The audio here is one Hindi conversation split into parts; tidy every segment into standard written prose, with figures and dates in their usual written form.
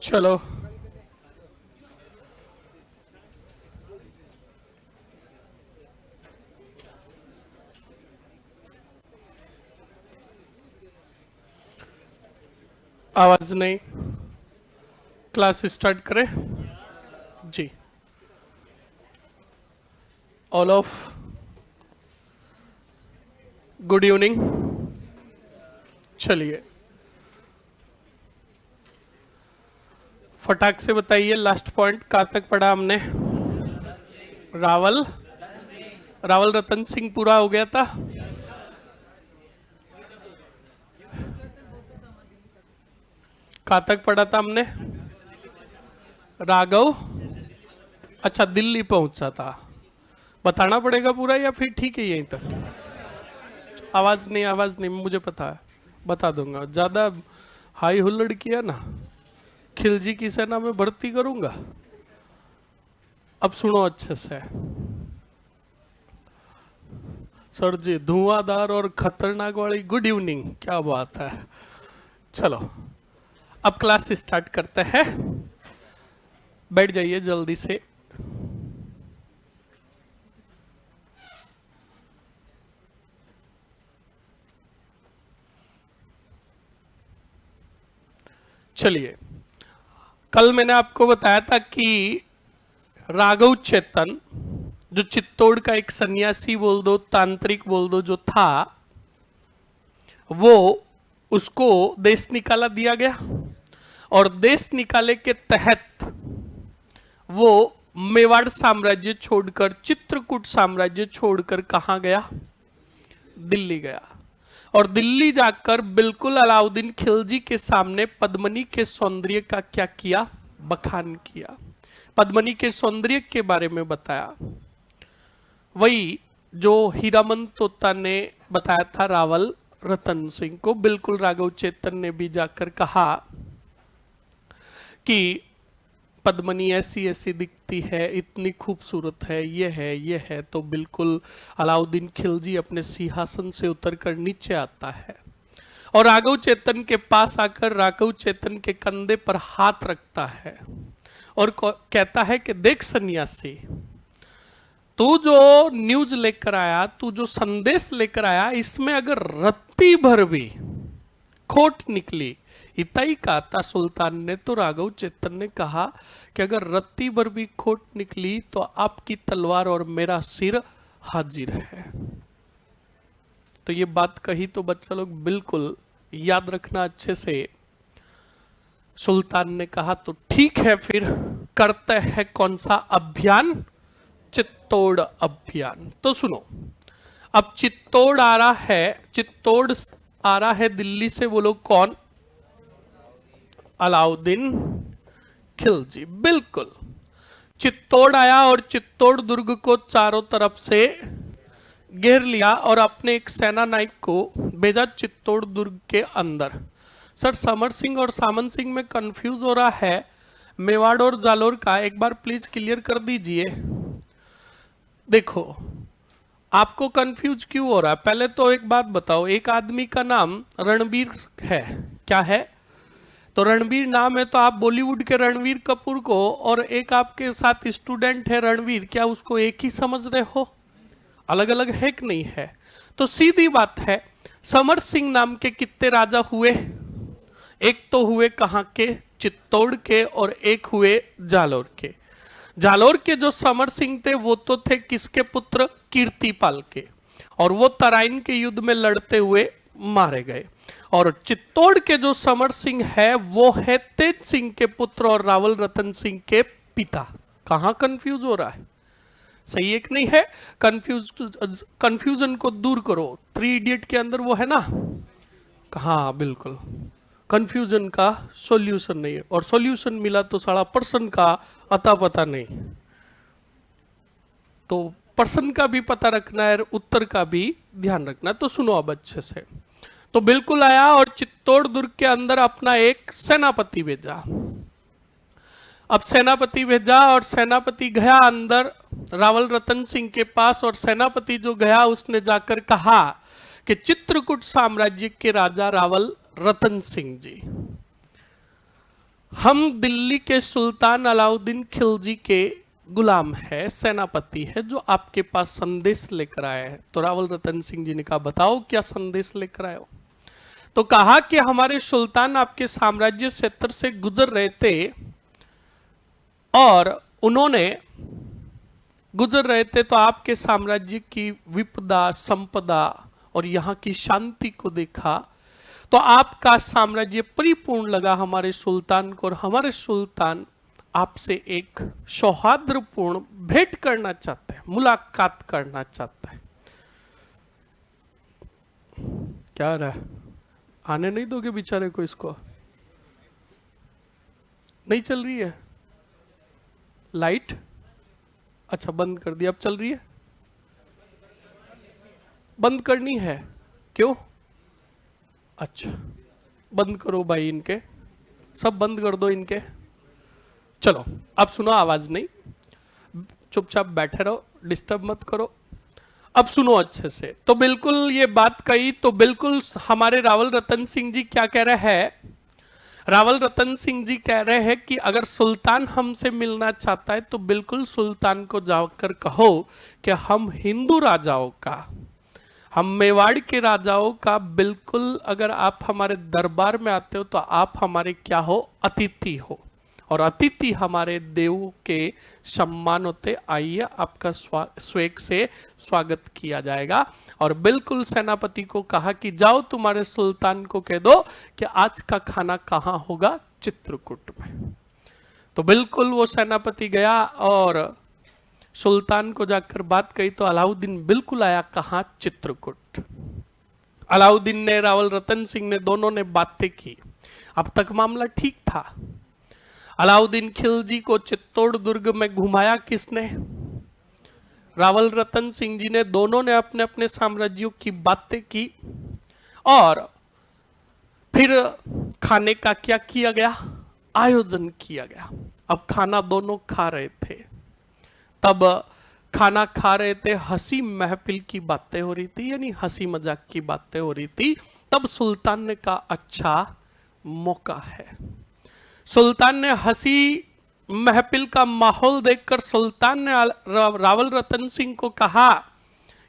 चलो आवाज नहीं, क्लास स्टार्ट करें जी। All of good evening. चलिए फटाक से बताइए, लास्ट पॉइंट कहाँ तक पढ़ा हमने? रावल रावल रतन सिंह पूरा हो गया था। कहाँ तक पढ़ा था हमने? राघव, अच्छा दिल्ली पहुंचा था। बताना पड़ेगा पूरा या फिर ठीक है यहीं तक? आवाज नहीं, मुझे पता है, बता दूंगा। ज्यादा हाई हुल्लड़ किया ना, खिलजी की सेना में भर्ती करूंगा। अब सुनो अच्छे से सर जी, धुआंधार और खतरनाक वाली गुड इवनिंग, क्या बात है। चलो अब क्लास स्टार्ट करते हैं, बैठ जाइए जल्दी से। चलिए, कल मैंने आपको बताया था कि राघव चेतन, जो चित्तौड़ का एक सन्यासी बोल दो, तांत्रिक बोल दो, जो था, वो उसको देश निकाला दिया गया और देश निकाले के तहत वो मेवाड़ साम्राज्य छोड़कर, चित्रकूट साम्राज्य छोड़कर कहां गया? दिल्ली गया। और दिल्ली जाकर बिल्कुल अलाउद्दीन खिलजी के सामने पद्मनी के सौंदर्य का क्या किया? बखान किया, पद्मनी के सौंदर्य के बारे में बताया। वही जो हीरामन तोता ने बताया था रावल रतन सिंह को, बिल्कुल राघव चेतन ने भी जाकर कहा कि पद्मनी ऐसी ऐसी दिखती है, इतनी खूबसूरत है, ये है। तो बिल्कुल अलाउद्दीन खिलजी अपने सिंहासन से उतरकर नीचे आता है और राघव चेतन के पास आकर राघव चेतन के कंधे पर हाथ रखता है और कहता है कि देख सन्यासी, तू जो न्यूज लेकर आया, तू जो संदेश लेकर आया, इसमें अगर रत्ती भर भी खोट निकली, इतना कहा था सुल्तान ने, तो राघव चेतन ने कहा कि अगर रत्ती भर भी खोट निकली तो आपकी तलवार और मेरा सिर हाजिर है। तो ये बात कही तो बच्चा लोग बिल्कुल याद रखना अच्छे से। सुल्तान ने कहा तो ठीक है, फिर करते हैं कौन सा अभियान? चित्तौड़ अभियान। तो सुनो, अब चित्तौड़ आ रहा है, चित्तौड़ आ रहा है दिल्ली से, वो लोग कौन? अलाउद्दीन खिलजी। बिल्कुल चित्तौड़ आया और चित्तौड़ दुर्ग को चारों तरफ से घेर लिया और अपने एक सेना नायक को भेजा चित्तौड़ दुर्ग के अंदर। सर समर सिंह और सामंत सिंह में कंफ्यूज हो रहा है, मेवाड़ और जालोर का एक बार प्लीज क्लियर कर दीजिए। देखो आपको कंफ्यूज क्यों हो रहा है? पहले तो एक बात बताओ, एक आदमी का नाम रणबीर है, क्या है? तो रणबीर नाम है, तो आप बॉलीवुड के रणबीर कपूर को और एक आपके साथ स्टूडेंट है रणवीर, क्या उसको एक ही समझ रहे हो? अलग अलग है कि नहीं है? तो सीधी बात है, समर सिंह नाम के कितने राजा हुए? एक तो हुए कहां के? चित्तौड़ के, और एक हुए जालोर के। जालोर के जो समर सिंह थे वो तो थे किसके पुत्र? कीर्तिपाल के, और वो तराइन के युद्ध में लड़ते हुए मारे गए। और चित्तौड़ के जो समर सिंह है वो है तेज सिंह के पुत्र और रावल रतन सिंह के पिता। कहां कंफ्यूज हो रहा है? सही है कि नहीं है? कंफ्यूजन को दूर करो। 3 इडियट के अंदर वो है ना, हाँ बिल्कुल, कंफ्यूजन का सॉल्यूशन नहीं है, और सॉल्यूशन मिला तो साला पर्सन का अता पता नहीं। तो पर्सन का भी पता रखना है, उत्तर का भी ध्यान रखना है। तो सुनो अब अच्छे से। तो बिल्कुल आया और चित्तौड़ दुर्ग के अंदर अपना एक सेनापति भेजा। अब सेनापति भेजा और सेनापति गया अंदर रावल रतन सिंह के पास, और सेनापति जो गया उसने जाकर कहा कि चित्रकूट साम्राज्य के राजा रावल रतन सिंह जी, हम दिल्ली के सुल्तान अलाउद्दीन खिलजी के गुलाम है, सेनापति है, जो आपके पास संदेश लेकर आए हैं। तो रावल रतन सिंह जी ने कहा बताओ क्या संदेश लेकर आए हो। तो कहा कि हमारे सुल्तान आपके साम्राज्य क्षेत्र से गुजर रहे थे और उन्होंने गुजर रहे थे तो आपके साम्राज्य की विपदा संपदा और यहाँ की शांति को देखा तो आपका साम्राज्य परिपूर्ण लगा हमारे सुल्तान को, और हमारे सुल्तान आपसे एक सौहार्दपूर्ण भेंट करना चाहते हैं, मुलाकात करना चाहता है। क्या रहा, आने नहीं दोगे बेचारे को? इसको नहीं चल रही है लाइट? अच्छा बंद कर दिया, अब चल रही है? बंद करनी है? क्यों? अच्छा बंद करो भाई, इनके सब बंद कर दो इनके। चलो अब सुनो, आवाज नहीं, चुपचाप बैठे रहो, डिस्टर्ब मत करो। अब सुनो अच्छे से। तो बिल्कुल ये बात कही तो बिल्कुल हमारे रावल रतन सिंह जी क्या कह रहे हैं? रावल रतन सिंह जी कह रहे हैं कि अगर सुल्तान हमसे मिलना चाहता है तो बिल्कुल सुल्तान को जाकर कहो कि हम हिंदू राजाओं का, हम मेवाड़ के राजाओं का, बिल्कुल अगर आप हमारे दरबार में आते हो तो आप हमारे क्या हो? अतिथि हो, और अतिथि हमारे देव के सम्मान होते। आइए आपका स्वेग से स्वागत किया जाएगा। और बिल्कुल सेनापति को कहा कि जाओ तुम्हारे सुल्तान को कह दो कि आज का खाना कहाँ होगा? चित्रकूट में। तो बिल्कुल वो सेनापति गया और सुल्तान को जाकर बात कही तो अलाउद्दीन बिल्कुल आया, कहाँ? चित्रकूट। अलाउद्दीन ने, रावल रतन सिंह ने, दोनों ने बातें की। अब तक मामला ठीक था। अलाउद्दीन खिलजी को चित्तौड़ दुर्ग में घुमाया किसने? रावल रतन सिंह जी ने। दोनों ने अपने अपने साम्राज्यों की बातें की और फिर खाने का क्या किया गया? आयोजन किया गया। अब खाना दोनों खा रहे थे, तब खाना खा रहे थे, हंसी महफिल की बातें हो रही थी, यानी हंसी मजाक की बातें हो रही थी। तब सुल्तान ने कहा अच्छा मौका है। सुल्तान ने हंसी महफिल का माहौल देखकर सुल्तान ने रावल रतन सिंह को कहा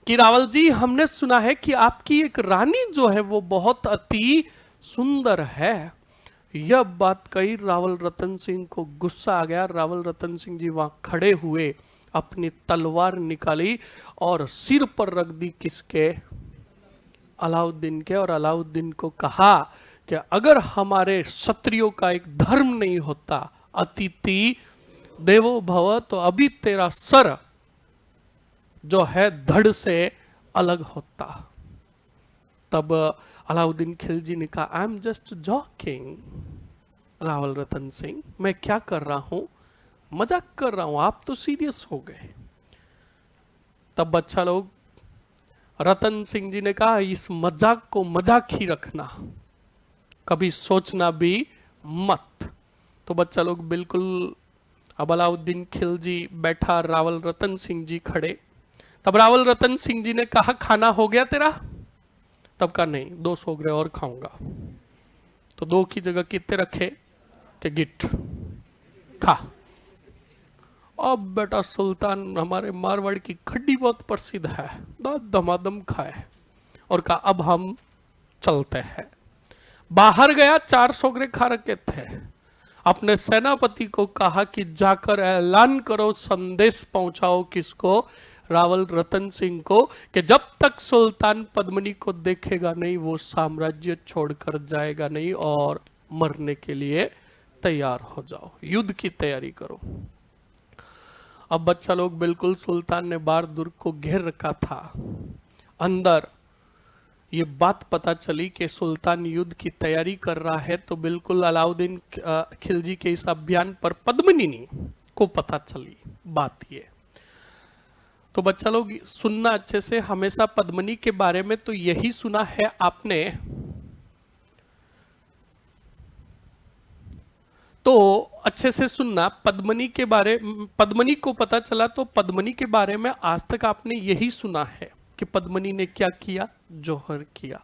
कि रावल जी, हमने सुना है कि आपकी एक रानी जो है वो बहुत अति सुंदर है। यह बात कही रावल रतन सिंह को गुस्सा आ गया। रावल रतन सिंह जी वहां खड़े हुए, अपनी तलवार निकाली और सिर पर रख दी किसके? अलाउद्दीन के। और अलाउद्दीन को कहा कि अगर हमारे क्षत्रियों का एक धर्म नहीं होता, अतिथि देवो भव, तो अभी तेरा सर जो है धड़ से अलग होता। तब अलाउद्दीन खिलजी ने कहा I am just joking Rawal Ratan Singh, मैं क्या कर रहा हूं? मजाक कर रहा हूं, आप तो सीरियस हो गए। तब बच्चा लोग, रतन सिंह जी ने कहा इस मजाक को मजाक ही रखना, कभी सोचना भी मत। तो बच्चा लोग बिल्कुल, अब अलाउद्दीन खिलजी बैठा, रावल रतन सिंह जी खड़े। तब रावल रतन सिंह जी ने कहा खाना हो गया तेरा? तब कहा नहीं, 2 सौगरे और खाऊंगा। तो 2 की जगह कितने रखे? कि गिट खा। अब बेटा सुल्तान, हमारे मारवाड़ की खड्डी बहुत प्रसिद्ध है, दमादम खाए और कहा अब हम चलते हैं। बाहर गया, 4 सौगरे खा रखे थे। अपने सेनापति को कहा कि जाकर ऐलान करो, संदेश पहुंचाओ किसको? रावल रतन सिंह को, कि जब तक सुल्तान पद्मिनी को देखेगा नहीं वो साम्राज्य छोड़कर जाएगा नहीं, और मरने के लिए तैयार हो जाओ, युद्ध की तैयारी करो। अब बच्चा लोग बिल्कुल, सुल्तान ने बार दुर्ग को घेर रखा था। अंदर ये बात पता चली कि सुल्तान युद्ध की तैयारी कर रहा है, तो बिल्कुल अलाउद्दीन खिलजी के इस अभियान पर पद्मिनी को पता चली बात ये। तो बच्चा लोग सुनना अच्छे से, हमेशा पद्मिनी के बारे में तो यही सुना है आपने, तो अच्छे से सुनना। पद्मिनी के बारे, पद्मिनी को पता चला तो पद्मिनी के बारे में आज तक आपने यही सुना है कि पद्मिनी ने क्या किया? जौहर किया।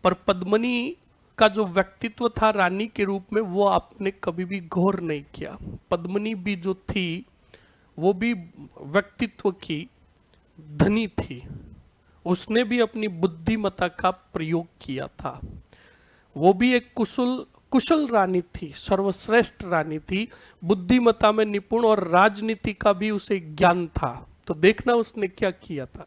पर पद्मिनी का जो व्यक्तित्व था रानी के रूप में, वो आपने कभी भी गौर नहीं किया। पद्मिनी भी जो थी वो भी व्यक्तित्व की धनी थी, उसने भी अपनी बुद्धिमत्ता का प्रयोग किया था। वो भी एक कुशल रानी थी, सर्वश्रेष्ठ रानी थी, बुद्धिमत्ता में निपुण, और राजनीति का भी उसे ज्ञान था। तो देखना उसने क्या किया था।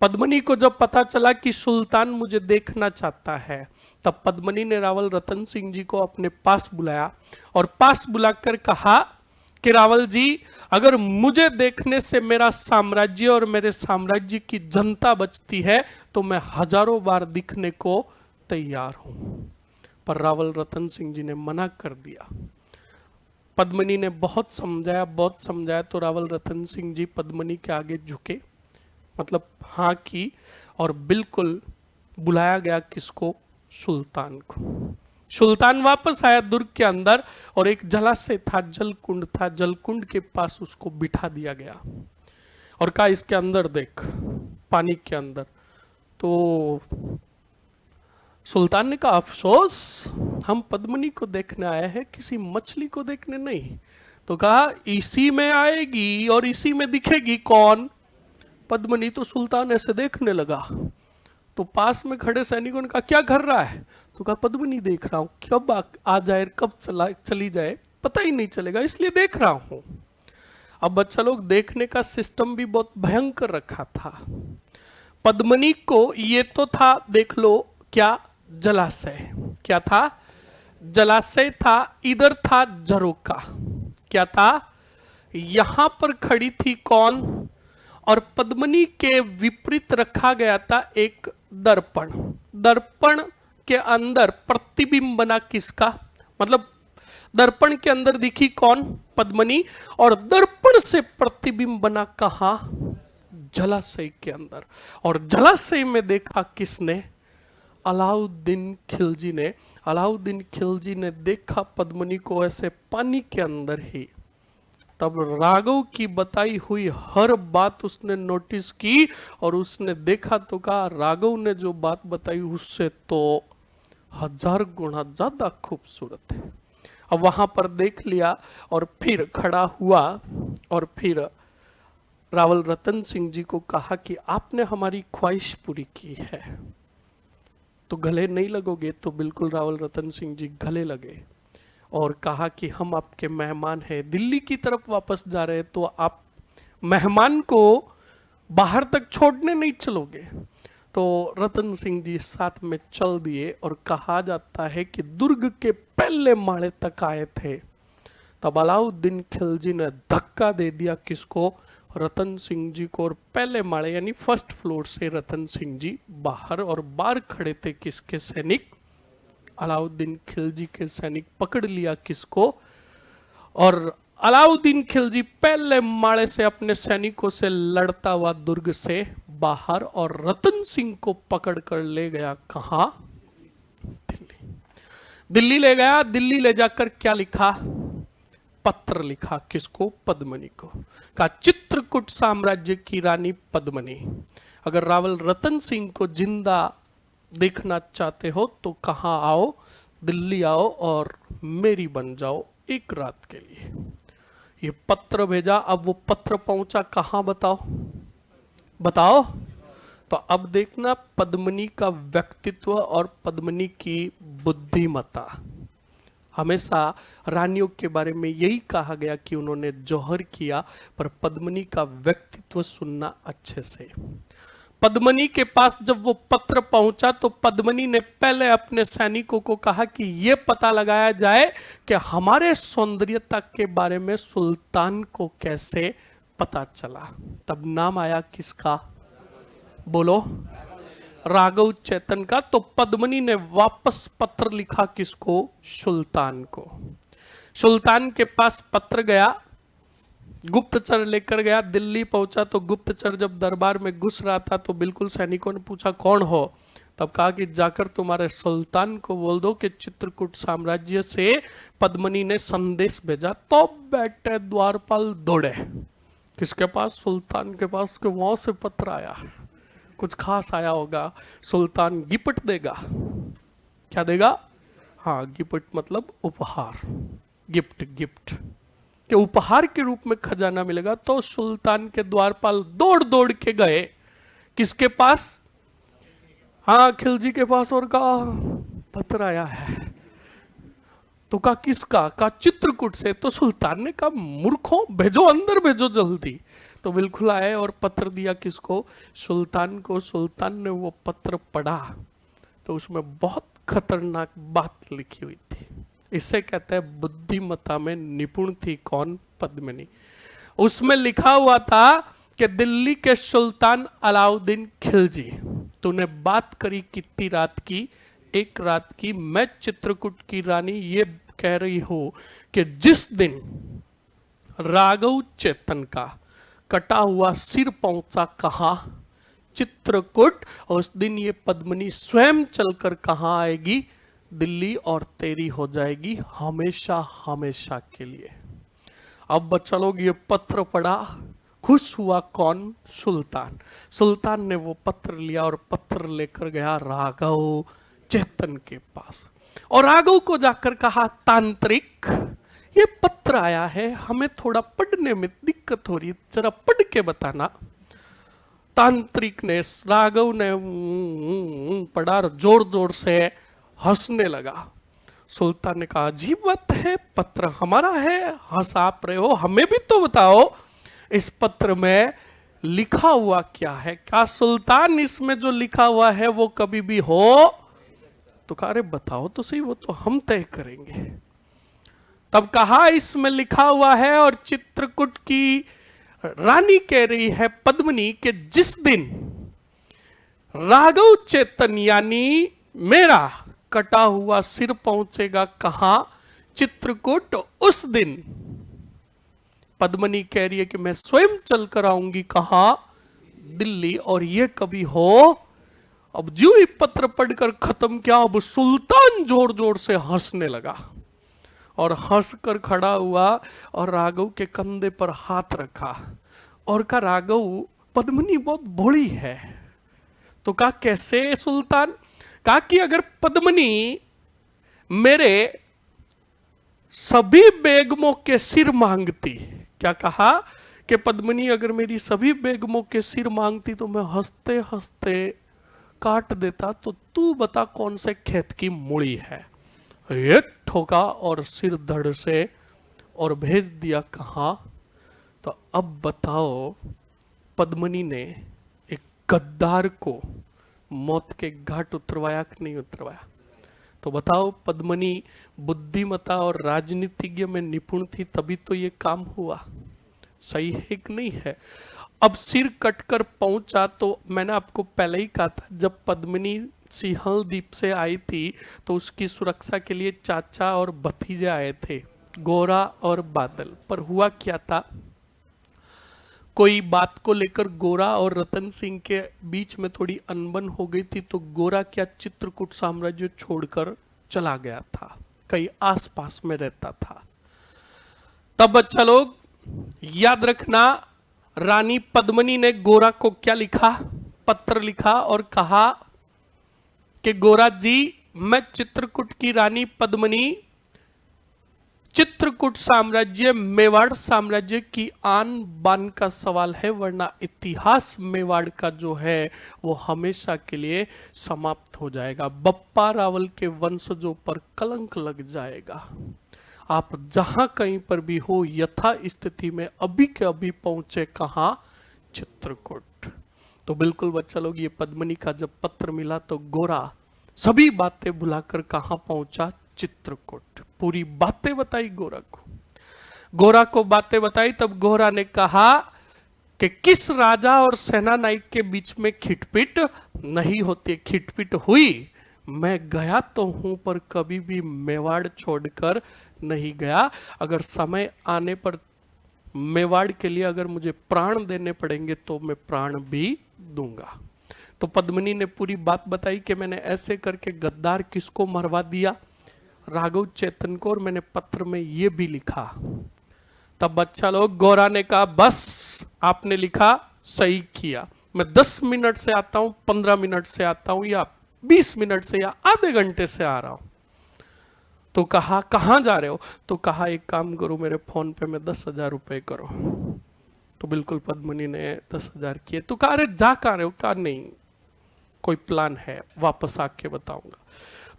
पद्मिनी को जब पता चला कि सुल्तान मुझे देखना चाहता है, तब पद्मिनी ने रावल रतन सिंह जी को अपने पास बुलाया और पास बुलाकर कहा कि रावल जी, अगर मुझे देखने से मेरा साम्राज्य और मेरे साम्राज्य की जनता बचती है तो मैं हजारों बार दिखने को तैयार हूं। पर रावल रतन सिंह जी ने मना कर दिया। पद्मिनी ने बहुत समझाया तो रावल रतन सिंह जी पद्मिनी के आगे झुके, मतलब हाँ की, और बिल्कुल बुलाया गया किसको? सुल्तान को। सुल्तान वापस आया दुर्ग के अंदर और एक जलाशय था, जलकुंड था, जलकुंड के पास उसको बिठा दिया गया और कहा इसके अंदर देख, पानी के अंदर। तो सुल्तान ने कहा अफसोस, हम पद्मिनी को देखने आए हैं, किसी मछली को देखने नहीं। तो कहा इसी में आएगी और इसी में दिखेगी कौन? पद्मिनी। तो सुल्तान ऐसे देखने लगा। तो पास में खड़े सैनिकों ने कहा क्या कर रहा है? तो कहा पद्मिनी देख रहा हूं, कब आ जाए कब चली जाए पता ही नहीं चलेगा, इसलिए देख रहा हूं। अब बच्चा लोग, देखने का सिस्टम भी बहुत भयंकर रखा था। पद्मिनी को ये तो था, देख लो क्या, जलाशय। क्या था? जलाशय था। इधर था झरोका। क्या था? यहां पर खड़ी थी कौन? और पद्मिनी के विपरीत रखा गया था एक दर्पण। दर्पण के अंदर प्रतिबिंब बना किसका? मतलब दर्पण के अंदर दिखी कौन? पद्मिनी। और दर्पण से प्रतिबिंब बना कहां? जलाशय के अंदर। और जलाशय में देखा किसने? अलाउद्दीन खिलजी ने। अलाउद्दीन खिलजी ने देखा पद्मिनी को ऐसे पानी के अंदर ही। तब राघव की बताई हुई हर बात उसने नोटिस की और उसने देखा तो कहा राघव ने जो बात बताई उससे तो 1000 गुना ज्यादा खूबसूरत है। अब वहां पर देख लिया और फिर खड़ा हुआ और फिर रावल रतन सिंह जी को कहा कि आपने हमारी ख्वाहिश पूरी की है, तो गले नहीं लगोगे? तो बिल्कुल रावल रतन सिंह जी गले लगे और कहा कि हम आपके मेहमान हैं, दिल्ली की तरफ वापस जा रहे हैं, तो आप मेहमान को बाहर तक छोड़ने नहीं चलोगे? तो रतन सिंह जी साथ में चल दिए और कहा जाता है कि दुर्ग के पहले माले तक आए थे। तब अलाउद्दीन खिलजी ने धक्का दे दिया किसको? रतन सिंह जी को। और पहले माले यानी फर्स्ट फ्लोर से रतन सिंह जी बाहर, और बाहर खड़े थे किसके सैनिक? अलाउद्दीन खिलजी के सैनिक। पकड़ लिया किसको? और अलाउद्दीन खिलजी पहले माले से अपने सैनिकों से लड़ता हुआ दुर्ग से बाहर, और रतन सिंह को पकड़ कर ले गया कहां? दिल्ली। दिल्ली ले गया। दिल्ली ले जाकर क्या लिखा? पत्र लिखा किसको? पद्मिनी को। कहा चित्रकूट साम्राज्य की रानी पद्मिनी, अगर रावल रतन सिंह को जिंदा देखना चाहते हो तो कहां आओ? दिल्ली आओ और मेरी बन जाओ एक रात के लिए। ये पत्र भेजा। अब वो पत्र पहुंचा कहां? बताओ। तो अब देखना पद्मिनी का व्यक्तित्व और पद्मिनी की बुद्धिमत्ता। हमेशा रानियों के बारे में यही कहा गया कि उन्होंने जौहर किया, पर पद्मिनी का व्यक्तित्व सुनना अच्छे से। पद्मिनी के पास जब वो पत्र पहुंचा तो पद्मिनी ने पहले अपने सैनिकों को कहा कि ये पता लगाया जाए कि हमारे सौंदर्यता के बारे में सुल्तान को कैसे पता चला। तब नाम आया किसका? बोलो। राघव चेतन का। तो पद्मिनी ने वापस पत्र लिखा किसको? सुल्तान को। सुल्तान के पास पत्र गया, गुप्तचर लेकर गया, दिल्ली पहुंचा तो गुप्तचर जब दरबार में घुस रहा था तो बिल्कुल सैनिकों ने पूछा कौन हो? तब कहा कि जाकर तुम्हारे सुल्तान को बोल दो कि चित्रकूट साम्राज्य से पद्मिनी ने संदेश भेजा। तो बैठे द्वारपाल दौड़े किसके पास? सुल्तान के पास, के वहां से पत्र आया, कुछ खास आया होगा, सुल्तान गिपट देगा। क्या देगा? हाँ, गिफ्ट मतलब उपहार, गिफ्ट, गिफ्ट के उपहार के रूप में खजाना मिलेगा। तो सुल्तान के द्वारपाल दौड़ दौड़ के गए किसके पास? हाँ, खिलजी के पास, और कहा पत्र आया है। तो कहा किसका? कहा चित्रकूट से। तो सुल्तान ने कहा मूर्खों, भेजो अंदर, भेजो जल्दी। तो बिल्कुल आए और पत्र दिया किसको? सुल्तान को। सुल्तान ने वो पत्र पढ़ा तो उसमें बहुत खतरनाक बात लिखी हुई थी। इसे कहते हैं बुद्धिमत्ता में निपुण थी कौन? पद्मिनी। उसमें लिखा हुआ था कि दिल्ली के सुल्तान अलाउद्दीन खिलजी, तूने बात करी कितनी रात की? एक रात की। मैं चित्रकूट की रानी ये कह रही हूं कि जिस दिन राघव चेतन का कटा हुआ सिर पहुंचा कहां? चित्रकूट। और उस दिन ये पद्मिनी स्वयं चलकर कहां आएगी? दिल्ली, और तेरी हो जाएगी हमेशा हमेशा के लिए। अब बच्चा लोग ये पत्र पढ़ा, खुश हुआ कौन? सुल्तान। सुल्तान ने वो पत्र लिया और पत्र लेकर गया राघव चेतन के पास, और राघव को जाकर कहा तांत्रिक, ये पत्र आया है, हमें थोड़ा पढ़ने में दिक्कत हो रही है, जरा पढ़ के बताना। तांत्रिक ने, राघव ने पढ़ा, जोर जोर से हंसने लगा। सुल्तान ने कहा अजीब बात है, पत्र हमारा है, हंस आप रहे हो, हमें भी तो बताओ इस पत्र में लिखा हुआ क्या है? क्या सुल्तान इसमें जो लिखा हुआ है वो कभी भी हो? तो कहा अरे बताओ तो सही, वो तो हम तय करेंगे। तब कहा इसमें लिखा हुआ है, और चित्रकूट की रानी कह रही है पद्मिनी के जिस दिन राघव चेतन यानी मेरा कटा हुआ सिर पहुंचेगा कहां? चित्रकूट। उस दिन पद्मिनी कह रही है कि मैं स्वयं चलकर आऊंगी कहां? दिल्ली, और ये कभी हो? अब जो ही पत्र पढ़कर खत्म किया, अब सुल्तान जोर जोर से हंसने लगा, और हंसकर खड़ा हुआ और राघव के कंधे पर हाथ रखा और कहा राघव, पद्मिनी बहुत भोली है। तो कहा कैसे सुल्तान? कहा कि अगर पद्मिनी मेरे सभी बेगमों के सिर मांगती, क्या कहा कि पद्मिनी अगर मेरी सभी बेगमों के सिर मांगती तो मैं हंसते हंसते काट देता, तो तू बता कौन से खेत की मूड़ी है? एक ठोका और सिर धड़ से और भेज दिया कहां? तो अब बताओ पद्मिनी ने एक गद्दार को मौत के घाट उतरवाया कि नहीं उतरवाया? तो बताओ पद्मिनी बुद्धिमता और राजनीतिज्ञ में निपुण थी, तभी तो ये काम हुआ। सही है कि नहीं है? अब सिर कटकर पहुंचा, तो मैंने आपको पहले ही कहा था जब पद्मिनी सिंहल द्वीप से आई थी तो उसकी सुरक्षा के लिए चाचा और भतीजे आए थे, गोरा और बादल। पर हुआ क्या था, कोई बात को लेकर गोरा और रतन सिंह के बीच में थोड़ी अनबन हो गई थी, तो गोरा क्या चित्रकूट साम्राज्य छोड़कर चला गया था, कहीं आसपास में रहता था। तब बच्चा लोग याद रखना, रानी पद्मिनी ने गोरा को क्या लिखा? पत्र लिखा और कहा कि गोरा जी, मैं चित्रकूट की रानी पद्मिनी चित्रकूट साम्राज्य मेवाड़ साम्राज्य की आन बान का सवाल है, वरना इतिहास मेवाड़ का जो है वो हमेशा के लिए समाप्त हो जाएगा। बप्पा रावल के वंशजों पर कलंक लग जाएगा। आप जहां कहीं पर भी हो, यथा स्थिति में अभी के अभी पहुंचे कहां? चित्रकूट। तो बिल्कुल बच्चा लोग, ये पद्मिनी का जब पत्र मिला तो गोरा सभी बातें भुलाकर कहां पहुंचा? चित्रकूट। पूरी बातें बताई गोरा को बातें बताई। तब गोरा ने कहा कि किस राजा और सेना नायक के बीच में खिटपिट नहीं होती। खिटपिट हुई, मैं गया तो हूं पर कभी भी मेवाड़ छोड़कर नहीं गया। अगर समय आने पर मेवाड़ के लिए अगर मुझे प्राण देने पड़ेंगे तो मैं प्राण भी दूंगा। तो पद्मिनी ने पूरी बात बताई कि मैंने ऐसे करके गद्दार किसको मरवा दिया? राघव चेतन को, और मैंने पत्र में ये भी लिखा। तब बच्चा लोग, गोरा ने कहा बस आपने लिखा, सही किया, मैं 10 मिनट से आता हूं, 15 मिनट से आता हूं, या 20 मिनट से या आधे घंटे से आ रहा हूं। तो कहा कहां जा रहे हो? तो कहा एक काम करो, मेरे फोन पे में 10,000 रुपए करो। तो बिल्कुल पद्मिनी ने 10,000 किए। तो कहा अरे जा कहां रहे हो? कहा नहीं, कोई प्लान है, वापस आके बताऊंगा।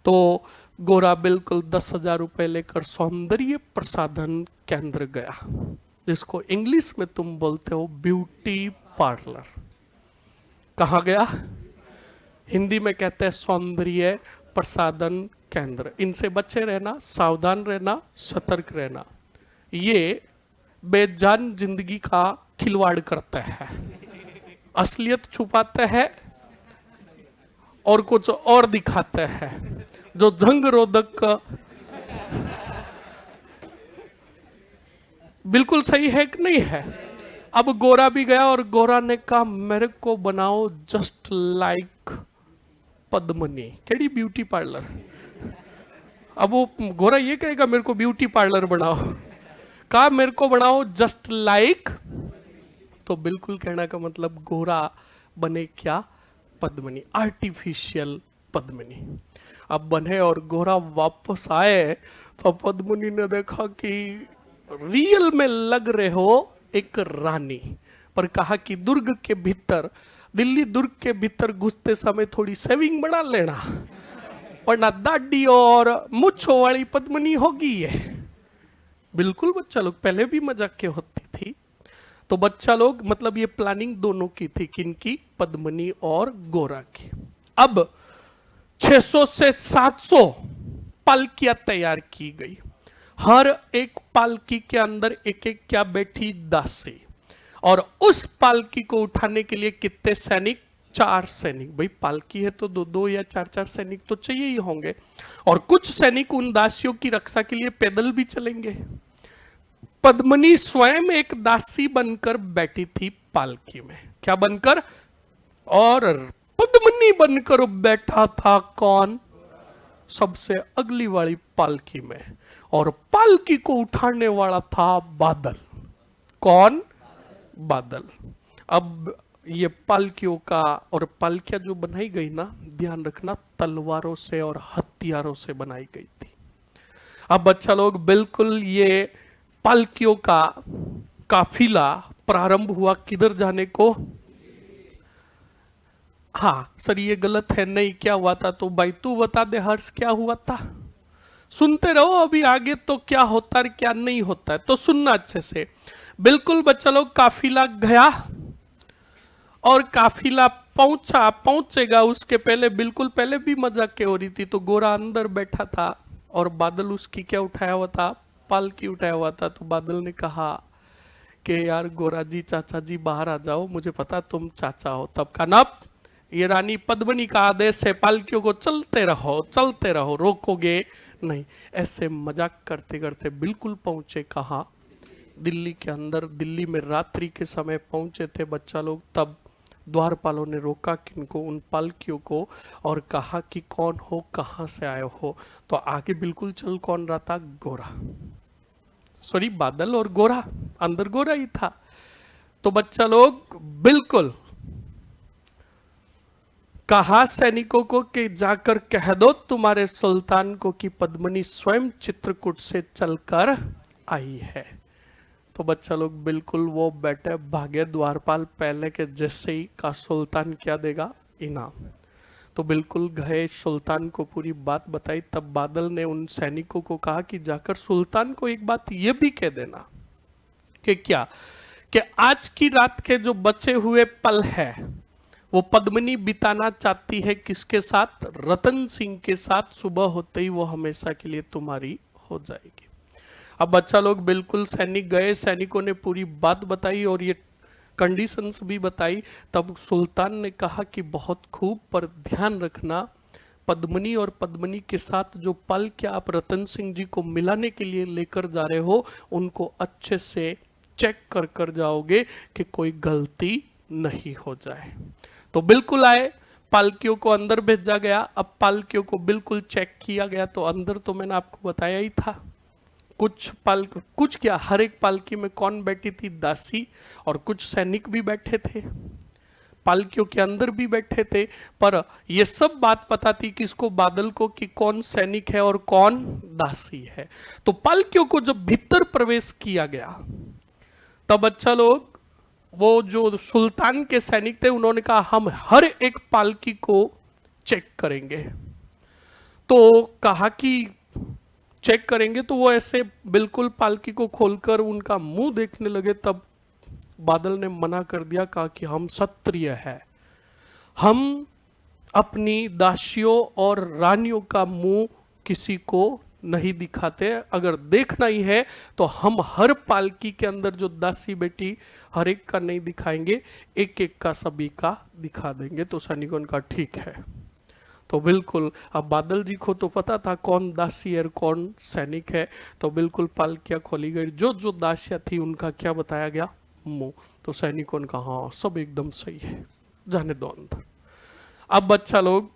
तो गोरा बिल्कुल 10,000 रुपए लेकर सौंदर्य प्रसाधन केंद्र गया, जिसको इंग्लिश में तुम बोलते हो ब्यूटी पार्लर। कहा गया? हिंदी में कहते हैं सौंदर्य प्रसाधन केंद्र। इनसे बचे रहना, सावधान रहना, सतर्क रहना। ये बेजान जिंदगी का खिलवाड़ करते हैं, असलियत छुपाते हैं और कुछ और दिखाते हैं। जो जंग रोधक बिल्कुल सही है कि नहीं है? अब गोरा भी गया और गोरा ने कहा मेरे को बनाओ just like Padmini. KD beauty parlour. अब वो गोरा ये कहेगा मेरे को ब्यूटी पार्लर बनाओ, कहा मेरे को बनाओ जस्ट लाइक। तो बिल्कुल कहना का मतलब गोरा बने क्या? पद्मिनी, आर्टिफिशियल पद्मिनी। अब बने और गोरा वापस आए तो पद्मिनी ने देखा कि रियल में लग रहे हो एक रानी। पर कहा कि दुर्ग के भीतर, दिल्ली दुर्ग के भीतर घुसते समय थोड़ी सेविंग बढ़ा लेना, वरना दाढ़ी और मुच्छों वाली पद्मिनी होगी ये। बिल्कुल बच्चा लोग, पहले भी मजाक के होती थी। तो बच्चा लोग मतलब ये प्लानिंग दोनों की थी, किनकी? पद्मिनी और गोरा की। अब 600 से 700 पालकियां तैयार की गई। हर एक पालकी के अंदर एक एक क्या बैठी? दासी। और उस पालकी को उठाने के लिए कितने सैनिक? 4 सैनिक। भाई पालकी है तो 2-2 या 4-4 सैनिक तो चाहिए ही होंगे। और कुछ सैनिक उन दासियों की रक्षा के लिए पैदल भी चलेंगे। पद्मिनी स्वयं एक दासी बनकर बैठी थी पालकी में। क्या बनकर? और पद्मिनी बनकर बैठा था कौन? सबसे अगली वाली पालकी में। और पालकी को उठाने वाला था बादल। कौन? बादल। अब ये पालकियों का, और पालकियां जो बनाई गई ना, ध्यान रखना, तलवारों से और हथियारों से बनाई गई थी। अब बच्चा लोग बिल्कुल ये पालकियों का काफिला प्रारंभ हुआ किधर जाने को? हाँ सर ये गलत है, नहीं क्या हुआ था? तो भाई तू बता दे हर्ष, क्या हुआ था? सुनते रहो, अभी आगे तो क्या होता है क्या नहीं होता है, तो सुनना अच्छे से। बिल्कुल बच्चा लोग, काफिला गया और काफिला पहुंचेगा उसके पहले, बिल्कुल पहले भी मजाक के हो रही थी। तो गोरा अंदर बैठा था और बादल उसकी क्या उठाया हुआ था? पालकी उठाया हुआ था। तो बादल ने कहा कि यार गोरा जी, चाचा जी बाहर आ जाओ, मुझे पता तुम चाचा हो। तब का नप, ये रानी पद्मिनी का आदेश है, पालकियों को चलते रहो, रोकोगे नहीं। ऐसे मजाक करते करते बिल्कुल पहुंचे कहा? दिल्ली के अंदर। दिल्ली में रात्रि के समय पहुंचे थे बच्चा लोग। तब द्वारपालों ने रोका किनको? उन पालकियों को, और कहा कि कौन हो, कहां से आए हो? तो आगे बिल्कुल चल कौन रहा था? गोरा, सॉरी बादल और गोरा, अंदर गोरा ही था। तो बच्चा लोग बिल्कुल कहा सैनिकों को कि जाकर कह दो तुम्हारे सुल्तान को कि पद्मिनी स्वयं चित्रकूट से चलकर आई है। तो बच्चा लोग बिल्कुल वो बैठे भागे। द्वारपाल पहले के जैसे ही का सुल्तान क्या देगा? इनाम। तो बिल्कुल गए, सुल्तान को पूरी बात बताई। तब बादल ने उन सैनिकों को कहा कि जाकर सुल्तान को एक बात ये भी कह देना कि क्या, कि आज की रात के जो बचे हुए पल है वो पद्मिनी बिताना चाहती है किसके साथ? रतन सिंह के साथ। सुबह होते ही वो हमेशा के लिए तुम्हारी हो जाएगी। अब बच्चा लोग बिल्कुल सैनिक गए, सैनिकों ने पूरी बात बताई और ये कंडीशंस भी बताई। तब सुल्तान ने कहा कि बहुत खूब, पर ध्यान रखना पद्मिनी और पद्मिनी के साथ जो पल क्या आप रतन सिंह जी को मिलाने के लिए लेकर जा रहे हो, उनको अच्छे से चेक कर जाओगे कि कोई गलती नहीं हो जाए। तो बिल्कुल आए, पालकियों को अंदर भेजा गया। अब पालकियों को बिल्कुल चेक किया गया। तो अंदर तो मैंने आपको बताया ही था, कुछ क्या, हर एक पालकी में कौन बैठी थी? दासी, और कुछ सैनिक भी बैठे थे। पालकियों के अंदर भी बैठे थे, पर यह सब बात पता थी किसको, बादल को, कि कौन सैनिक है और कौन दासी है। तो पालकियों को जब भीतर प्रवेश किया गया, तब अच्छा लोग, वो जो सुल्तान के सैनिक थे, उन्होंने कहा हम हर एक पालकी को चेक करेंगे। तो कहा कि चेक करेंगे, तो वो ऐसे बिल्कुल पालकी को खोलकर उनका मुंह देखने लगे। तब बादल ने मना कर दिया, कहा कि हम क्षत्रिय है, हम अपनी दासियों और रानियों का मुंह किसी को नहीं दिखाते, अगर देखना ही है तो हम हर पालकी के अंदर जो दासी बेटी हर एक का नहीं दिखाएंगे, एक एक का सभी का दिखा देंगे। तो सैनिकों ने कहा ठीक है। तो बिल्कुल अब बादल जी को तो पता था कौन दासी है कौन सैनिक है, तो बिल्कुल पालकियां खोली गई, जो जो दासियां थी उनका क्या बताया गया, मुंह। तो सैनिकों ने कहा हाँ सब एकदम सही है, जाने दो अंदर। अब बच्चा लोग,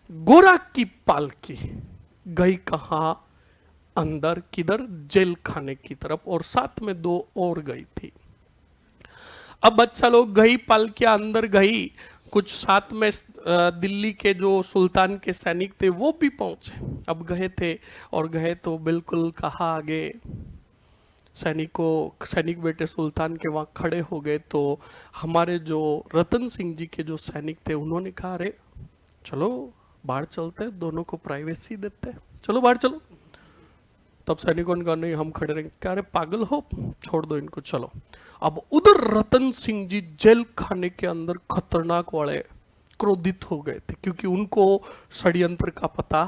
गोरा की पालकी गई कहां, अंदर, किधर, जेल खाने की तरफ, और साथ में दो और गई थी। अब बच्चा लोग गई, पालकियां अंदर गई, कुछ साथ में दिल्ली के जो सुल्तान के सैनिक थे वो भी पहुंचे। अब गए थे और गए तो बिल्कुल कहा आगे, सैनिक बेटे सुल्तान के वहां खड़े हो गए। तो हमारे जो रतन सिंह जी के जो सैनिक थे उन्होंने कहा अरे चलो बाहर चलते, दोनों को प्राइवेसी देते, चलो बाहर चलो। तब सैनिकों ने कहा नहीं हम खड़े रहेंगे। क्या अरे पागल हो, छोड़ दो इनको, चलो। अब उधर रतन सिंह जी जेल खाने के अंदर खतरनाक वाले क्रोधित हो गए थे, क्योंकि उनको षड्यंत्र का पता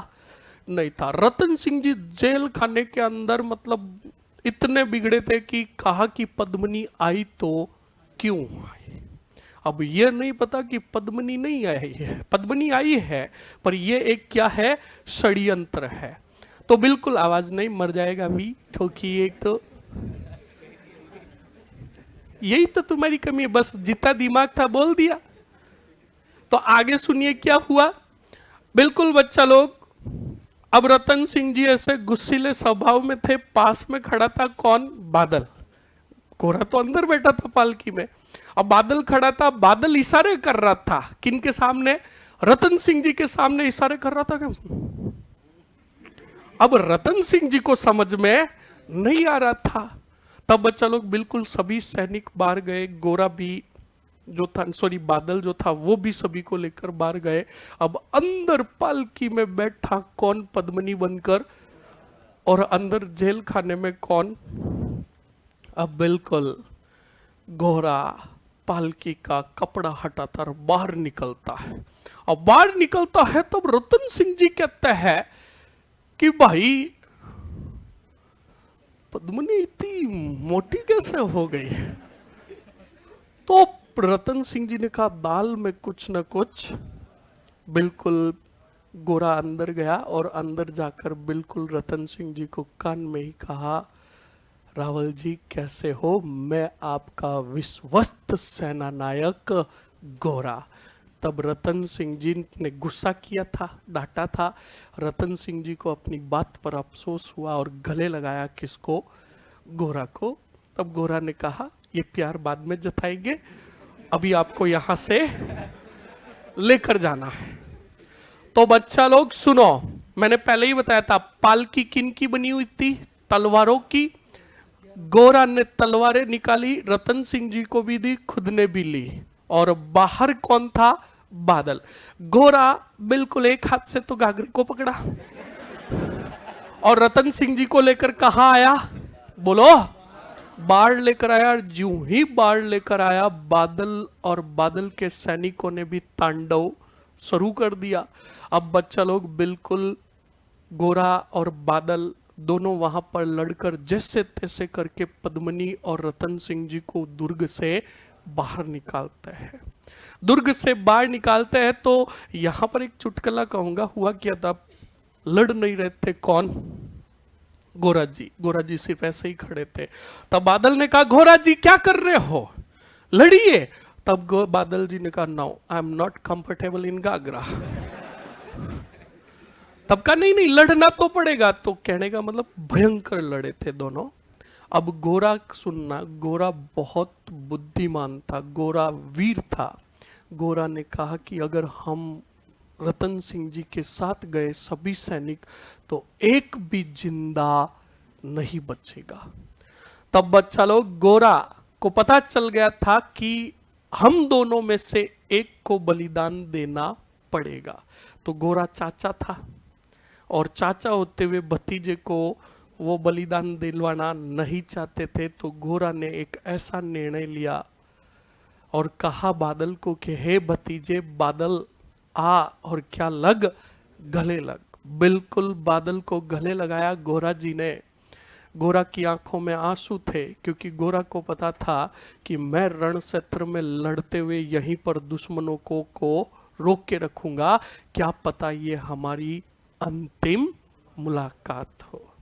नहीं था। रतन सिंह जी जेल खाने के अंदर मतलब इतने बिगड़े थे कि कहा कि पद्मिनी आई तो क्यों आई। अब ये नहीं पता कि पद्मिनी नहीं आई है, पद्मिनी आई है, पर ये एक क्या है, षड्यंत्र है। तो बिल्कुल आवाज नहीं, मर जाएगा अभी, क्योंकि एक तो यही तो तुम्हारी कमी है, बस जितना दिमाग था बोल दिया। तो आगे सुनिए क्या हुआ। बिल्कुल बच्चा लोग, अब रतन सिंह जी ऐसे गुस्सीले स्वभाव में थे, पास में खड़ा था कौन, बादल। गोरा तो अंदर बैठा था पालकी में, अब बादल खड़ा था, बादल इशारे कर रहा था किनके सामने, रतन सिंह जी के सामने इशारे कर रहा था क्या? अब रतन सिंह जी को समझ में नहीं आ रहा था। तब बच्चा लोग बिल्कुल सभी सैनिक बाहर गए, गोरा भी जो था, सॉरी बादल जो था वो भी सभी को लेकर बाहर गए। अब अंदर पालकी में बैठा कौन, पद्मिनी बनकर, और अंदर जेल खाने में कौन, अब बिल्कुल गोरा पालकी का कपड़ा हटाता और बाहर निकलता है। और बाहर निकलता है तब रतन सिंह जी कहते हैं कि भाई पद्मिनी इतनी मोटी कैसे हो गई। तो रतन सिंह जी ने कहा दाल में कुछ न कुछ। बिल्कुल गोरा अंदर गया और अंदर जाकर बिल्कुल रतन सिंह जी को कान में ही कहा, रावल जी कैसे हो, मैं आपका विश्वस्त सेना नायक गोरा। तब रतन सिंह जी ने गुस्सा किया था, डांटा था। रतन सिंह जी को अपनी बात पर अफसोस हुआ और गले लगाया किसको, गोरा को। तब गोरा ने कहा ये प्यार बाद में जताएंगे, अभी आपको यहां से लेकर जाना है। तो बच्चा लोग सुनो, मैंने पहले ही बताया था पालकी किन की बनी हुई थी, तलवारों की। गोरा ने तलवारें निकाली, रतन सिंह जी को भी दी, खुद ने भी ली। और बाहर कौन था, बादल। गोरा बिल्कुल एक हाथ से तो घाघरे को पकड़ा और रतन सिंह जी को लेकर कहां आया, बोलो, बाढ़ लेकर आया। ज्यों ही बाढ़ लेकर आया, बादल और बादल के सैनिकों ने भी तांडव शुरू कर दिया। अब बच्चा लोग बिल्कुल गोरा और बादल दोनों वहां पर लड़कर जैसे तैसे करके पद्मिनी और रतन सिंह जी को दुर्ग से बाहर निकालते हैं। दुर्ग से बाहर निकालते हैं तो यहां पर एक चुटकुला कहूंगा, हुआ क्या था, लड़ नहीं रहे थे कौन, गोरा जी। गोरा जी सिर्फ ऐसे ही खड़े थे। तब बादल ने कहा गोरा जी क्या कर रहे हो, लड़िए। तब बादल जी ने कहा no I am not comfortable in ghagra. तब कहा नहीं नहीं लड़ना तो पड़ेगा। तो कहने का मतलब भयंकर लड़े थे दोनों। अब गोरा सुनना, गोरा बहुत बुद्धिमान था, गोरा वीर था। गोरा ने कहा कि अगर हम रतन सिंह जी के साथ गए सभी सैनिक तो एक भी जिंदा नहीं बचेगा। तब बच्चा लोग गोरा को पता चल गया था कि हम दोनों में से एक को बलिदान देना पड़ेगा। तो गोरा चाचा था और चाचा होते हुए भतीजे को वो बलिदान दिलवाना नहीं चाहते थे। तो गोरा ने एक ऐसा निर्णय लिया और कहा बादल को कि हे भतीजे, बादल आ और क्या लग, गले लग। बिल्कुल बादल को गले लगाया गोरा जी ने। गोरा की आंखों में आंसू थे क्योंकि गोरा को पता था कि मैं रण क्षेत्र में लड़ते हुए यहीं पर दुश्मनों को रोक के रखूंगा, क्या पता ये हमारी अंतिम मुलाकात हो।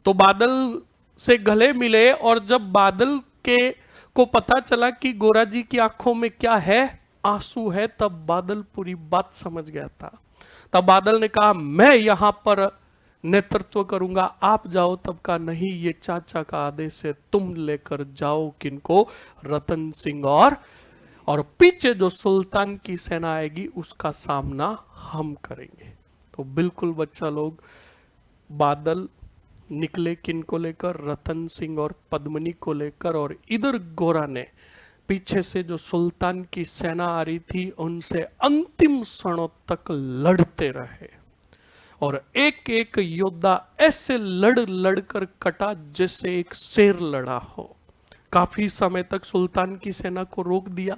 तो बादल से गले मिले और जब बादल के को पता चला कि गोरा जी की आंखों में क्या है, आंसू है, तब बादल पूरी बात समझ गया था। तब बादल ने कहा मैं यहां पर नेतृत्व करूंगा, आप जाओ। तब का नहीं, ये चाचा का आदेश है, तुम लेकर जाओ किनको, रतन सिंह और पीछे जो सुल्तान की सेना आएगी उसका सामना हम करेंगे। तो बिल्कुल बच्चा लोग बादल निकले किनको लेकर, रतन सिंह और पद्मिनी को लेकर, और इधर गोरा ने पीछे से जो सुल्तान की सेना आ रही थी उनसे अंतिम क्षणों तक लड़ते रहे। और एक एक योद्धा ऐसे लड़ कर कटा जैसे एक शेर लड़ा हो। काफी समय तक सुल्तान की सेना को रोक दिया।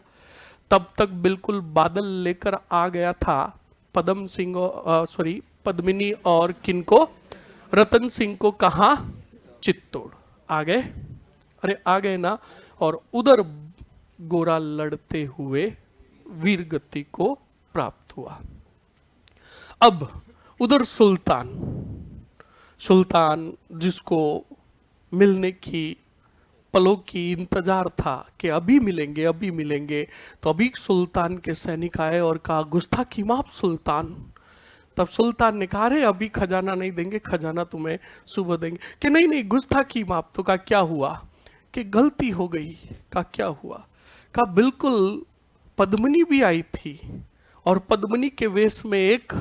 तब तक बिल्कुल बादल लेकर आ गया था पद्मिनी और किनको, रतन सिंह को। कहा? चित्तौड़ आ गए, अरे आ गए ना। और उधर गोरा लड़ते हुए वीर गति को प्राप्त हुआ। अब उधर सुल्तान जिसको मिलने की पलों की इंतजार था कि अभी मिलेंगे, तो अभी सुल्तान के सैनिक आए और कहा गुस्ताखी माफ सुल्तान। तब सुल्तान ने कहा अरे अभी खजाना नहीं देंगे, खजाना तुम्हें सुबह देंगे। कि नहीं गुस्ताखी माफ। तो कहा क्या हुआ? कि गलती हो गई। कहा क्या हुआ? कहा बिल्कुल पद्मिनी भी आई थी और पद्मिनी के वेश में एक,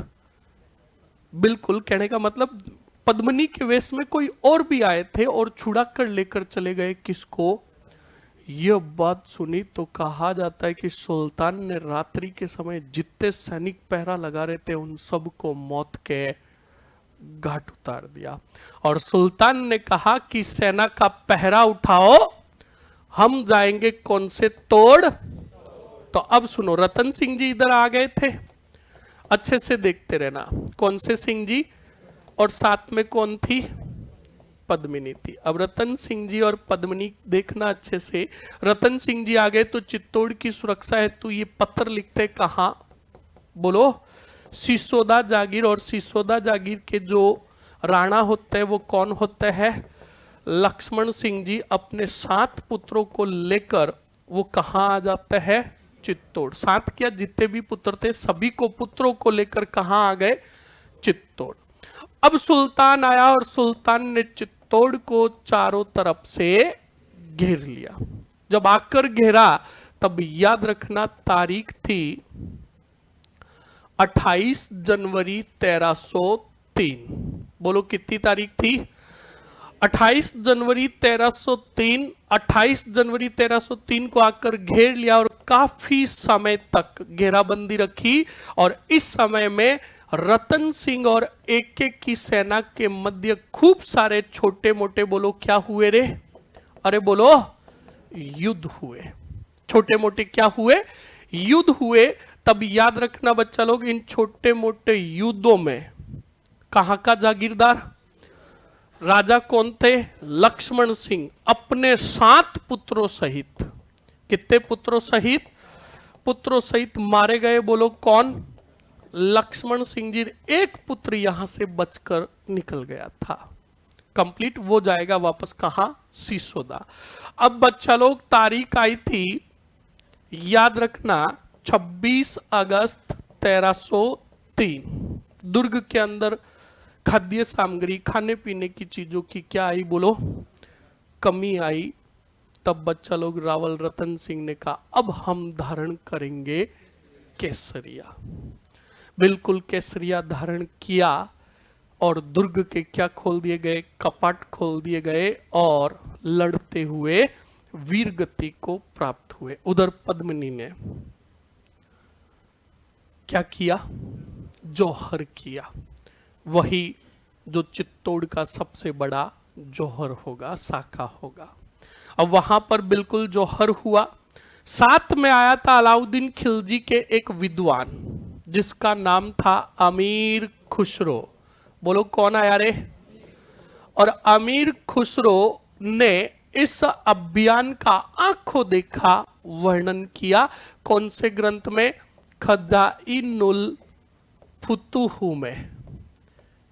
बिल्कुल कहने का मतलब पद्मिनी के वेश में कोई और भी आए थे और छुड़ा कर लेकर चले गए। किसको? यह बात सुनी तो कहा जाता है कि सुल्तान ने रात्रि के समय जितने सैनिक पहरा लगा रहे थे उन सबको मौत के घाट उतार दिया। और सुल्तान ने कहा कि सेना का पहरा उठाओ, हम जाएंगे कौन से तोड़। तो अब सुनो, रतन सिंह जी इधर आ गए थे, अच्छे से देखते रहना। कौन से सिंह जी? और साथ में कौन थी? पद्मिनी थी। अब रतन सिंह जी और पद्मिनी देखना अच्छे से। रतन सिंह जी आ गए तो चित्तौड़ की सुरक्षा हेतु ये पत्र लिखते कहां? बोलो, सिसोदा जागीर। और सिसोदा जागीर के जो राणा होते हैं वो कौन होते हैं? लक्ष्मण सिंह जी अपने 7 पुत्रों को लेकर वो कहां आ जाते हैं? चित्तौड़। 7 क्या, जितने भी पुत्र थे सभी को, पुत्रों को लेकर कहां आ गए? चित्तौड़। अब सुल्तान आया और सुल्तान ने चित्तौड़ को चारों तरफ से घेर लिया। जब आकर घेरा तब याद रखना तारीख थी 28 जनवरी 1303। बोलो कितनी तारीख थी? 28 जनवरी 1303। 28 जनवरी 1303 को आकर घेर लिया और काफी समय तक घेराबंदी रखी। और इस समय में रतन सिंह और एक की सेना के मध्य खूब सारे छोटे मोटे, बोलो क्या हुए रे? अरे बोलो, युद्ध हुए। छोटे मोटे क्या हुए? युद्ध हुए। तब याद रखना बच्चा लोग, इन छोटे मोटे युद्धों में कहां का जागीरदार राजा कौन थे? लक्ष्मण सिंह अपने 7 पुत्रों सहित। कितने पुत्रों सहित? पुत्रों सहित मारे गए। बोलो कौन? लक्ष्मण सिंह जी। एक पुत्र यहां से बचकर निकल गया था। कंप्लीट वो जाएगा वापस कहां? सिसोदा। अब बच्चा लोग तारीख आई थी, याद रखना 26 अगस्त 1303। दुर्ग के अंदर खाद्य सामग्री, खाने पीने की चीजों की क्या आई? बोलो, कमी आई। तब बच्चा लोग रावल रतन सिंह ने कहा अब हम धारण करेंगे केसरिया, बिल्कुल केसरिया धारण किया और दुर्ग के क्या खोल दिए गए, कपाट खोल दिए गए और लड़ते हुए वीर गति को प्राप्त हुए। उधर पद्मिनी ने क्या किया, जौहर किया, वही जो चित्तौड़ का सबसे बड़ा जौहर होगा, शाखा होगा। अब वहां पर बिल्कुल जौहर हुआ। साथ में आया था अलाउद्दीन खिलजी के एक विद्वान जिसका नाम था अमीर खुसरो। बोलो कौन आया रे? और अमीर खुसरो ने इस अभियान का आंखों देखा वर्णन किया। कौन से ग्रंथ में? खजाइनुल फुतूहू में।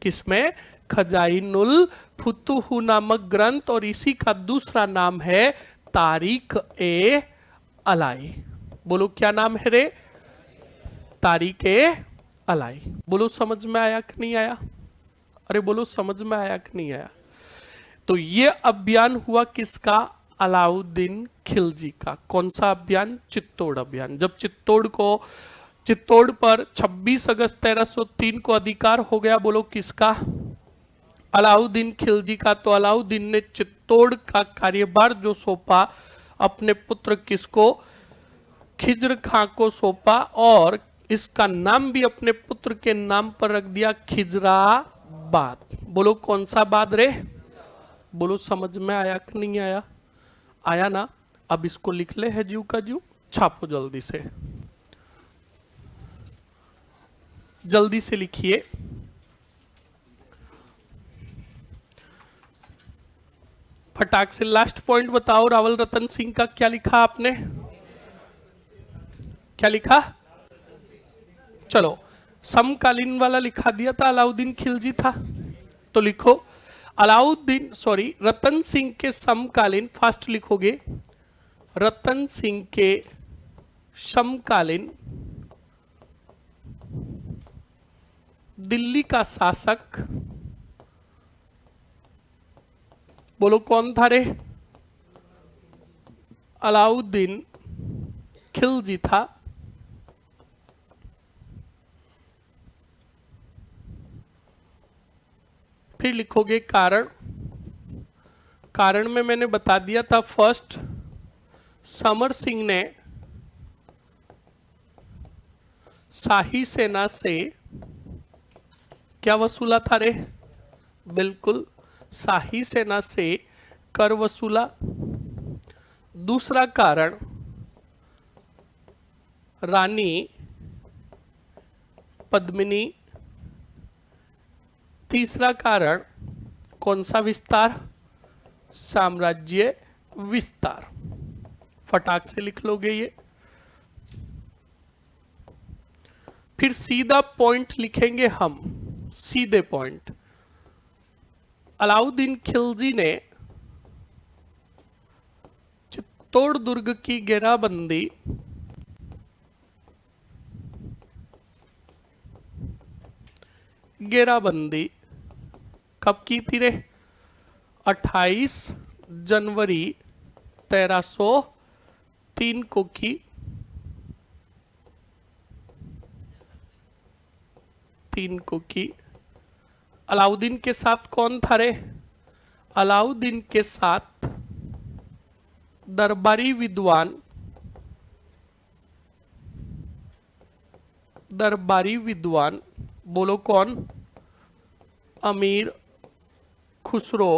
किसमें? खजाइनुल फुतूहू नामक ग्रंथ, और इसी का दूसरा नाम है तारीख ए अलाई। बोलो क्या नाम है रे? तारीख ए अलाई। बोलो समझ में आया कि नहीं आया? अरे बोलो समझ में आया कि नहीं आया? तो ये अभियान हुआ किसका? अलाउद्दीन खिलजी का। कौन सा अभियान? चित्तौड़ अभियान। जब चित्तौड़ पर 26 अगस्त 1303 को अधिकार हो गया, बोलो किसका? अलाउद्दीन खिलजी का। तो अलाउद्दीन ने चित्तौड़ का कार्यभार जो सौंपा अपने पुत्र किसको? खिज्र खां को सौंपा, और इसका नाम भी अपने पुत्र के नाम पर रख दिया, खिजराबाद। बोलो कौन सा बाद रे? बोलो समझ में आया कि नहीं आया? आया ना? अब इसको लिख ले है जीव का जीव, छापो जल्दी से, जल्दी से लिखिए। फटाक से लास्ट पॉइंट बताओ। रावल रतन सिंह का क्या लिखा आपने? क्या लिखा? चलो समकालीन वाला लिखा दिया था, अलाउद्दीन खिलजी था, तो लिखो रतन सिंह के समकालीन, फास्ट लिखोगे, रतन सिंह के समकालीन दिल्ली का शासक, बोलो कौन था रे? अलाउद्दीन खिलजी था। फिर लिखोगे कारण। कारण में मैंने बता दिया था, फर्स्ट समर सिंह ने शाही सेना से क्या वसूला था रे? बिल्कुल शाही सेना से कर वसूला। दूसरा कारण रानी पद्मिनी। तीसरा कारण कौन सा विस्तार? साम्राज्य विस्तार। फटाक से लिख लोगे ये। फिर सीधा पॉइंट लिखेंगे हम, सीधे पॉइंट। अलाउद्दीन खिलजी ने चित्तौड़ दुर्ग की घेराबंदी कब की थी रे? 28 जनवरी 1303 को की। 3 को की। अलाउद्दीन के साथ कौन था रे? अलाउद्दीन के साथ दरबारी विद्वान, बोलो कौन? अमीर खुसरो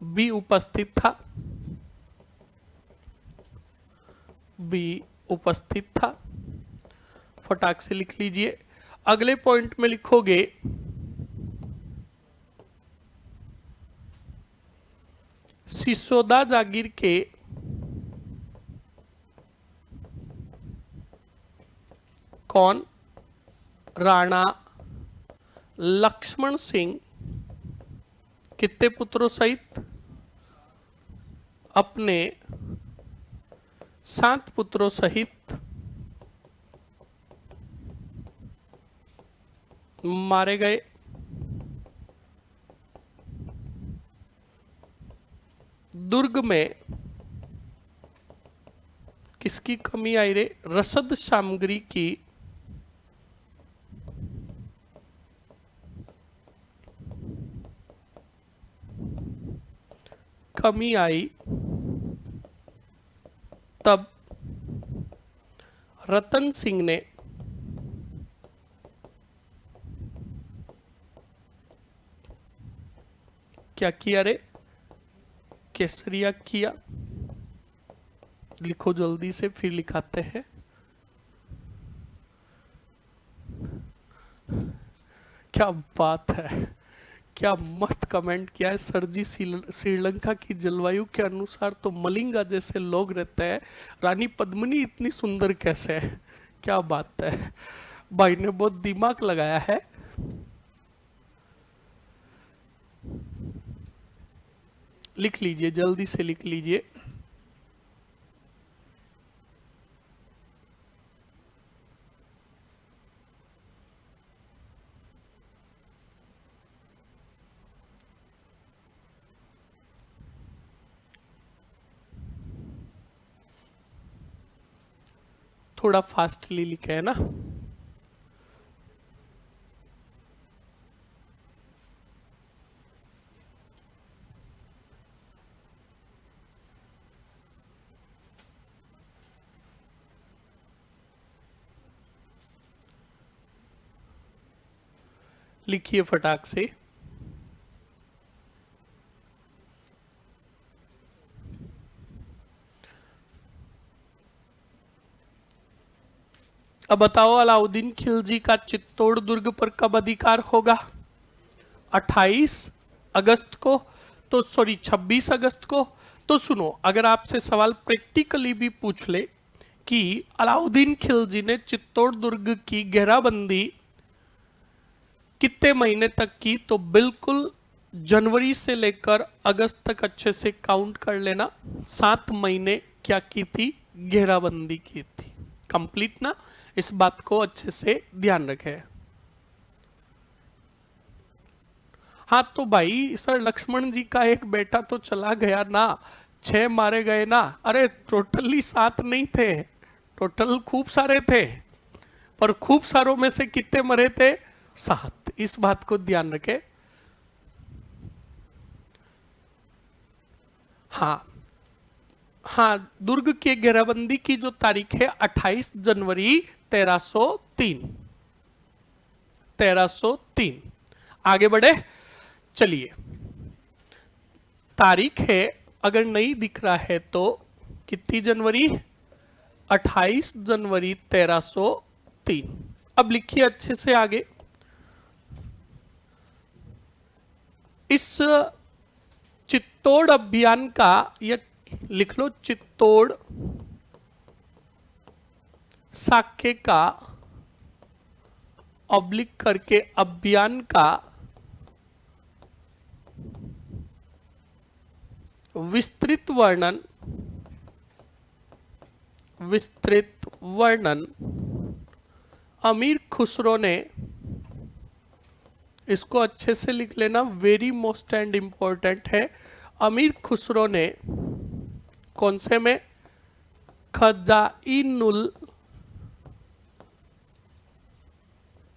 भी उपस्थित था। फटाक से लिख लीजिए। अगले पॉइंट में लिखोगे सिसोदा जागीर के कौन? राणा लक्ष्मण सिंह कितने पुत्रों सहित? अपने 7 पुत्रों सहित मारे गए। दुर्ग में किसकी कमी आई रे? रसद सामग्री की कमी आई, तब रतन सिंह ने क्या किया रे? केसरिया किया। लिखो जल्दी से, फिर लिखाते हैं। क्या बात है, क्या मस्त कमेंट किया है सर जी। श्रीलंका की जलवायु के अनुसार तो मलिंगा जैसे लोग रहते हैं, रानी पद्मिनी इतनी सुंदर कैसे है? क्या बात है, भाई ने बहुत दिमाग लगाया है। लिख लीजिए, जल्दी से लिख लीजिए। थोड़ा फास्टली लिखे है ना। लिखिए फटाक से। अब बताओ, अलाउद्दीन खिलजी का चित्तौड़ दुर्ग पर कब अधिकार होगा? 28 अगस्त को, तो सॉरी 26 अगस्त को। तो सुनो, अगर आपसे सवाल प्रैक्टिकली भी पूछ ले कि अलाउद्दीन खिलजी ने चित्तौड़ दुर्ग की घेराबंदी कितने महीने तक की, तो बिल्कुल जनवरी से लेकर अगस्त तक अच्छे से काउंट कर लेना। 7 महीने क्या की थी? घेराबंदी की थी। कंप्लीट ना? इस बात को अच्छे से ध्यान रखें। हाँ तो भाई सर, लक्ष्मण जी का एक बेटा तो चला गया ना, 6 मारे गए ना। अरे टोटली 7 नहीं थे, टोटल खूब सारे थे, पर खूब सारों में से कितने मरे थे? 7। इस बात को ध्यान रखें। हाँ हाँ, दुर्ग की घेराबंदी की जो तारीख है 28 जनवरी 1303। 1303। आगे बढ़े, चलिए। तारीख है, अगर नहीं दिख रहा है तो कितनी जनवरी? 28 जनवरी 1303। अब लिखिए अच्छे से आगे। इस चित्तौड़ अभियान का, या लिख लो चित्तौड़ साक्य का ऑब्लिक करके अभियान का विस्तृत वर्णन अमीर खुसरो ने, इसको अच्छे से लिख लेना, वेरी मोस्ट एंड इंपॉर्टेंट है। अमीर खुसरो ने कौन से में? खजाइनुल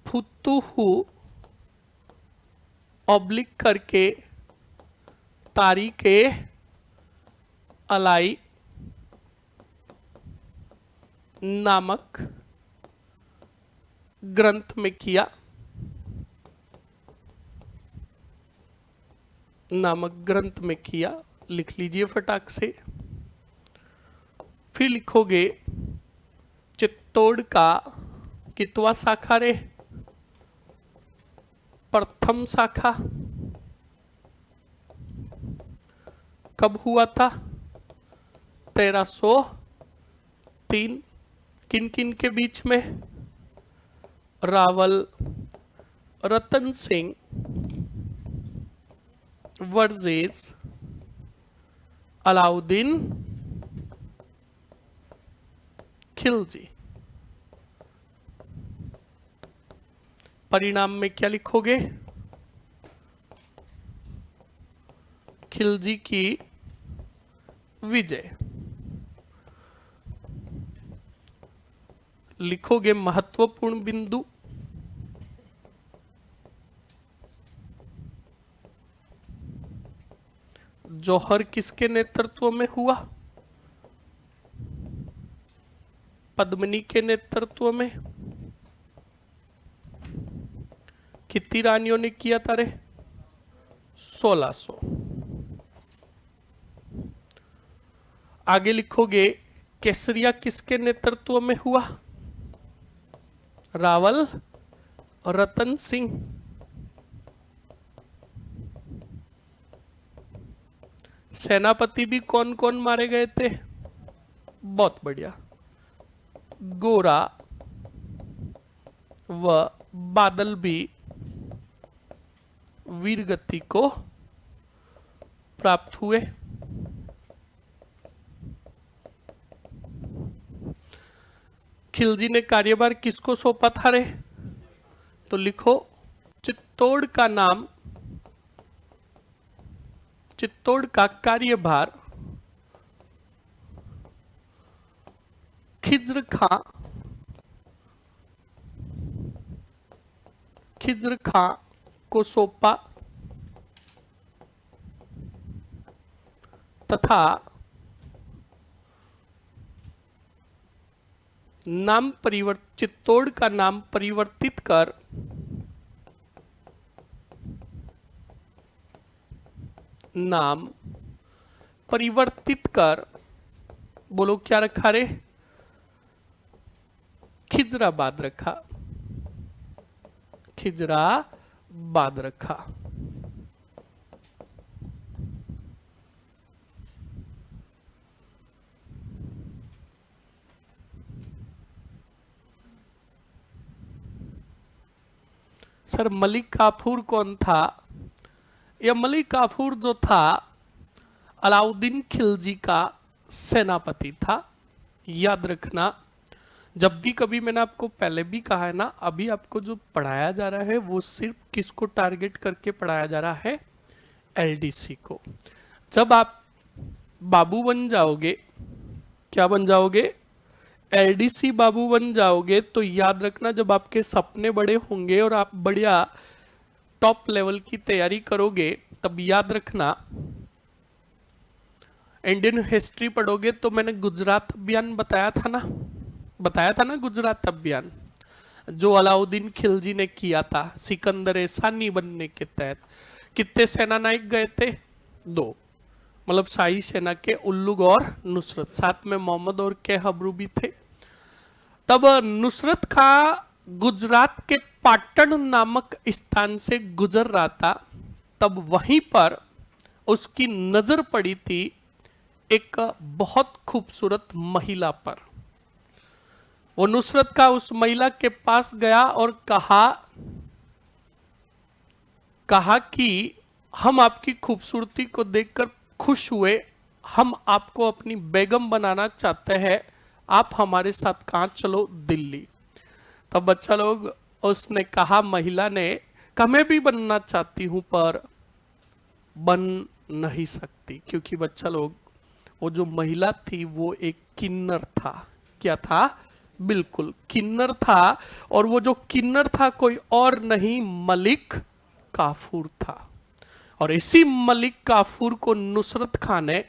फुतुहु ऑब्लिक करके तारीखे अलाई नामक ग्रंथ में किया। नामक ग्रंथ में किया। लिख लीजिए फटाक से। फिर लिखोगे चित्तौड़ का कितवा शाखा रे? प्रथम शाखा। कब हुआ था? 1303। किन किन के बीच में? रावल रतन सिंह वर्सेस अलाउद्दीन खिलजी। परिणाम में क्या लिखोगे? खिलजी की विजय। लिखोगे महत्वपूर्ण बिंदु, जौहर किसके नेतृत्व में हुआ? पद्मिनी के नेतृत्व में। कितनी रानियों ने किया था रे? 1600। आगे लिखोगे केसरिया किसके नेतृत्व में हुआ? रावल और रतन सिंह। सेनापति भी कौन कौन मारे गए थे? बहुत बढ़िया, गोरा व बादल भी वीरगति को प्राप्त हुए। खिलजी ने कार्यभार किसको सौंपा था रे? तो लिखो चित्तौड़ का नाम, चित्तौड़ का कार्यभार खिज्र खां को सौंपा तथा चित्तौड़ का नाम परिवर्तित कर बोलो क्या रखा रे? खिजराबाद रखा, खिजराबाद रखा। सर मलिक काफूर कौन था? यह मलिक काफूर जो था अलाउद्दीन खिलजी का सेनापति था। याद रखना, जब भी कभी, मैंने आपको पहले भी कहा है ना, अभी आपको जो पढ़ाया जा रहा है वो सिर्फ किसको टारगेट करके पढ़ाया जा रहा है? एलडीसी को। जब आप बाबू बन जाओगे, क्या बन जाओगे? एलडीसी बाबू बन जाओगे, तो याद रखना जब आपके सपने बड़े होंगे और आप बढ़िया टॉप लेवल की तैयारी करोगे, तब याद रखना इंडियन हिस्ट्री पढ़ोगे तो मैंने गुजरात अभियान बताया था ना, गुजरात अभियान जो अलाउद्दीन खिलजी ने किया था सिकंदर सानी बनने के तहत। कितने सेना नायक गए थे? 2, मतलब शाही सेना के उल्लुग और नुसरत, साथ में मोहम्मद और के हबरू भी थे। तब नुसरत खां गुजरात के पाटन नामक स्थान से गुजर रहा था, तब वहीं पर उसकी नजर पड़ी थी एक बहुत खूबसूरत महिला पर। वो नुसरत खां उस महिला के पास गया और कहा कि हम आपकी खूबसूरती को देखकर खुश हुए, हम आपको अपनी बेगम बनाना चाहते हैं, आप हमारे साथ कहाँ चलो? दिल्ली। तब बच्चा लोग, उसने कहा, महिला ने कहा मैं भी बनना चाहती हूं पर बन नहीं सकती, क्योंकि बच्चा लोग वो जो महिला थी वो एक किन्नर था। क्या था? बिल्कुल किन्नर था, और वो जो किन्नर था कोई और नहीं, मलिक काफूर था। और इसी मलिक काफूर को नुसरत खां ने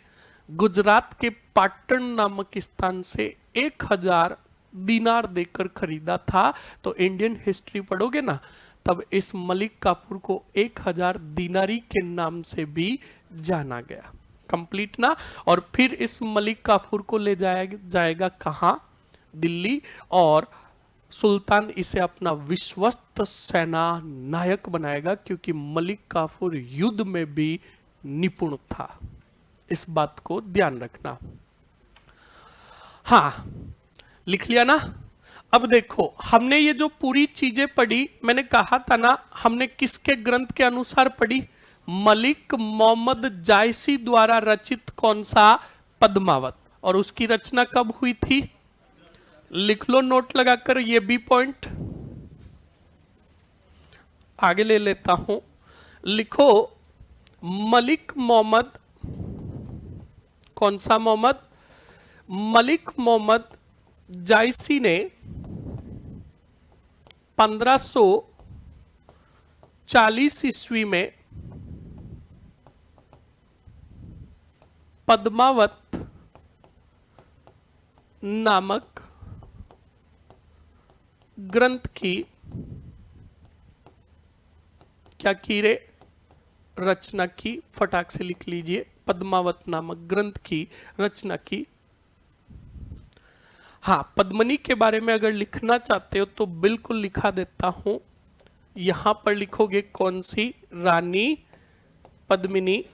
गुजरात के पाटन नामक स्थान से 1000 दीनार देकर खरीदा था। तो इंडियन हिस्ट्री पढ़ोगे ना, तब इस मलिक काफूर को 1000 दीनारी के नाम से भी जाना गया। कंप्लीट ना। और फिर इस मलिक काफूर को ले जाएगा कहां? दिल्ली। और सुल्तान इसे अपना विश्वस्त सेना नायक बनाएगा, क्योंकि मलिक काफूर युद्ध में भी निपुण था। इस बात को ध्यान रखना। हाँ, लिख लिया ना? अब देखो, हमने ये जो पूरी चीजें पढ़ी, मैंने कहा था ना, हमने किसके ग्रंथ के अनुसार पढ़ी? मलिक मोहम्मद जायसी द्वारा रचित कौन सा? पद्मावत। और उसकी रचना कब हुई थी? लिख लो नोट लगाकर, ये भी पॉइंट आगे ले लेता हूं। लिखो मलिक मोहम्मद, कौन सा मोहम्मद? मलिक मोहम्मद जायसी ने 1540 ईस्वी में पद्मावत नामक ग्रंथ की क्या की रे? रचना की। फटाक से लिख लीजिए, पद्मावत नामक ग्रंथ की रचना की। हाँ, पद्मिनी के बारे में अगर लिखना चाहते हो तो बिल्कुल लिखा देता हूं। यहां पर लिखोगे कौन सी? रानी पद्मिनी।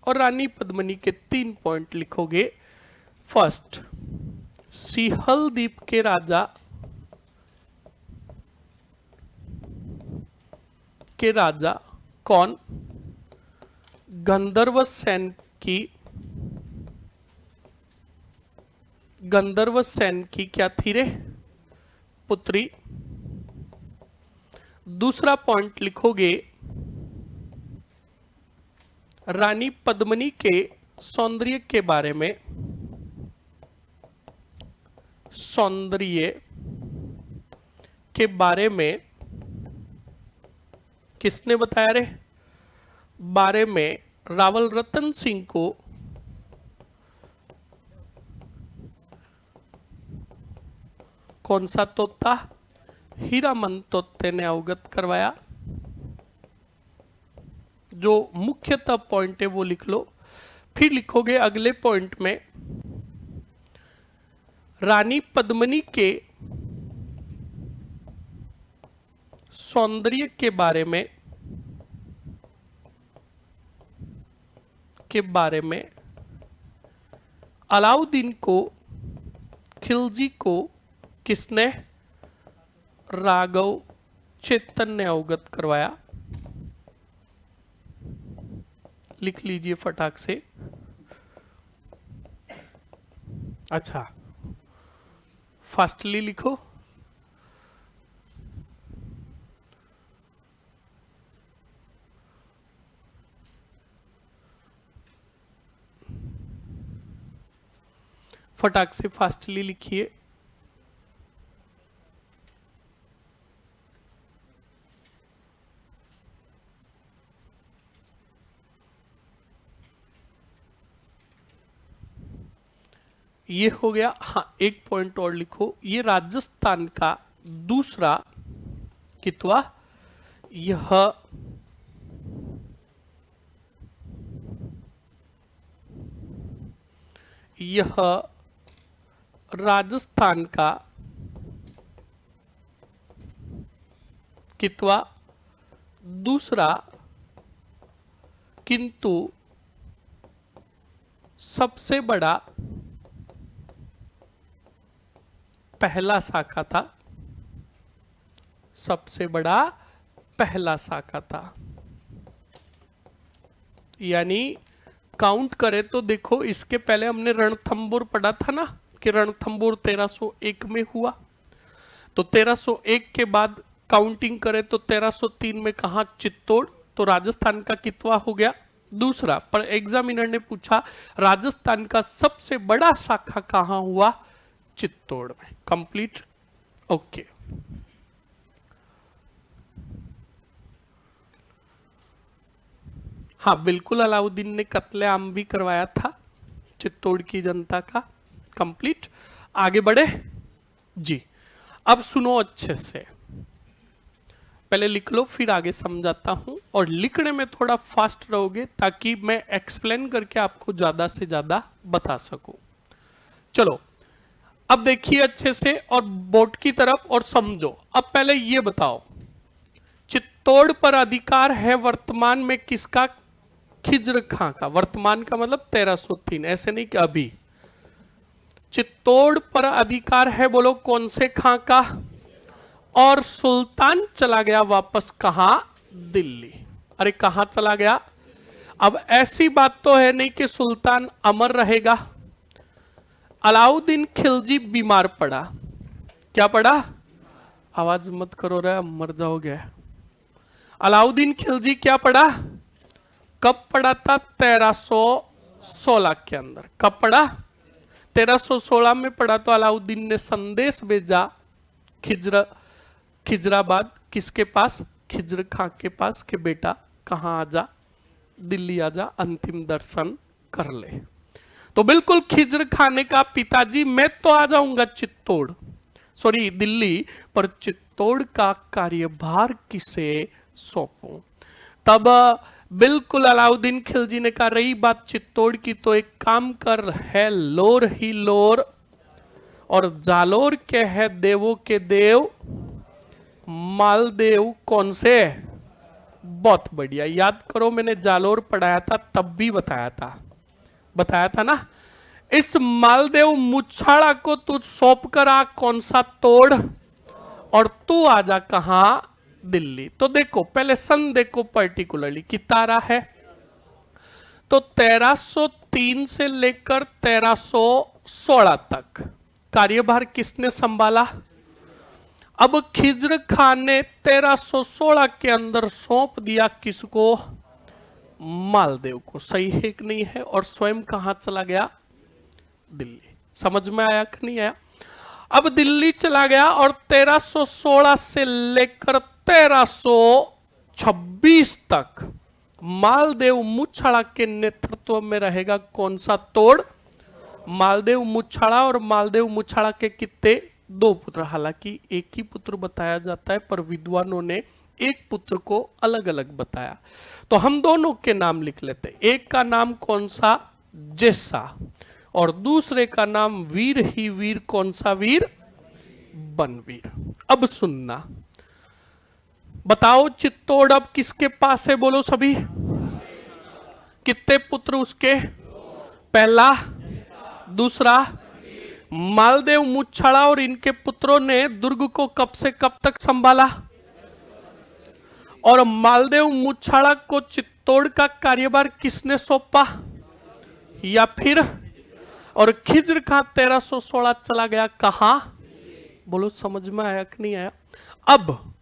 और रानी पद्मिनी के 3 पॉइंट लिखोगे। फर्स्ट, सिंहल द्वीप के राजा कौन? गंधर्व सेन की क्या थी रे? पुत्री। दूसरा पॉइंट लिखोगे, रानी पद्मिनी के सौंदर्य के बारे में। सौंदर्य के बारे में किसने बताया रे? बारे में रावल रतन सिंह को कौन सा तोता? हीरामन तोते ने अवगत करवाया। जो मुख्यतः पॉइंट है वो लिख लो। फिर लिखोगे अगले पॉइंट में, रानी पद्मिनी के सौंदर्य के बारे में अलाउद्दीन को, खिलजी को किसने? राघव चेतन ने अवगत करवाया। लिख लीजिए फटाक से। अच्छा, फास्टली लिखो। फटाक से फास्टली लिखिए। ये हो गया। हाँ, एक पॉइंट और लिखो। ये राजस्थान का दूसरा कितवा? यह राजस्थान का कितवा? दूसरा, किंतु सबसे बड़ा पहला शाखा था। सबसे बड़ा पहला शाखा था। यानी काउंट करें तो देखो, इसके पहले हमने रणथंबोर पढ़ा था ना कि रणथंबोर 1301 में हुआ। तो 1301 के बाद काउंटिंग करें तो 1303 में कहा? चित्तौड़। तो राजस्थान का कितवा हो गया? दूसरा। पर एग्जामिनर ने पूछा राजस्थान का सबसे बड़ा शाखा कहां हुआ? चित्तौड़ में। कंप्लीट। ओके। हाँ बिल्कुल, अलाउद्दीन ने कत्लेआम भी करवाया था चित्तौड़ की जनता का। कंप्लीट। आगे बढ़े जी। अब सुनो अच्छे से, पहले लिख लो फिर आगे समझाता हूं। और लिखने में थोड़ा फास्ट रहोगे ताकि मैं एक्सप्लेन करके आपको ज्यादा से ज्यादा बता सकूं। चलो अब देखिए अच्छे से और बोर्ड की तरफ और समझो। अब पहले ये बताओ, चित्तौड़ पर अधिकार है वर्तमान में किसका? खिज्र खां का। वर्तमान का मतलब 1303, ऐसे नहीं कि अभी। चित्तौड़ पर अधिकार है, बोलो कौन से खां का? और सुल्तान चला गया वापस कहां? दिल्ली। अरे कहां चला गया? अब ऐसी बात तो है नहीं कि सुल्तान अमर रहेगा। अलाउद्दीन खिलजी बीमार पड़ा। क्या पड़ा? आवाज मत करो रे, मर जाओगे। अलाउद्दीन खिलजी क्या पड़ा? कब पड़ा था? 1316 के अंदर। कब पड़ा? 1316 में पड़ा। तो अलाउद्दीन ने संदेश भेजा खिजराबाद किसके पास? खिजर खां के पास कि बेटा कहां आजा, दिल्ली आजा, अंतिम दर्शन कर ले। तो बिल्कुल खिजर खां ने कहा पिताजी मैं तो आ जाऊंगा चित्तौड़, सॉरी दिल्ली, पर चित्तौड़ का कार्यभार किसे सौंपूं? तब बिल्कुल अलाउद्दीन खिलजी ने कहा रही बात चित्तौड़ की तो एक काम कर, है लोर ही लोर और जालोर के है देवों के देव मालदेव कौन से? बहुत बढ़िया, याद करो मैंने जालोर पढ़ाया था तब भी बताया था ना। इस मालदेव मुछाड़ा को तू सौंप कर आ कौन सा तोड़, और तू आजा कहां? दिल्ली। तो देखो पहले सन देखो पर्टिकुलरली कि तारा है तो 1303 से लेकर 1316 तक कार्यभार किसने संभाला? अब खिजर खान ने 1316 के अंदर सौंप दिया किसको? मालदेव को। सही है कि नहीं है? और स्वयं कहां चला गया? दिल्ली। समझ में आया कि नहीं आया? अब दिल्ली चला गया और 1316 से लेकर 1326 तक मालदेव मुछाड़ा के नेतृत्व में रहेगा कौन सा तोड़? मालदेव मुछाड़ा। और मालदेव मुछाड़ा के कितने? 2 पुत्र। हालांकि एक ही पुत्र बताया जाता है पर विद्वानों ने एक पुत्र को अलग अलग बताया, तो हम दोनों के नाम लिख लेते। एक का नाम कौन सा? जेसा, और दूसरे का नाम वीर ही वीर। कौन सा वीर? बनवीर। अब सुनना, बताओ चित्तौड़ अब किसके पास है? बोलो सभी। कितने पुत्र उसके? पहला, दूसरा। मालदेव मुछाड़ा और इनके पुत्रों ने दुर्ग को कब से कब तक संभाला? और मालदेव मुछाड़ा को चित्तौड़ का कार्यभार किसने सौंपा? या फिर? और खिजर खां 1316 चला गया कहां? बोलो समझ में आया कि नहीं आया? अब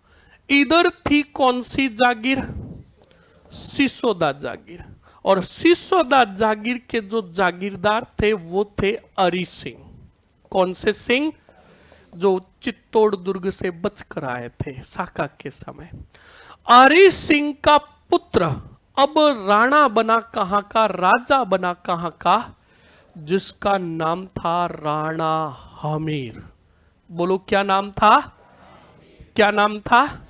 इधर थी कौन सी जागीर? सिसोदा जागीर। और सिसोदा जागीर के जो जागीरदार थे वो थे हरि सिंह। कौन से सिंह? जो चित्तौड़ दुर्ग से बचकर आए थे साका के समय। हरि सिंह का पुत्र अब राणा बना कहां का? राजा बना कहां का? जिसका नाम था राणा हमीर। बोलो क्या नाम था? क्या नाम था?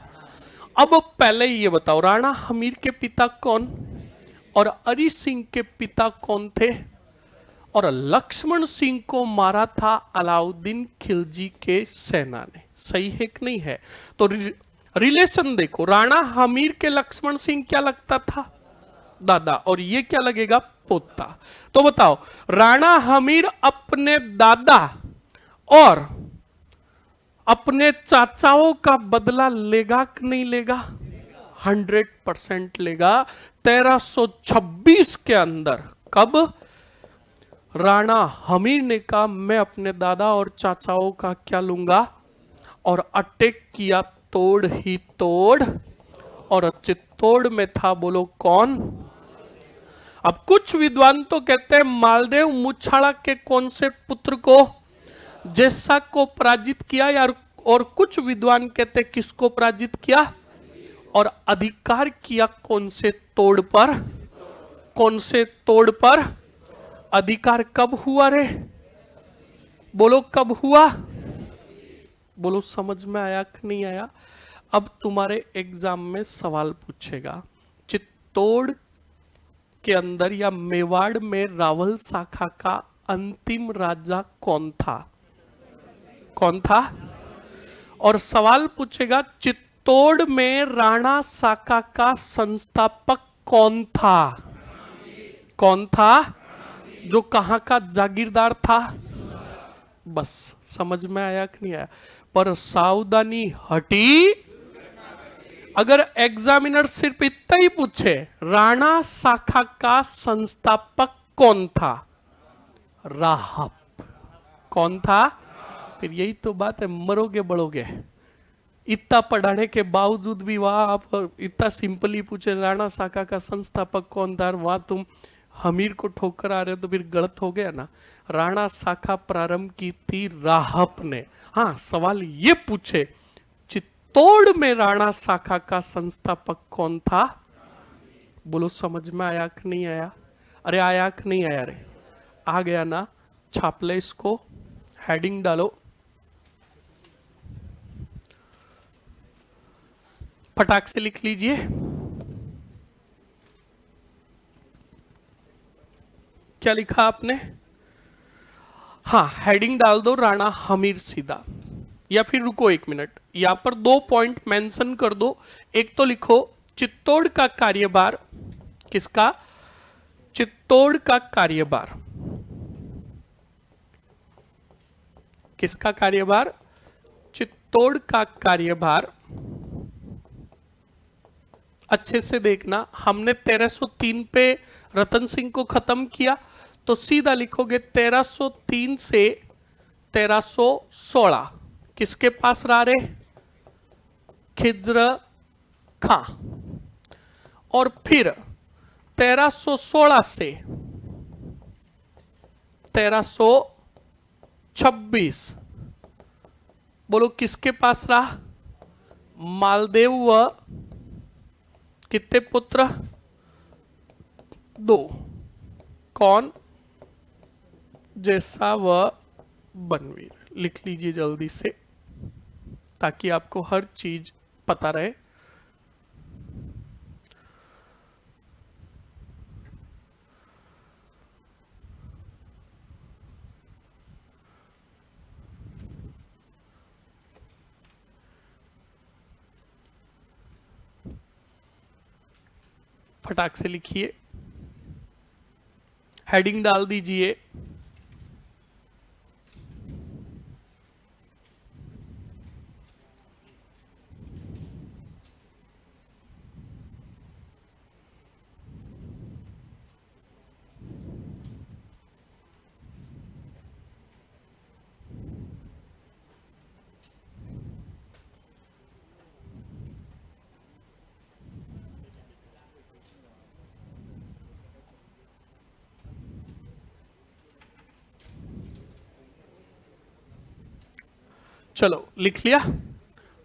अब पहले ये बताओ राणा हमीर के पिता कौन और हरि सिंह के पिता कौन थे? और लक्ष्मण सिंह को मारा था अलाउद्दीन खिलजी के सेना ने। सही है कि नहीं है? तो रिलेशन देखो, राणा हमीर के लक्ष्मण सिंह क्या लगता था? दादा। और ये क्या लगेगा? पोता। तो बताओ राणा हमीर अपने दादा और अपने चाचाओं का बदला लेगा कि नहीं लेगा? 100% लेगा। 1326 के अंदर कब राणा हमीर ने कहा मैं अपने दादा और चाचाओं का क्या लूंगा, और अटैक किया तोड़ ही तोड़, और चित्तौड़ में था बोलो कौन? अब कुछ विद्वान तो कहते हैं मालदेव मुछाड़ा के कौन से पुत्र को? जेसा को पराजित किया यार। और कुछ विद्वान कहते हैं किसको पराजित किया? और अधिकार किया कौन से तोड़ पर? कौन से तोड़ पर अधिकार कब हुआ रे? बोलो कब हुआ? बोलो समझ में आया कि नहीं आया? अब तुम्हारे एग्जाम में सवाल पूछेगा चित्तौड़ के अंदर या मेवाड़ में रावल शाखा का अंतिम राजा कौन था? कौन था? और सवाल पूछेगा चित्तौड़ में राणा शाखा का संस्थापक कौन था? कौन था? जो कहां का जागीरदार था? बस समझ में आया कि नहीं आया? पर सावधानी हटी, अगर एग्जामिनर सिर्फ इतना ही पूछे राणा शाखा का संस्थापक कौन था? राहब। कौन था? फिर यही तो बात है, मरोगे बड़ोगे। इतना पढ़ाने के बावजूद भी वहां आप इतना सिंपली पूछे राणा शाखा का संस्थापक कौन था, वहां तुम हमीर को ठोकर आ रहे हो तो फिर गलत हो गया ना। राणा शाखा प्रारंभ की थी राहब ने। हाँ, सवाल ये पूछे चित्तौड़ में राणा शाखा का संस्थापक कौन था? बोलो समझ में आया कि नहीं आया? अरे आया कि नहीं आया? रे आ गया ना? छाप ले इसको, हेडिंग डालो, फटाक से लिख लीजिए। क्या लिखा आपने? हाँ, हेडिंग डाल दो राणा हमीर सीधा, या फिर रुको 1 मिनट, यहां पर 2 पॉइंट मेंशन कर दो। एक तो लिखो चित्तौड़ का कार्यभार, किसका? चित्तौड़ का कार्यभार, किसका कार्यभार? चित्तौड़ का कार्यभार। अच्छे से देखना, हमने 1303 पे रतन सिंह को खत्म किया, तो सीधा लिखोगे 1303 से 1316 किसके पास रहा रे? खिज्र खां। और फिर 1316 से 1326 बोलो किसके पास रहा? मालदेव व कितने पुत्र? 2। कौन? जैसा व बनवीर। लिख लीजिए जल्दी से ताकि आपको हर चीज पता रहे। फटाक से लिखिए, हेडिंग डाल दीजिए। चलो लिख लिया?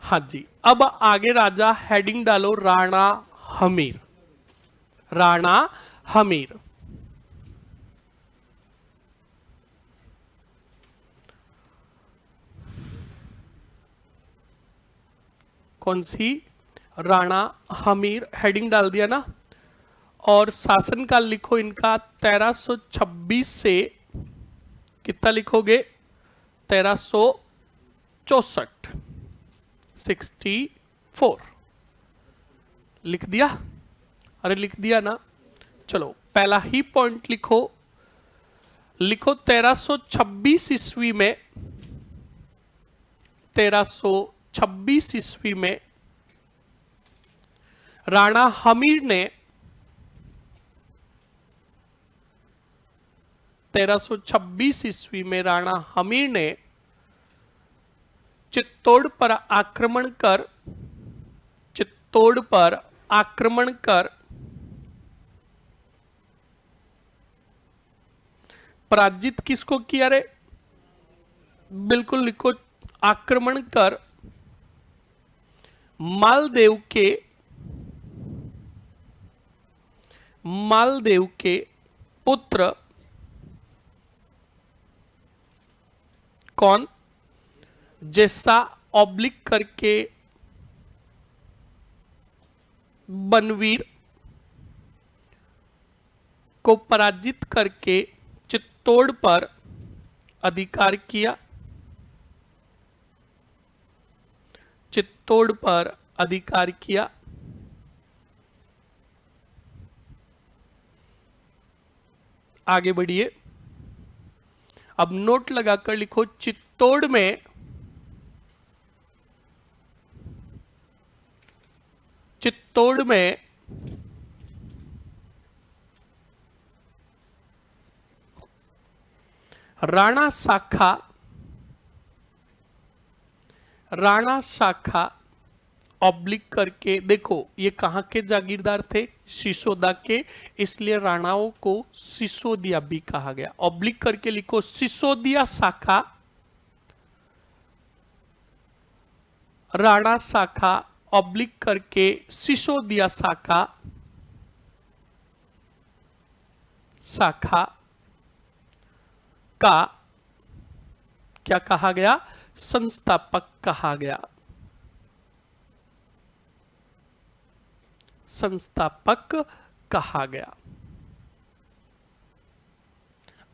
हाँ जी। अब आगे राजा, हेडिंग डालो राणा हमीर, राणा हमीर। कौन सी? राणा हमीर, हेडिंग डाल दिया ना। और शासनकाल लिखो इनका 1326 से कितना लिखोगे? 1364, 64 लिख दिया? अरे लिख दिया ना? चलो पहला ही पॉइंट लिखो, लिखो 1326 ईस्वी में, 1326 ईस्वी में राणा हमीर ने 1326 ईस्वी में राणा हमीर ने चित्तौड़ पर आक्रमण कर, चित्तौड़ पर आक्रमण कर पराजित किसको किया रे? बिल्कुल लिखो, आक्रमण कर मालदेव के, मालदेव के पुत्र कौन? जैसा ऑब्लिक करके बनवीर को पराजित करके चित्तौड़ पर अधिकार किया, चित्तौड़ पर अधिकार किया। आगे बढ़िए, अब नोट लगाकर लिखो चित्तौड़ में चित्तौड़ में राणा शाखा, राणा शाखा ऑब्लिक करके, देखो ये कहां के जागीरदार थे? सिसोदा के, इसलिए राणाओं को सिसोदिया भी कहा गया। ऑब्लिक करके लिखो सिसोदिया शाखा राणा शाखा ऑब्लिक करके सिसोदिया शाखा का क्या कहा गया? संस्थापक कहा गया। संस्थापक कहा गया।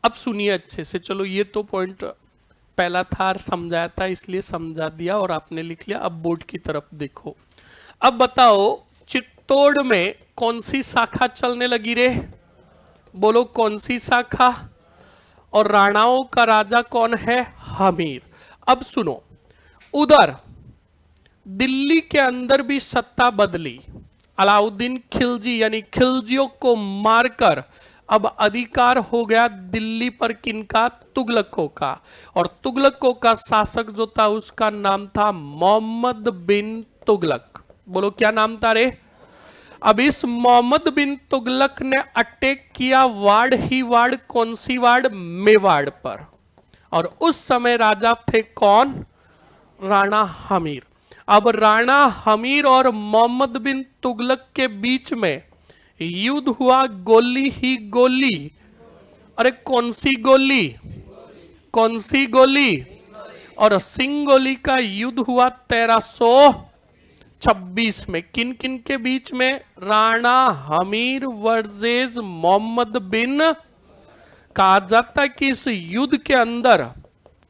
अब सुनिए अच्छे से। चलो ये तो पॉइंट पहला था, समझाया था इसलिए समझा दिया और आपने लिख लिया। अब बोर्ड की तरफ देखो। अब बताओ चित्तौड़ में कौन सी शाखा चलने लगी रे? बोलो कौन सी शाखा? और राणाओं का राजा कौन है? हमीर। अब सुनो, उधर दिल्ली के अंदर भी सत्ता बदली। अलाउद्दीन खिलजी यानी खिलजियों को मारकर अब अधिकार हो गया दिल्ली पर किनका? तुगलकों का। और तुगलकों का शासक जो था उसका नाम था मोहम्मद बिन तुगलक। बोलो क्या नाम था रे? अब इस मोहम्मद बिन तुगलक ने अटैक किया वाड़ ही वाड़, कौन सी वाड़? मेवाड़ पर। और उस समय राजा थे कौन? राणा हमीर। अब राणा हमीर और मोहम्मद बिन तुगलक के बीच में युद्ध हुआ, गोली ही गोली। अरे कौन सी गोली? कौन सी गोली? और सिंगोली का युद्ध हुआ 1326 में। किन किन के बीच में? राणा हमीर वर्सेस मोहम्मद बिन। कहा जाता कि इस युद्ध के अंदर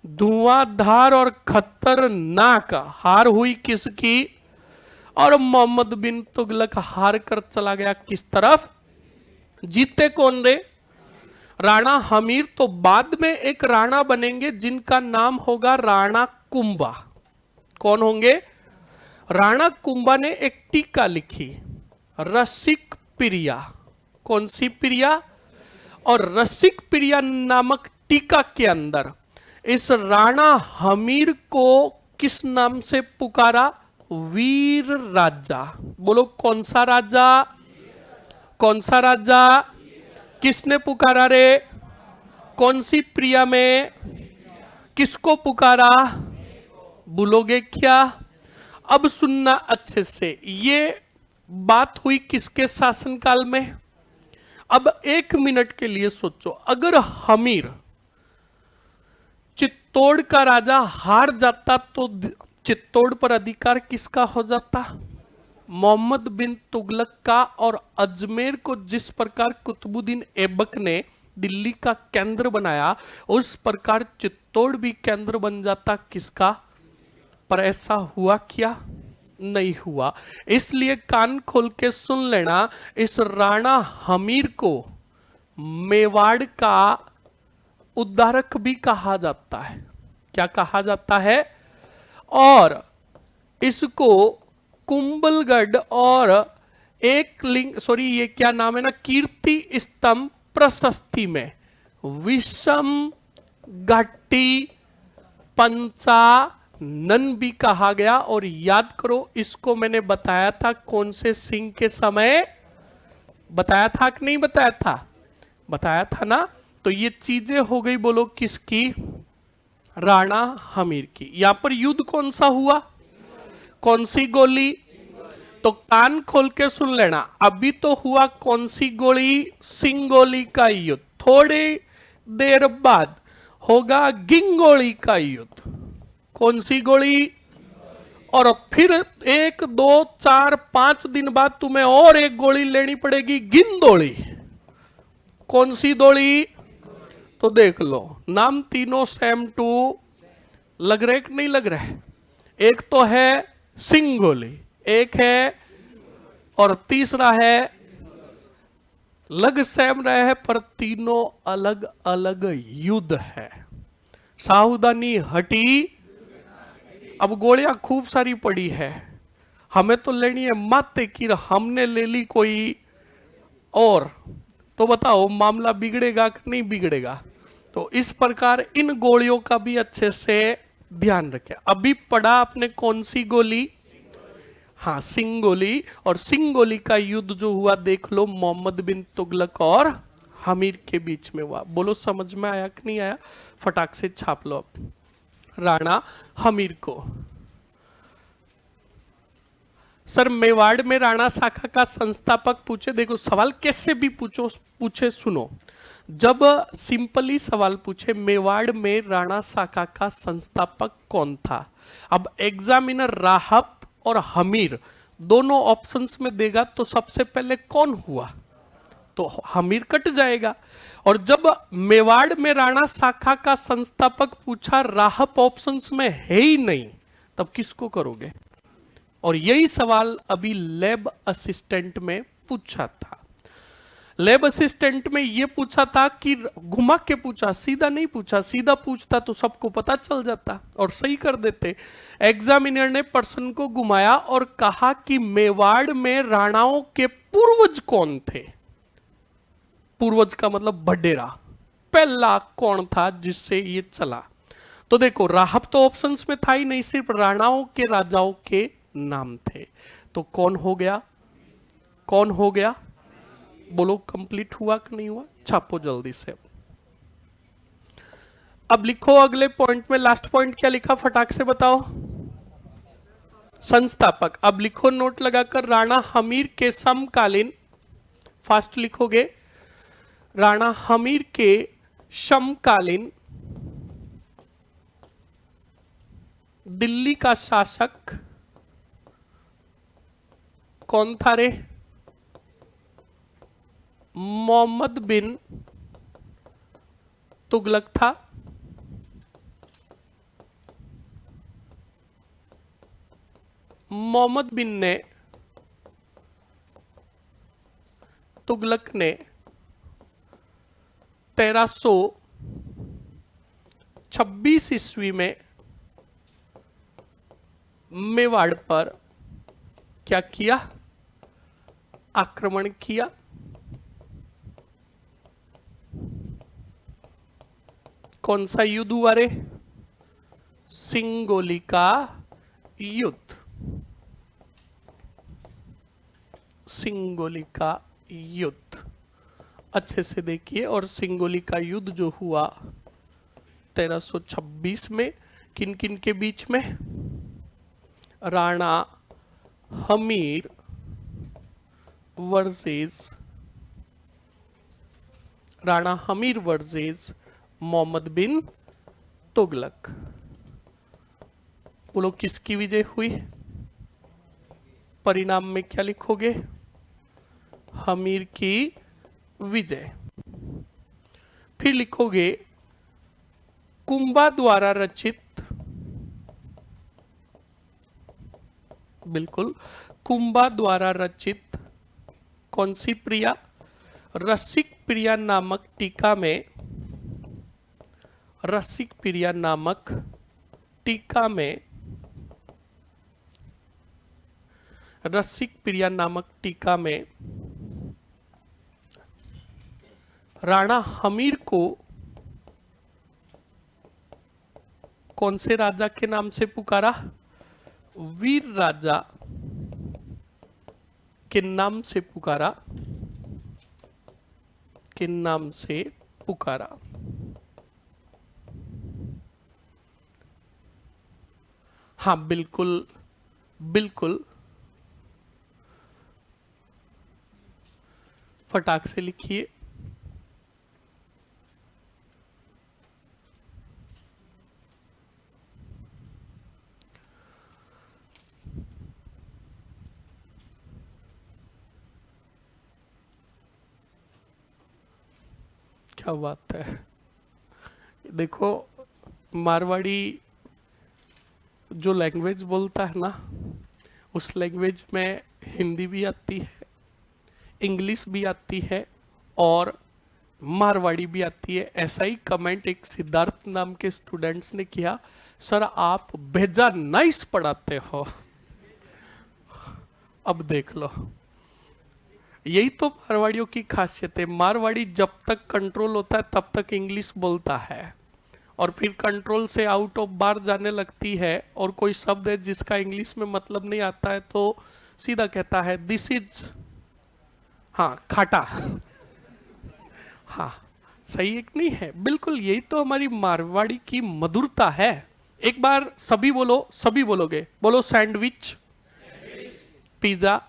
धुआंधार और खतरनाक हार हुई किसकी? और मोहम्मद बिन तुगलक हार कर चला गया किस तरफ? जीते कौन रे? राणा हमीर। तो बाद में एक राणा बनेंगे जिनका नाम होगा राणा कुंभा। कौन होंगे? राणा कुंभा ने एक टीका लिखी, रसिक प्रिया। कौन सी प्रिया? और रसिक प्रिया नामक टीका के अंदर इस राणा हमीर को किस नाम से पुकारा? वीर राजा। बोलो कौन सा राजा? कौन सा राजा? किसने पुकारा रे? कौन सी प्रिया में? किसको पुकारा? बोलोगे क्या? अब सुनना अच्छे से। ये बात हुई किसके शासनकाल में? अब 1 मिनट के लिए सोचो, अगर हमीर चित्तौड़ का राजा हार जाता तो चित्तौड़ पर अधिकार किसका हो जाता? मोहम्मद बिन तुगलक का। और अजमेर को जिस प्रकार कुतुबुद्दीन ऐबक ने दिल्ली का केंद्र बनाया, उस प्रकार चित्तौड़ भी केंद्र बन जाता किसका? पर ऐसा हुआ क्या? नहीं हुआ। इसलिए कान खोल के सुन लेना, इस राणा हमीर को मेवाड़ का उद्धारक भी कहा जाता है। क्या कहा जाता है? और इसको कुंभलगढ़ और एक लिंग, सॉरी ये क्या नाम है ना, कीर्ति स्तंभ प्रशस्ति में विषम घाटी पंचानन भी कहा गया। और याद करो, इसको मैंने बताया था कौन से सिंह के समय? बताया था कि नहीं बताया था? बताया था ना। तो ये चीजें हो गई, बोलो किसकी? राणा हमीर की। यहां पर युद्ध कौन सा हुआ? कौन सी गोली? तो कान खोल के सुन लेना, अभी तो हुआ कौन सी गोली? सिंगोली का युद्ध। थोड़ी देर बाद होगा गिंगोली का युद्ध। कौन सी गोली? और फिर 1, 2, 4, 5 दिन बाद तुम्हें और एक गोली लेनी पड़ेगी, गिंदोली। कौन सी दोली? तो देख लो, नाम तीनों सेम टू लग रहे कि नहीं लग रहे? एक तो है सिंगोली, एक है और तीसरा है, लग सेम रहे हैं पर तीनों अलग अलग युद्ध है। सावधानी हटी। अब गोलियां खूब सारी पड़ी है, हमें तो लेनी है माते की, हमने ले ली कोई और, तो बताओ मामला बिगड़ेगा कि नहीं बिगड़ेगा? तो इस प्रकार इन गोलियों का भी अच्छे से ध्यान रखें। अभी पढ़ा आपने कौन सी गोली? हाँ, सिंगोली। और सिंगोली का युद्ध जो हुआ देख लो, मोहम्मद बिन तुगलक और हमीर के बीच में हुआ। बोलो समझ में आया कि नहीं आया? फटाक से छाप लो अब राणा हमीर को। सर मेवाड़ में राणा शाखा का संस्थापक पूछे, देखो सवाल कैसे भी पूछे सुनो। जब सिंपली सवाल पूछे मेवाड़ में राणा शाखा का संस्थापक कौन था, अब एग्जामिनर राहब और हमीर दोनों ऑप्शंस में देगा तो सबसे पहले कौन हुआ, तो हमीर कट जाएगा। और जब मेवाड़ में राणा शाखा का संस्थापक पूछा, राहब ऑप्शंस में है ही नहीं, तब किसको करोगे। और यही सवाल अभी लैब असिस्टेंट में पूछा था। लैब असिस्टेंट में यह पूछा था कि घुमा के पूछा, सीधा नहीं पूछा। सीधा पूछता तो सबको पता चल जाता और सही कर देते। एग्जामिनर ने प्रश्न को घुमाया और कहा कि मेवाड़ में राणाओं के पूर्वज कौन थे। पूर्वज का मतलब बडेरा, पहला कौन था जिससे ये चला। तो देखो राहब तो ऑप्शंस में था ही नहीं, सिर्फ राणाओं के राजाओं के नाम थे। तो कौन हो गया, कौन हो गया, बोलो कंप्लीट हुआ कि नहीं हुआ, छापो जल्दी से। अब लिखो अगले पॉइंट में, लास्ट पॉइंट क्या लिखा फटाक से बताओ, संस्थापक। अब लिखो नोट लगाकर, राणा हमीर के समकालीन, फास्ट लिखोगे, राणा हमीर के समकालीन दिल्ली का शासक कौन था रे, मोहम्मद बिन तुगलक था। मोहम्मद बिन ने, तुगलक ने 1326 ईस्वी में मेवाड़ पर क्या किया, आक्रमण किया। कौन सा युद्ध हुआ रे, सिंगोली का युद्ध, सिंगोली का युद्ध अच्छे से देखिए। और सिंगोली का युद्ध जो हुआ 1326 में, किन किन के बीच में, राणा हमीर वर्सेस, राणा हमीर वर्सेस मोहम्मद बिन तुगलक। बोलो किसकी विजय हुई, परिणाम में क्या लिखोगे, हमीर की विजय। फिर लिखोगे कुंभा द्वारा रचित, बिल्कुल कुंभा द्वारा रचित कौन सी प्रिया, रसिक प्रिया नामक टीका में, रसिक प्रिया नामक टीका में, रसिक प्रिया नामक टीका में राणा हमीर को कौन से राजा के नाम से पुकारा, वीर राजा के नाम से पुकारा, के नाम से पुकारा। हाँ बिल्कुल बिल्कुल, फटाक से लिखिए। क्या बात है, देखो मारवाड़ी जो लैंग्वेज बोलता है ना, उस लैंग्वेज में हिंदी भी आती है, इंग्लिश भी आती है और मारवाड़ी भी आती है। ऐसा ही कमेंट एक सिद्धार्थ नाम के स्टूडेंट्स ने किया, सर आप भेजा नाइस पढ़ाते हो। अब देख लो, यही तो मारवाड़ियों की खासियत है। मारवाड़ी जब तक कंट्रोल होता है तब तक इंग्लिश बोलता है, और फिर कंट्रोल से आउट ऑफ बार जाने लगती है और कोई शब्द है जिसका इंग्लिश में मतलब नहीं आता है तो सीधा कहता है दिस इज, हाँ खाटा। हाँ सही एक नहीं है, बिल्कुल यही तो हमारी मारवाड़ी की मधुरता है। एक बार सभी बोलो, सभी बोलोगे, बोलो सैंडविच, पिज्जा।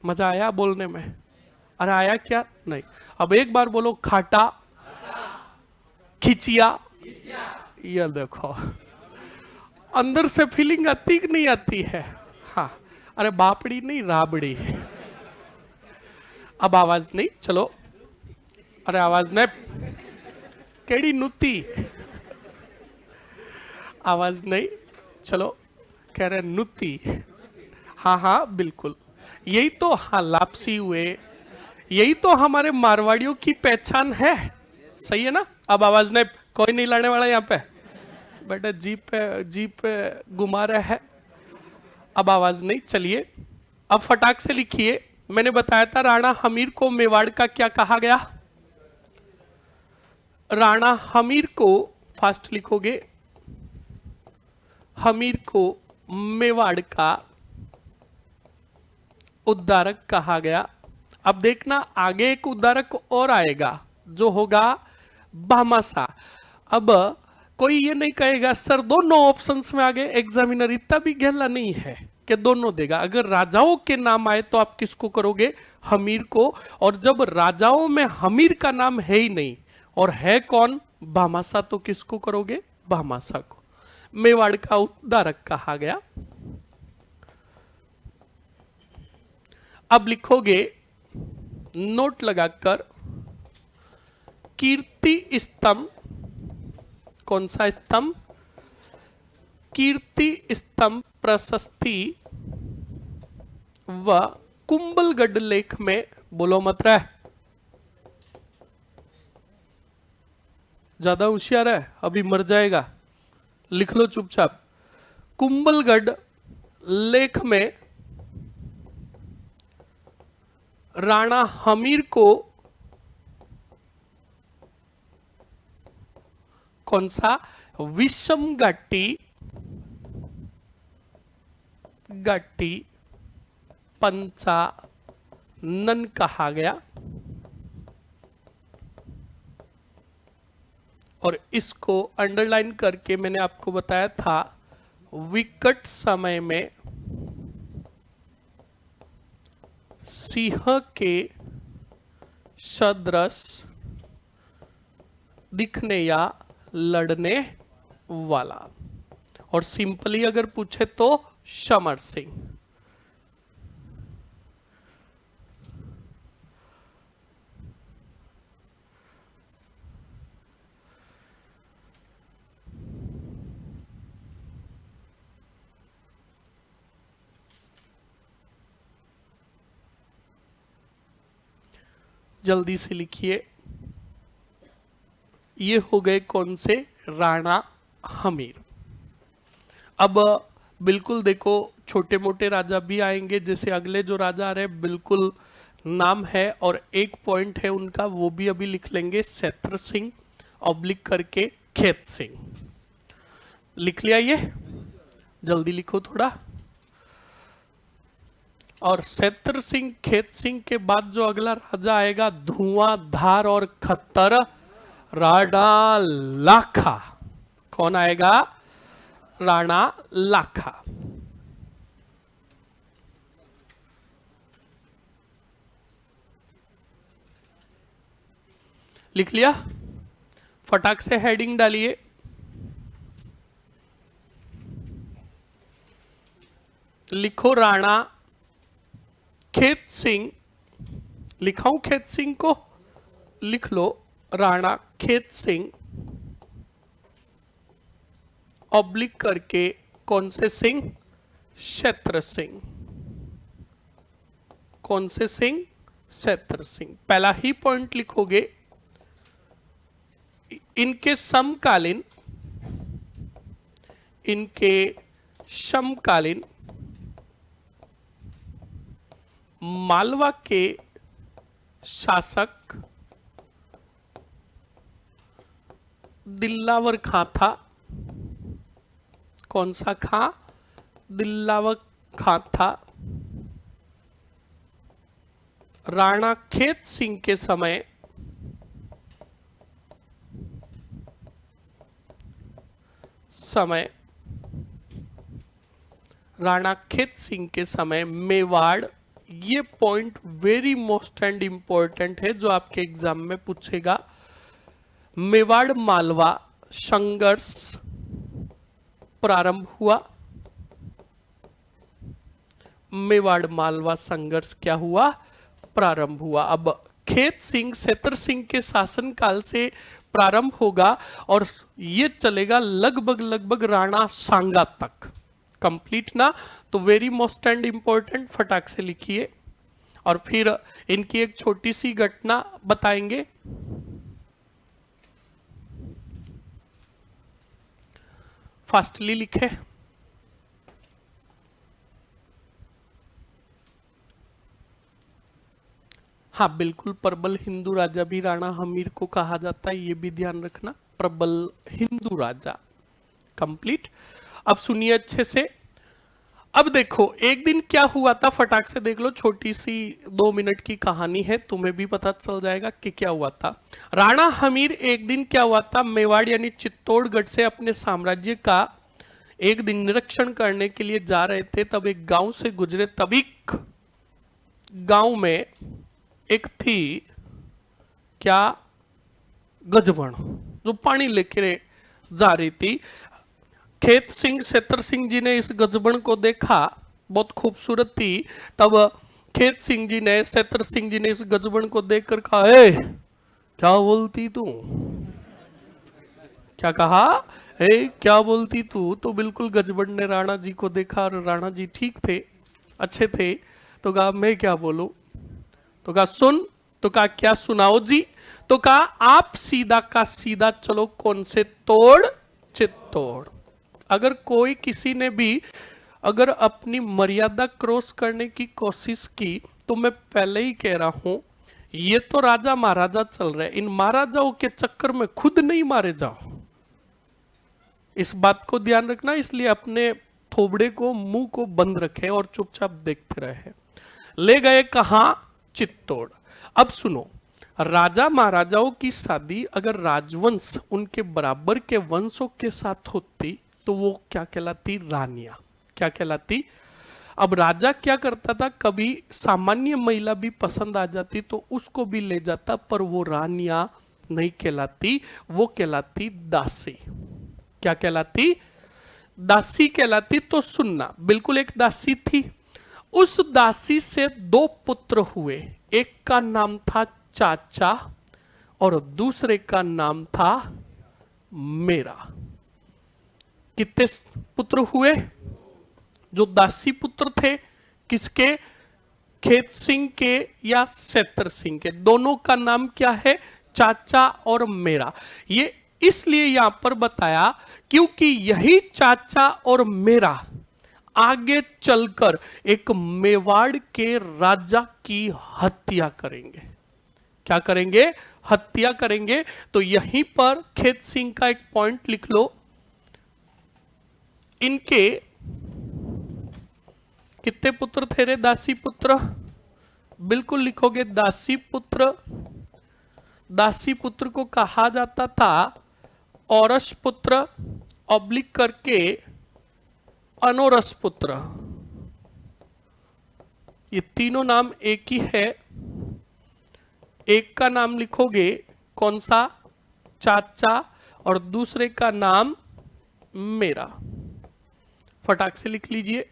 मजा आया बोलने में? अरे आया क्या? नहीं। अब एक बार बोलो खाटा, खिचिया। ये देखो अंदर से फीलिंग आती कि नहीं आती है? हाँ। अरे बापड़ी नहीं, राबड़ी। अब आवाज नहीं, चलो। अरे आवाज नहीं, केड़ी नुती। आवाज नहीं, चलो। कह रहे नुती। हाँ हाँ बिल्कुल, यही तो। हाँ, लापसी हुए, यही तो हमारे मारवाड़ियों की पहचान है। सही है ना? अब आवाज नहीं, कोई नहीं लाने वाला यहाँ पे। बेटा जीप पे घुमा रहा है। अब आवाज नहीं, चलिए अब फटाक से लिखिए। मैंने बताया था राणा हमीर को मेवाड़ का क्या कहा गया? राणा हमीर को, फास्ट लिखोगे, हमीर को मेवाड़ का उद्धारक कहा गया। अब देखना आगे एक उद्धारक और आएगा जो होगा भामाशाह। अब कोई ये नहीं कहेगा सर दोनों ऑप्शंस में आगे, एग्जामिनर इतना भी गहला नहीं है कि दोनों देगा। अगर राजाओं के नाम आए तो आप किसको करोगे? हमीर को। और जब राजाओं में हमीर का नाम है ही नहीं और है कौन? भामाशाह, तो किसको करोगे? भामाशाह को मेवाड़ का उद्धारक कहा गया। अब लिखोगे नोट लगाकर कीर्ति स्तंभ। कौन सा स्तंभ? कीर्ति स्तंभ प्रशस्ति व कुंभलगढ़ लेख में, बोलो मत रहे, ज्यादा होशियार है अभी मर जाएगा, लिख लो चुपचाप। कुंभलगढ़ लेख में राणा हमीर को कौन सा? विषम घाटी पंचानन कहा गया। और इसको अंडरलाइन करके मैंने आपको बताया था विकट समय में सिंह के सदृश दिखने या लड़ने वाला। और सिंपली अगर पूछे तो समर सिंह। जल्दी से लिखिए। ये हो गए कौन से? राणा हमीर। अब बिल्कुल देखो छोटे मोटे राजा भी आएंगे, जैसे अगले जो राजा आ रहे हैं बिल्कुल नाम है और एक पॉइंट है उनका, वो भी अभी लिख लेंगे। सैत्र सिंह ऑब्लिक करके खेत सिंह। लिख लिया ये? जल्दी लिखो थोड़ा। और सैत्र सिंह खेत सिंह के बाद जो अगला राजा आएगा धुआंधार और खतर, राणा लाखा। कौन आएगा? राणा लाखा। लिख लिया? फटाक से हेडिंग डालिए। लिखो राणा खेत सिंह। लिखाऊं खेत सिंह को? लिख लो राणा खेत सिंह ऑब्लिक करके कौन से सिंह? सैत्र सिंह। कौन से सिंह? सैत्र सिंह। पहला ही पॉइंट लिखोगे। इनके समकालीन मालवा के शासक दिल्लावर खां था। कौन सा खां? दिल्लावर खां था। राणा खेत सिंह के समय राणा खेत सिंह के समय मेवाड़, ये point very most and important है जो आपके एग्जाम में पूछेगा। मेवाड़ मालवा संघर्ष प्रारंभ हुआ। मेवाड़ मालवा संघर्ष क्या हुआ? प्रारंभ हुआ। अब खेत सिंह सेतर सिंह के शासनकाल से प्रारंभ होगा और ये चलेगा लगभग राणा सांगा तक। कंप्लीट ना? तो वेरी मोस्ट एंड इंपॉर्टेंट, फटाक से लिखिए। और फिर इनकी एक छोटी सी घटना बताएंगे। फास्टली लिखे। हाँ बिल्कुल, प्रबल हिंदू राजा भी राणा हमीर को कहा जाता है, ये भी ध्यान रखना, प्रबल हिंदू राजा। कंप्लीट। अब सुनिए अच्छे से। अब देखो एक दिन क्या हुआ था, फटाक से देख लो, छोटी सी 2 मिनट की कहानी है, तुम्हें भी पता चल जाएगा कि क्या हुआ था। राणा हमीर एक दिन क्या हुआ था, मेवाड़ यानी चित्तौड़गढ़ से अपने साम्राज्य का एक दिन निरीक्षण करने के लिए जा रहे थे। तब एक गांव से गुजरे। तभी गांव में एक थी क्या, गजबन, जो पानी लेकर जा रही थी। खेत सिंह सेतर सिंह जी ने इस गजबन को देखा, बहुत खूबसूरत थी। तब खेत सिंह जी ने, सेतर सिंह जी ने इस गजबन को देखकर कहा, ए क्या बोलती तू? क्या कहा? ए क्या बोलती तू? तो बिल्कुल गजबन ने राणा जी को देखा और राणा जी ठीक थे, अच्छे थे। तो कहा मैं क्या बोलूं? तो कहा सुन। तो कहा क्या सुनाओ जी? तो कहा आप सीधा का सीधा चलो, कौन से तोड़? चित्तौड़। अगर कोई किसी ने भी अगर अपनी मर्यादा क्रॉस करने की कोशिश की तो मैं पहले ही कह रहा हूं, ये तो राजा महाराजा चल रहे, इन महाराजाओं के चक्कर में खुद नहीं मारे जाओ। इस बात को ध्यान रखना, इसलिए अपने थोबड़े को, मुंह को बंद रखे और चुपचाप देखते रहे। ले गए कहां? चित्तौड़। अब सुनो, राजा महाराजाओं की शादी अगर राजवंश उनके बराबर के वंशों के साथ होती तो वो क्या कहलाती? रानियां। क्या कहलाती? अब राजा क्या करता था, कभी सामान्य महिला भी पसंद आ जाती तो उसको भी ले जाता, पर वो रानियां नहीं कहलाती, वो कहलाती दासी। क्या कहलाती? दासी कहलाती। तो सुनना, बिल्कुल एक दासी थी। उस दासी से 2 पुत्र हुए, एक का नाम था चाचा और दूसरे का नाम था मेरा। कितने पुत्र हुए? जो दासी पुत्र थे, किसके? खेत सिंह के या सेतर सिंह के, दोनों का नाम क्या है? चाचा और मेरा। ये इसलिए यहां पर बताया क्योंकि यही चाचा और मेरा आगे चलकर एक मेवाड़ के राजा की हत्या करेंगे। क्या करेंगे? हत्या करेंगे। तो यहीं पर खेत सिंह का एक पॉइंट लिख लो। इनके कितने पुत्र थे रे? दासी पुत्र। बिल्कुल लिखोगे दासी पुत्र। दासी पुत्र को कहा जाता था औरस पुत्र, ऑब्लिक करके अनोरस पुत्र। ये तीनों नाम एक ही है। एक का नाम लिखोगे कौन सा? चाचा, और दूसरे का नाम मेरा। फटाक से लिख लीजिए।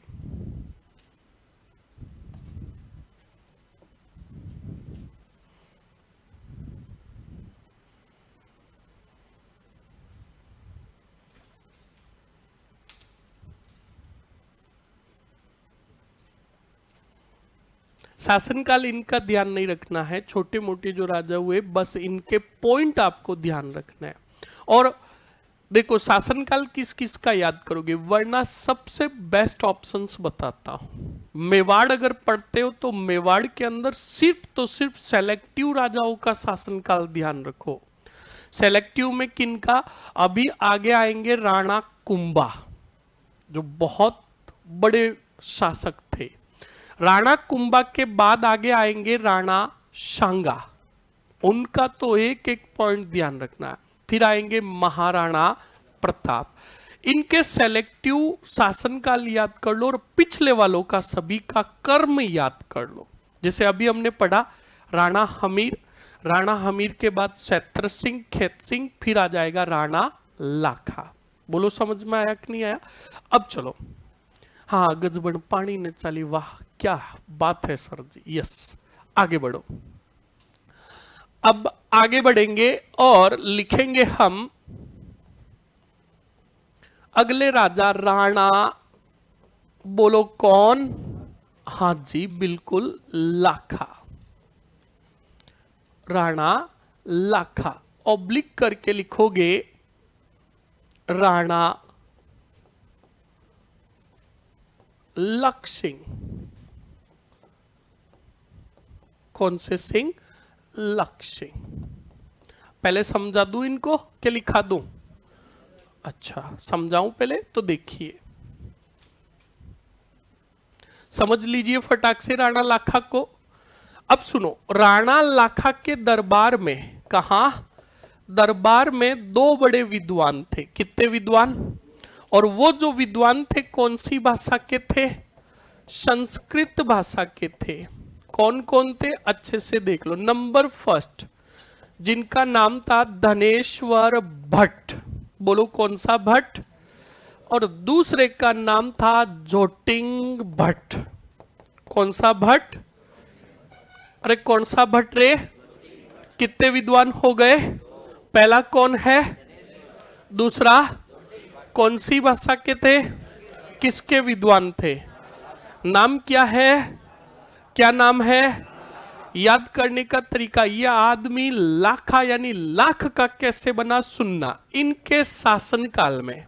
शासनकाल इनका ध्यान नहीं रखना है, छोटे मोटे जो राजा हुए बस इनके पॉइंट आपको ध्यान रखना है। और देखो शासनकाल किस किस का याद करोगे, वरना सबसे बेस्ट ऑप्शंस बताता हूं। मेवाड़ अगर पढ़ते हो तो मेवाड़ के अंदर सिर्फ तो सिर्फ सेलेक्टिव राजाओं का शासनकाल ध्यान रखो। सेलेक्टिव में किनका? अभी आगे आएंगे राणा कुंभा, जो बहुत बड़े शासक थे। राणा कुंभा के बाद आगे आएंगे राणा सांगा, उनका तो एक एक पॉइंट ध्यान रखना है। फिर आएंगे महाराणा प्रताप। इनके सेलेक्टिव शासनकाल याद कर लो और पिछले वालों का सभी का कर्म याद कर लो। जैसे अभी हमने पढ़ा राणा हमीर, राणा हमीर के बाद सैत्र सिंह, खेत सिंह, फिर आ जाएगा राणा लाखा। बोलो समझ में आया कि नहीं आया? अब चलो, हाँ गजबन पानी ने चाली, वाह क्या बात है सर जी, यस आगे बढ़ो। अब आगे बढ़ेंगे और लिखेंगे हम अगले राजा राणा, बोलो कौन? हाँ जी बिल्कुल लाखा, राणा लाखा। ऑब्लिक करके लिखोगे राणा लक्ष्य सिंह। कौन से सिंह? लक्ष्य सिंह। पहले समझा दूं इनको कि लिखा दूं? अच्छा समझाऊं पहले, तो देखिए समझ लीजिए फटाक से राणा लाखा को। अब सुनो, राणा लाखा के दरबार में, कहा दरबार में दो बड़े विद्वान थे। कितने विद्वान? और वो जो विद्वान थे कौन सी भाषा के थे? संस्कृत भाषा के थे। कौन कौन थे? अच्छे से देख लो। नंबर फर्स्ट, जिनका नाम था धनेश्वर भट्ट, बोलो कौन सा भट्ट? और दूसरे का नाम था जोटिंग भट्ट। कौन सा भट्ट? अरे कौन सा भट्ट रे? कितने विद्वान हो गए? पहला कौन है? दूसरा कौन सी भाषा के थे? किसके विद्वान थे? नाम क्या है? क्या नाम है? याद करने का तरीका, यह आदमी लाखा यानी लाख का कैसे बना सुनना। इनके शासन काल में,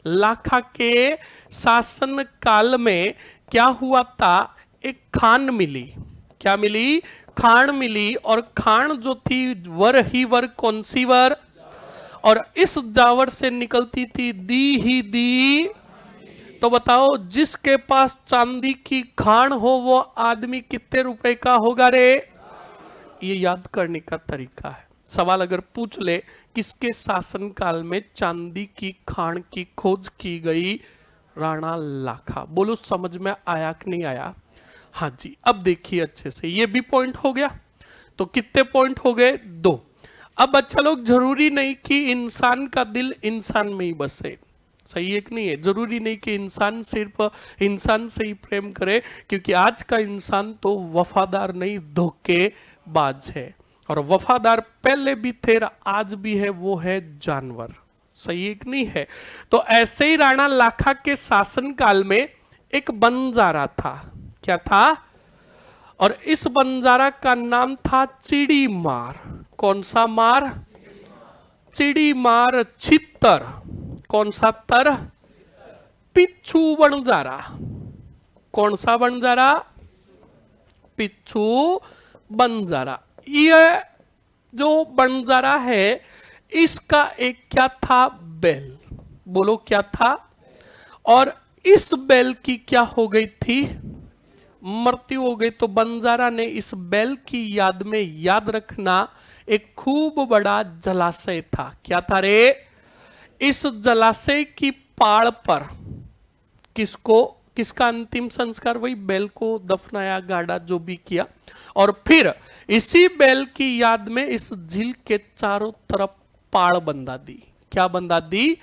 लाखा के शासन काल में क्या हुआ था? एक खान मिली। क्या मिली? खान मिली। और खान जो थी वर ही वर, कौन सी वर? और इस जावर से निकलती थी दी ही दी। तो बताओ जिसके पास चांदी की खान हो वो आदमी कितने रुपए का होगा रे? ये याद करने का तरीका है। सवाल अगर पूछ ले किसके शासन काल में चांदी की खान की खोज की गई? राणा लाखा। बोलो समझ में आया कि नहीं आया? हाँ जी। अब देखिए अच्छे से, ये भी पॉइंट हो गया। तो कितने पॉइंट हो गए? 2। अब अच्छा लोग, जरूरी नहीं कि इंसान का दिल इंसान में ही बसे। सही है कि नहीं है? जरूरी नहीं कि इंसान सिर्फ इंसान से ही प्रेम करे, क्योंकि आज का इंसान तो वफादार नहीं धोखेबाज है। और वफादार पहले भी थे, आज भी है, वो है जानवर। सही है कि नहीं है? तो ऐसे ही राणा लाखा के शासन काल में एक बंजारा था। क्या था? और इस बंजारा का नाम था चिड़ी मार। कौन सा मार? चिड़ी मार छितर। कौन सा तर? पिच्छू बंजारा। कौन सा बंजारा? पिच्छू बंजारा। यह जो बंजारा है इसका एक क्या था? बैल। बोलो क्या था? और इस बैल की क्या हो गई थी? मृत्यु हो गई। तो बंजारा ने इस बैल की याद में, याद रखना, एक खूब बड़ा जलाशय था। क्या था रे? इस जलाशय की पाड़ पर किसका अंतिम संस्कार? वही बैल को दफनाया, गाड़ा, जो भी किया। और फिर इसी बैल की याद में इस झील के चारों तरफ पाड़ बंधा दी। क्या बंधा दी?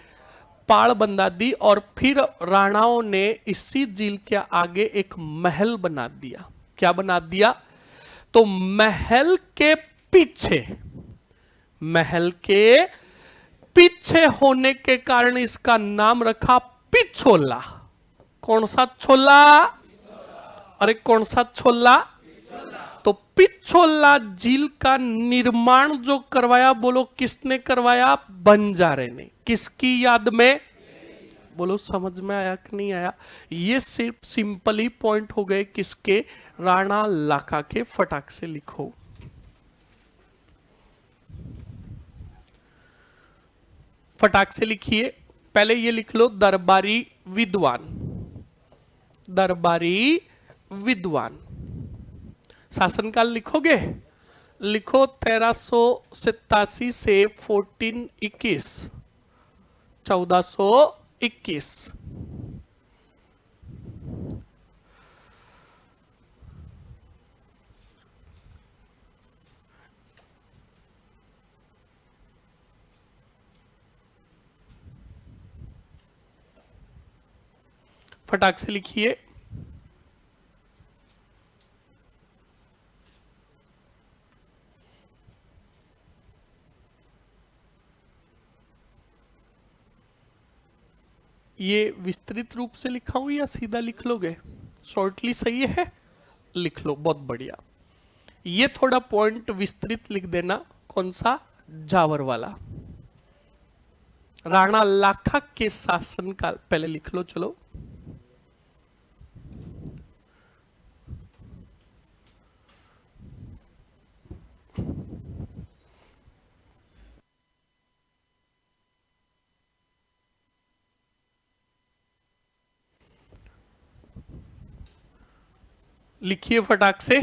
पाड़ बंधा दी। और फिर राणाओं ने इसी झील के आगे एक महल बना दिया। क्या बना दिया? तो महल के पीछे होने के कारण इसका नाम रखा पिछोला। कौन सा छोला? अरे कौन सा छोला? तो पिछोला झील का निर्माण जो करवाया, बोलो किसने करवाया? बंजारे ने। किसकी याद में? बोलो समझ में आया कि नहीं आया? ये सिर्फ सिंपली पॉइंट हो गए किसके? राणा लाखा के। फटाक से लिखो। फटाक से लिखिए। पहले ये लिख लो दरबारी विद्वान। दरबारी विद्वान शासनकाल लिखोगे? लिखो 1387 से 1421, 1400 21। फटाक से लिखिए। ये विस्तृत रूप से लिखा हूं या सीधा लिख लोगे? शॉर्टली सही है, लिख लो, बहुत बढ़िया। ये थोड़ा पॉइंट विस्तृत लिख देना। कौन सा? जावर वाला। राणा लाखा के शासनकाल, पहले लिख लो, चलो। लिखिए फटाक से।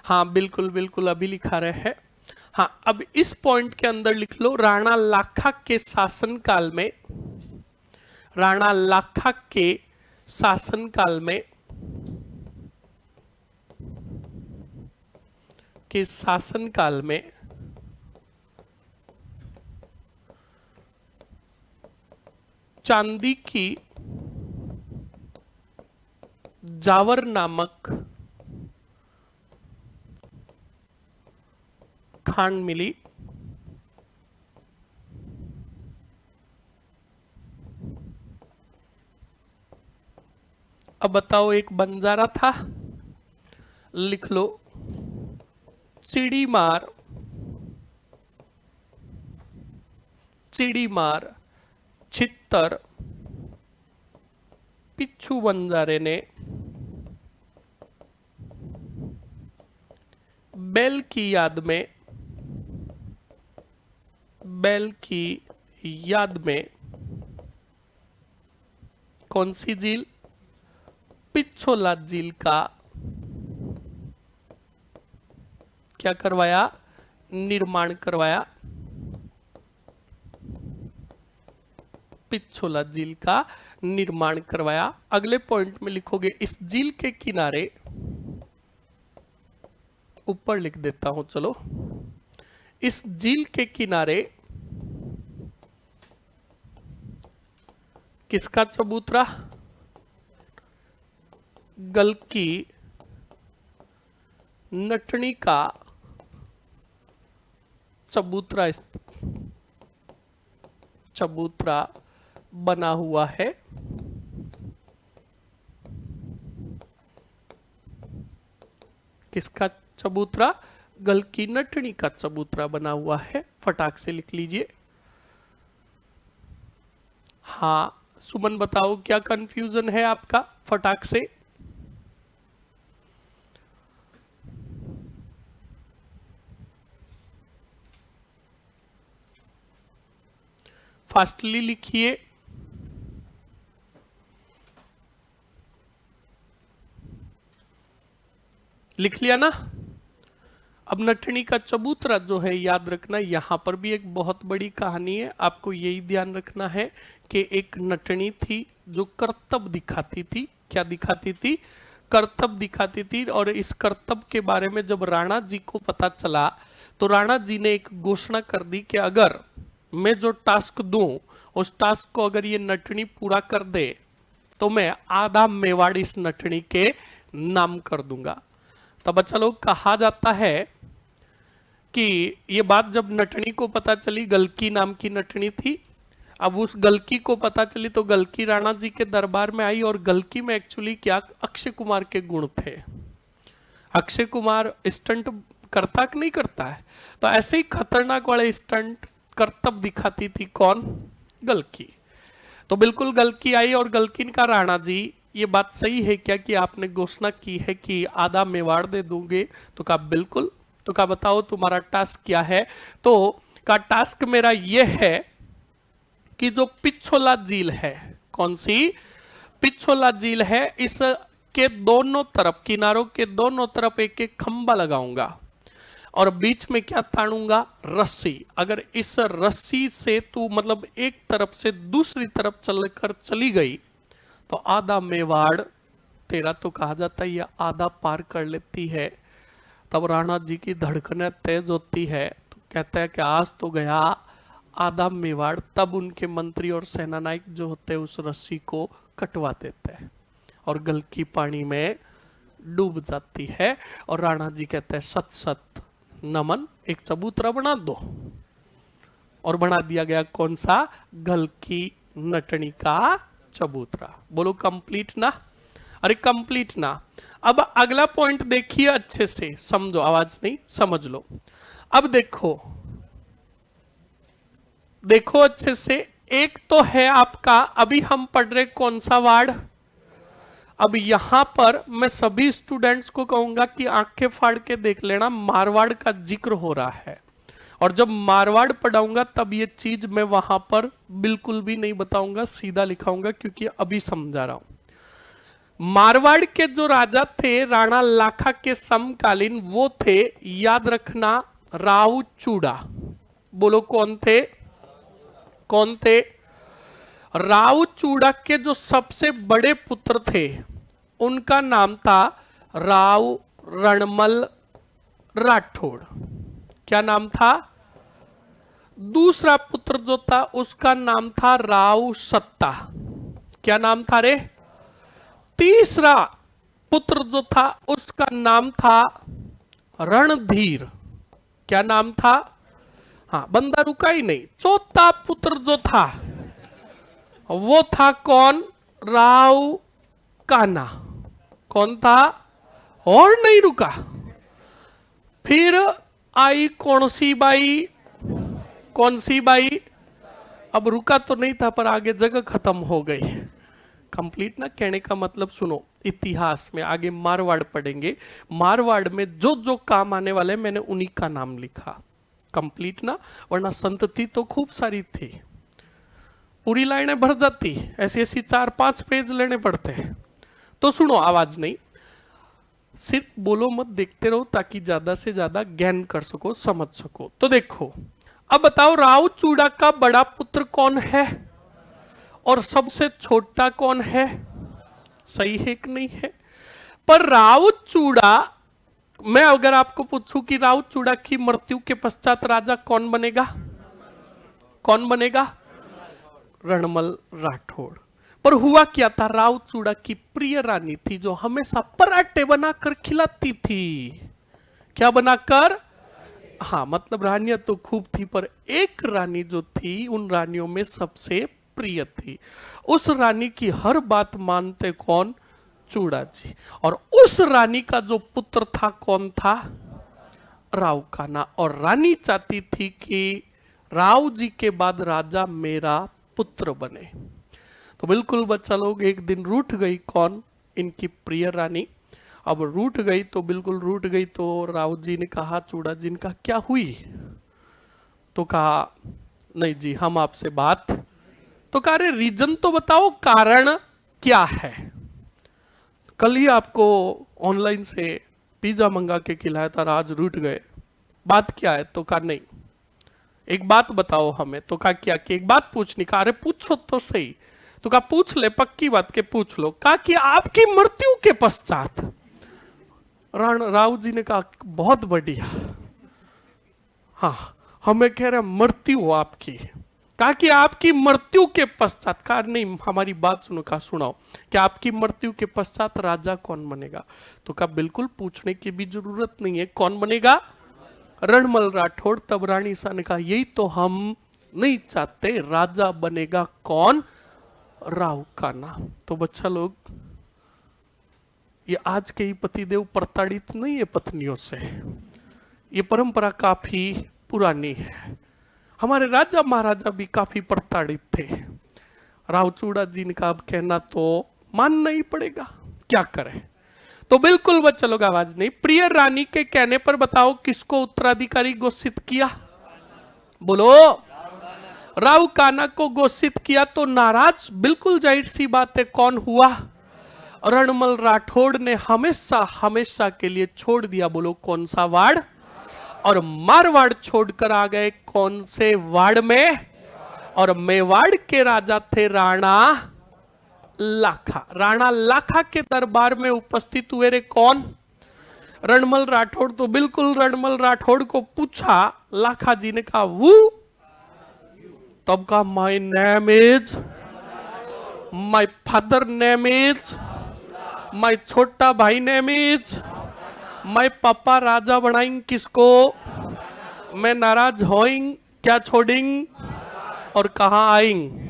हाँ बिल्कुल बिल्कुल, अभी लिखा रहे हैं। हाँ, अब इस पॉइंट के अंदर लिख लो, राणा लाखा के शासनकाल में, राणा लाखा के शासनकाल में, के शासनकाल में चांदी की जावर नामक खान मिली। अब बताओ, एक बंजारा था, लिख लो चिड़ीमार, चिड़ीमार छित्तर पिच्छू बंजारे ने बैल की याद में, बैल की याद में कौन सी झील? पिछोला झील का क्या करवाया? निर्माण करवाया। पिछोला झील का निर्माण करवाया। अगले पॉइंट में लिखोगे, इस झील के किनारे, ऊपर लिख देता हूं, चलो। इस झील के किनारे किसका चबूतरा? गलकी नटनी का चबूतरा, चबूतरा बना हुआ है। किसका चबूतरा? गलकी नटनी का चबूतरा बना हुआ है। फटाक से लिख लीजिए। हाँ सुमन, बताओ क्या कंफ्यूजन है आपका? फटाक से। फास्टली लिखिए। लिख लिया ना? अब नटनी का चबूतरा जो है, याद रखना, यहां पर भी एक बहुत बड़ी कहानी है। आपको यही ध्यान रखना है कि एक नटनी थी जो करतब दिखाती थी। क्या दिखाती थी? करतब दिखाती थी। और इस करतब के बारे में जब राणा जी को पता चला, तो राणा जी ने एक घोषणा कर दी कि अगर मैं जो टास्क दूं, उस टास्क को अगर ये नटनी पूरा कर दे, तो मैं आधा मेवाड़ इस नटनी के नाम कर दूंगा। तब बच्चा लोग, कहा जाता है कि ये बात जब नटनी को पता चली, गलकी नाम की नटनी थी, अब उस गलकी को पता चली तो गलकी राणा जी के दरबार में आई। और गलकी में एक्चुअली क्या, अक्षय कुमार के गुण थे। अक्षय कुमार स्टंट करता कि नहीं करता है, तो ऐसे ही खतरनाक वाले स्टंट करतब दिखाती थी। कौन? गलकी। तो बिल्कुल गलकी आई और गलकिन का, राणा जी ये बात सही है क्या कि आपने घोषणा की है कि आधा मेवाड़ दे दूंगे? तो कहा बिल्कुल। तो कहा बताओ तुम्हारा टास्क क्या है? तो का टास्क मेरा ये है कि जो पिछोला झील है, कौन सी? पिछोला झील है, इसके दोनों तरफ, किनारों के दोनों तरफ एक एक खंबा लगाऊंगा। और बीच में क्या तानूंगा? रस्सी। अगर इस रस्सी से तू मतलब एक तरफ से दूसरी तरफ चलकर चली गई तो आधा मेवाड़ तेरा तो कहा जाता है, ये आधा पार कर लेती है। तब राणा जी की धड़कनें तेज होती है, तो कहता है कि आज तो गया आधा मेवाड़। तब उनके मंत्री और सेनानायक जो होते हैं उस रस्सी को कटवा देते हैं और गलकी पानी में डूब जाती है। और राणा जी कहते हैं सत सत नमन, एक चबूतरा बना दो। और बना दिया गया कौन सा? गलकी नटनी का चबूतरा। बोलो कंप्लीट ना? अरे कंप्लीट ना। अब अगला पॉइंट देखिए, अच्छे से समझो, आवाज नहीं, समझ लो। अब देखो देखो अच्छे से। एक तो है आपका, अभी हम पढ़ रहे कौन सा वार्ड? अब यहां पर मैं सभी स्टूडेंट्स को कहूंगा कि आंखें फाड़ के देख लेना, मारवाड़ का जिक्र हो रहा है। और जब मारवाड़ पढ़ाऊंगा तब ये चीज मैं वहां पर बिल्कुल भी नहीं बताऊंगा, सीधा लिखाऊंगा, क्योंकि अभी समझा रहा हूं। मारवाड़ के जो राजा थे राणा लाखा के समकालीन, वो थे, याद रखना, राव चूड़ा। बोलो कौन थे? कौन थे? राव चूड़ा के जो सबसे बड़े पुत्र थे उनका नाम था राव रणमल राठौड़। क्या नाम था? दूसरा पुत्र जो था उसका नाम था राव सत्ता। क्या नाम था रे? तीसरा पुत्र जो था उसका नाम था रणधीर। क्या नाम था? हाँ, बंदा रुका ही नहीं। चौथा पुत्र जो था वो था कौन? राव कान्हा। कौन था? और नहीं रुका। फिर आई कौन सी बाई? कौन सी बाई? अब रुका तो नहीं था पर आगे जगह खत्म हो गई। कंप्लीट ना कहने का मतलब सुनो, इतिहास में आगे मारवाड़ पढ़ेंगे, मारवाड़ में जो जो काम आने वाले मैंने उन्हीं का नाम लिखा। कंप्लीट ना, वरना संतति तो खूब सारी थी, पूरी लाइनें भर जाती, ऐसी ऐसी 4-5 पेज लेने पड़ते हैं। तो सुनो, आवाज नहीं, सिर्फ बोलो मत, देखते रहो ताकि ज्यादा से ज्यादा ज्ञान कर सको, समझ सको। तो देखो, अब बताओ राव चूड़ा का बड़ा पुत्र कौन है और सबसे छोटा कौन है? सही है कि नहीं है? पर राव चूड़ा, मैं अगर आपको पूछूं कि राव चूड़ा की मृत्यु के पश्चात राजा कौन बनेगा? कौन बनेगा? रणमल राठौड़। पर हुआ क्या था? राव चूड़ा की प्रिय रानी थी जो हमेशा पराठे बनाकर खिलाती थी। क्या बनाकर? हाँ, मतलब रानियां तो खूब थी पर एक रानी जो थी उन रानियों में सबसे प्रिय थी। उस रानी की हर बात मानते कौन? चूड़ा जी। और उस रानी का जो पुत्र था कौन था? राव कान्हा। और रानी चाहती थी कि राव जी के बाद राजा मेरा पुत्र बने। तो बिल्कुल बच्चा लोग, एक दिन रूठ गई कौन? इनकी प्रिय रानी। अब रूठ गई तो बिल्कुल रूठ गई। तो राव जी ने कहा चूड़ा जी ने कहा क्या हुई? तो कहा नहीं जी हम आपसे बात। तो कहा अरे रीजन तो बताओ, कारण क्या है? कल ही आपको ऑनलाइन से पिज्जा मंगा के खिलाया था, आज रूठ गए, बात क्या है? तो कहा नहीं, एक बात बताओ हमें। तो कहा क्या? कि एक बात पूछनी। कहा अरे पूछो तो सही। तो कहा पूछ ले, पक्की बात के पूछ लो। कहा कि आपकी मृत्यु के पश्चात। राव जी ने कहा बहुत बढ़िया, हाँ हमें कह रहे मृत्यु हो आपकी। कहा कि आपकी मृत्यु के पश्चात। कहा नहीं हमारी बात सुनो। कहा सुनाओ, कि आपकी मृत्यु के पश्चात राजा कौन बनेगा? तो कहा बिल्कुल पूछने की भी जरूरत नहीं है, कौन बनेगा? रणमल राठौड़। तब रानी सा ने कहा यही तो हम नहीं चाहते, राजा बनेगा कौन? राव कान्हा। तो बच्चा लोग, ये आज के ही पतिदेव प्रताड़ित नहीं है पत्नियों से, ये परंपरा काफी पुरानी है। हमारे राजा महाराजा भी काफी प्रताड़ित थे। राव चूड़ा जी ने कहा अब कहना तो मानना ही पड़ेगा, क्या करें। तो बिल्कुल बच्चा लोग आवाज नहीं, प्रिय रानी के कहने पर बताओ किसको उत्तराधिकारी घोषित किया? बोलो। राव कान्हा को घोषित किया। तो नाराज बिल्कुल जाहिर सी बात है कौन हुआ? रणमल राठौड़ ने हमेशा हमेशा के लिए छोड़ दिया। बोलो कौन सा वार्ड? और मारवाड़ छोड़कर आ गए कौन से वाड़ में? और मेवाड़ के राजा थे राणा लाखा। राणा लाखा के दरबार में उपस्थित हुए रे कौन? रणमल राठौड़। तो बिल्कुल रणमल राठौड़ को पूछा, लाखा जी ने कहा वो, तब कहा my name is, my father name is, my छोटा भाई नेम इज, माय पापा राजा बनाएंगे किसको, मैं नाराज होइंग क्या छोड़ेंग, और कहा आएंगे?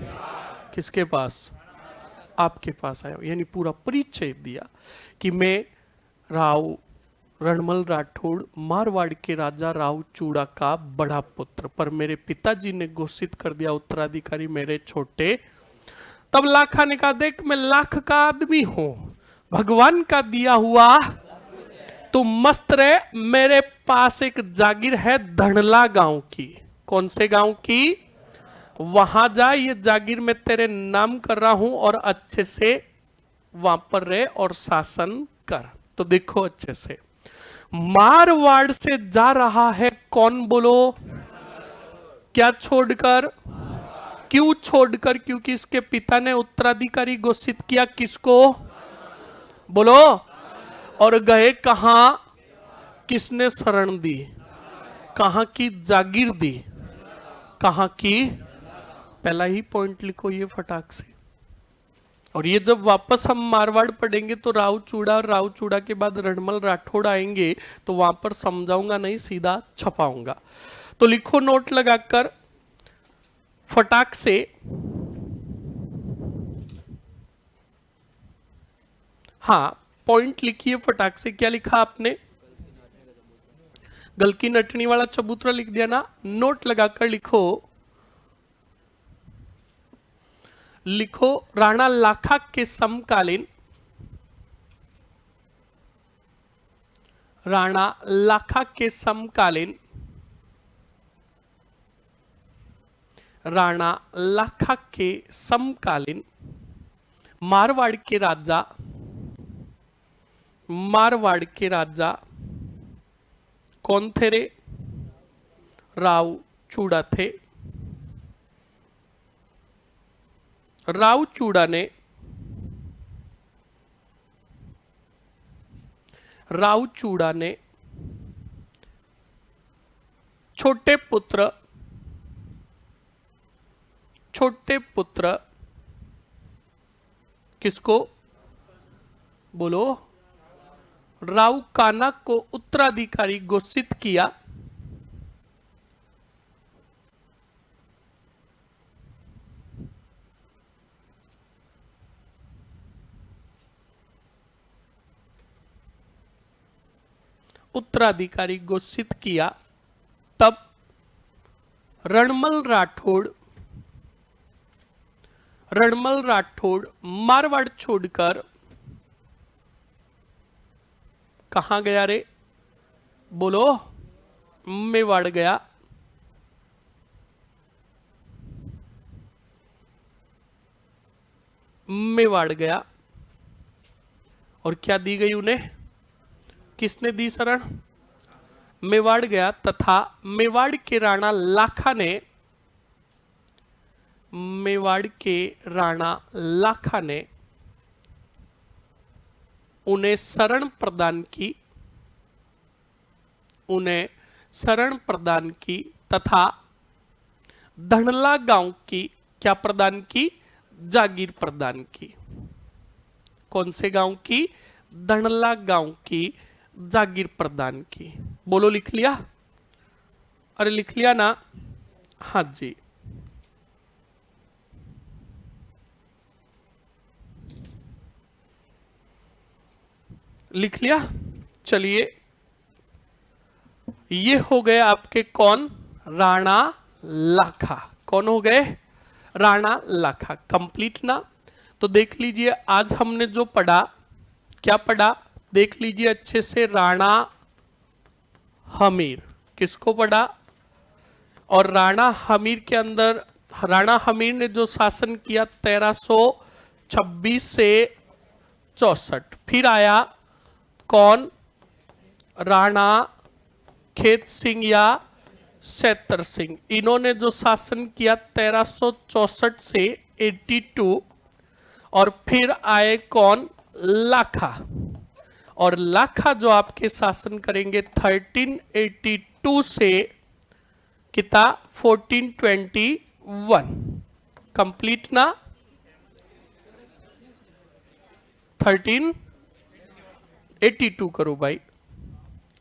किसके पास? आपके पास आया। यानी पूरा परिचय दिया कि मैं राव रणमल राठौड़ मारवाड़ के राजा राव चूड़ा का बड़ा पुत्र, पर मेरे पिताजी ने घोषित कर दिया उत्तराधिकारी मेरे छोटे। तब लाखा ने कहा देख मैं लाख का आदमी हूं, भगवान का दिया हुआ, तू मस्त रहे। मेरे पास एक जागीर है धनला गांव की। कौन से गांव की? वहां जा, ये जागीर मैं तेरे नाम कर रहा हूं और अच्छे से वहां पर रहे और शासन कर। तो देखो अच्छे से, मारवाड़ से जा रहा है कौन? बोलो। क्या छोड़कर? क्यों छोड़कर? क्योंकि इसके पिता ने उत्तराधिकारी घोषित किया किसको? बोलो। और गए कहां? किसने शरण दी? कहां की जागीर दी? कहां की? पहला ही पॉइंट लिखो ये फटाक से। और ये जब वापस हम मारवाड़ पढ़ेंगे तो राव चूड़ा, और राव चूड़ा के बाद रणमल राठौड़ आएंगे तो वहां पर समझाऊंगा नहीं, सीधा छपाऊंगा। तो लिखो नोट लगाकर फटाक से। हाँ, पॉइंट लिखिए फटाक से। क्या लिखा आपने? गलकी नटनी वाला चबूतरा लिख दिया ना? नोट लगाकर लिखो, लिखो राणा लाखा के समकालीन, राणा लाखा के समकालीन, राणा लाखा के समकालीन मारवाड़ के राजा, मारवाड़ के राजा कौन थे रे? राव चूड़ा थे। राव चूड़ा ने, राव चूड़ा ने छोटे पुत्र, छोटे पुत्र किसको? बोलो। राव काना को उत्तराधिकारी घोषित किया। उत्तराधिकारी घोषित किया। तब रणमल राठौड़, रणमल राठौड़ मारवाड़ छोड़कर कहां गया रे? बोलो। मेवाड़ गया। मेवाड़ गया। और क्या दी गई उन्हें? किसने दी शरण? मेवाड़ गया तथा मेवाड़ के राणा लाखा ने, मेवाड़ के राणा लाखा ने उन्हें शरण प्रदान की, उन्हें शरण प्रदान की तथा धनला गांव की क्या प्रदान की? जागीर प्रदान की। कौन से गांव की? धनला गांव की जागीर प्रदान की। बोलो, लिख लिया? अरे लिख लिया ना? हाँ जी। लिख लिया? चलिए, ये हो गए आपके कौन? राणा लाखा। कौन हो गए? राणा लाखा। कंप्लीट ना? तो देख लीजिए आज हमने जो पढ़ा, क्या पढ़ा? देख लीजिए अच्छे से। राणा हमीर किसको पढ़ा? और राणा हमीर के अंदर, राणा हमीर ने जो शासन किया 1326 से 64। फिर आया कौन? राणा खेत सिंह या सैतर सिंह। इन्होंने जो शासन किया 1364 से 82, और फिर आए कौन? लाखा। और लाखा जो आपके शासन करेंगे 1382 से कितना? 1421। कंप्लीट ना? 1382 करो भाई।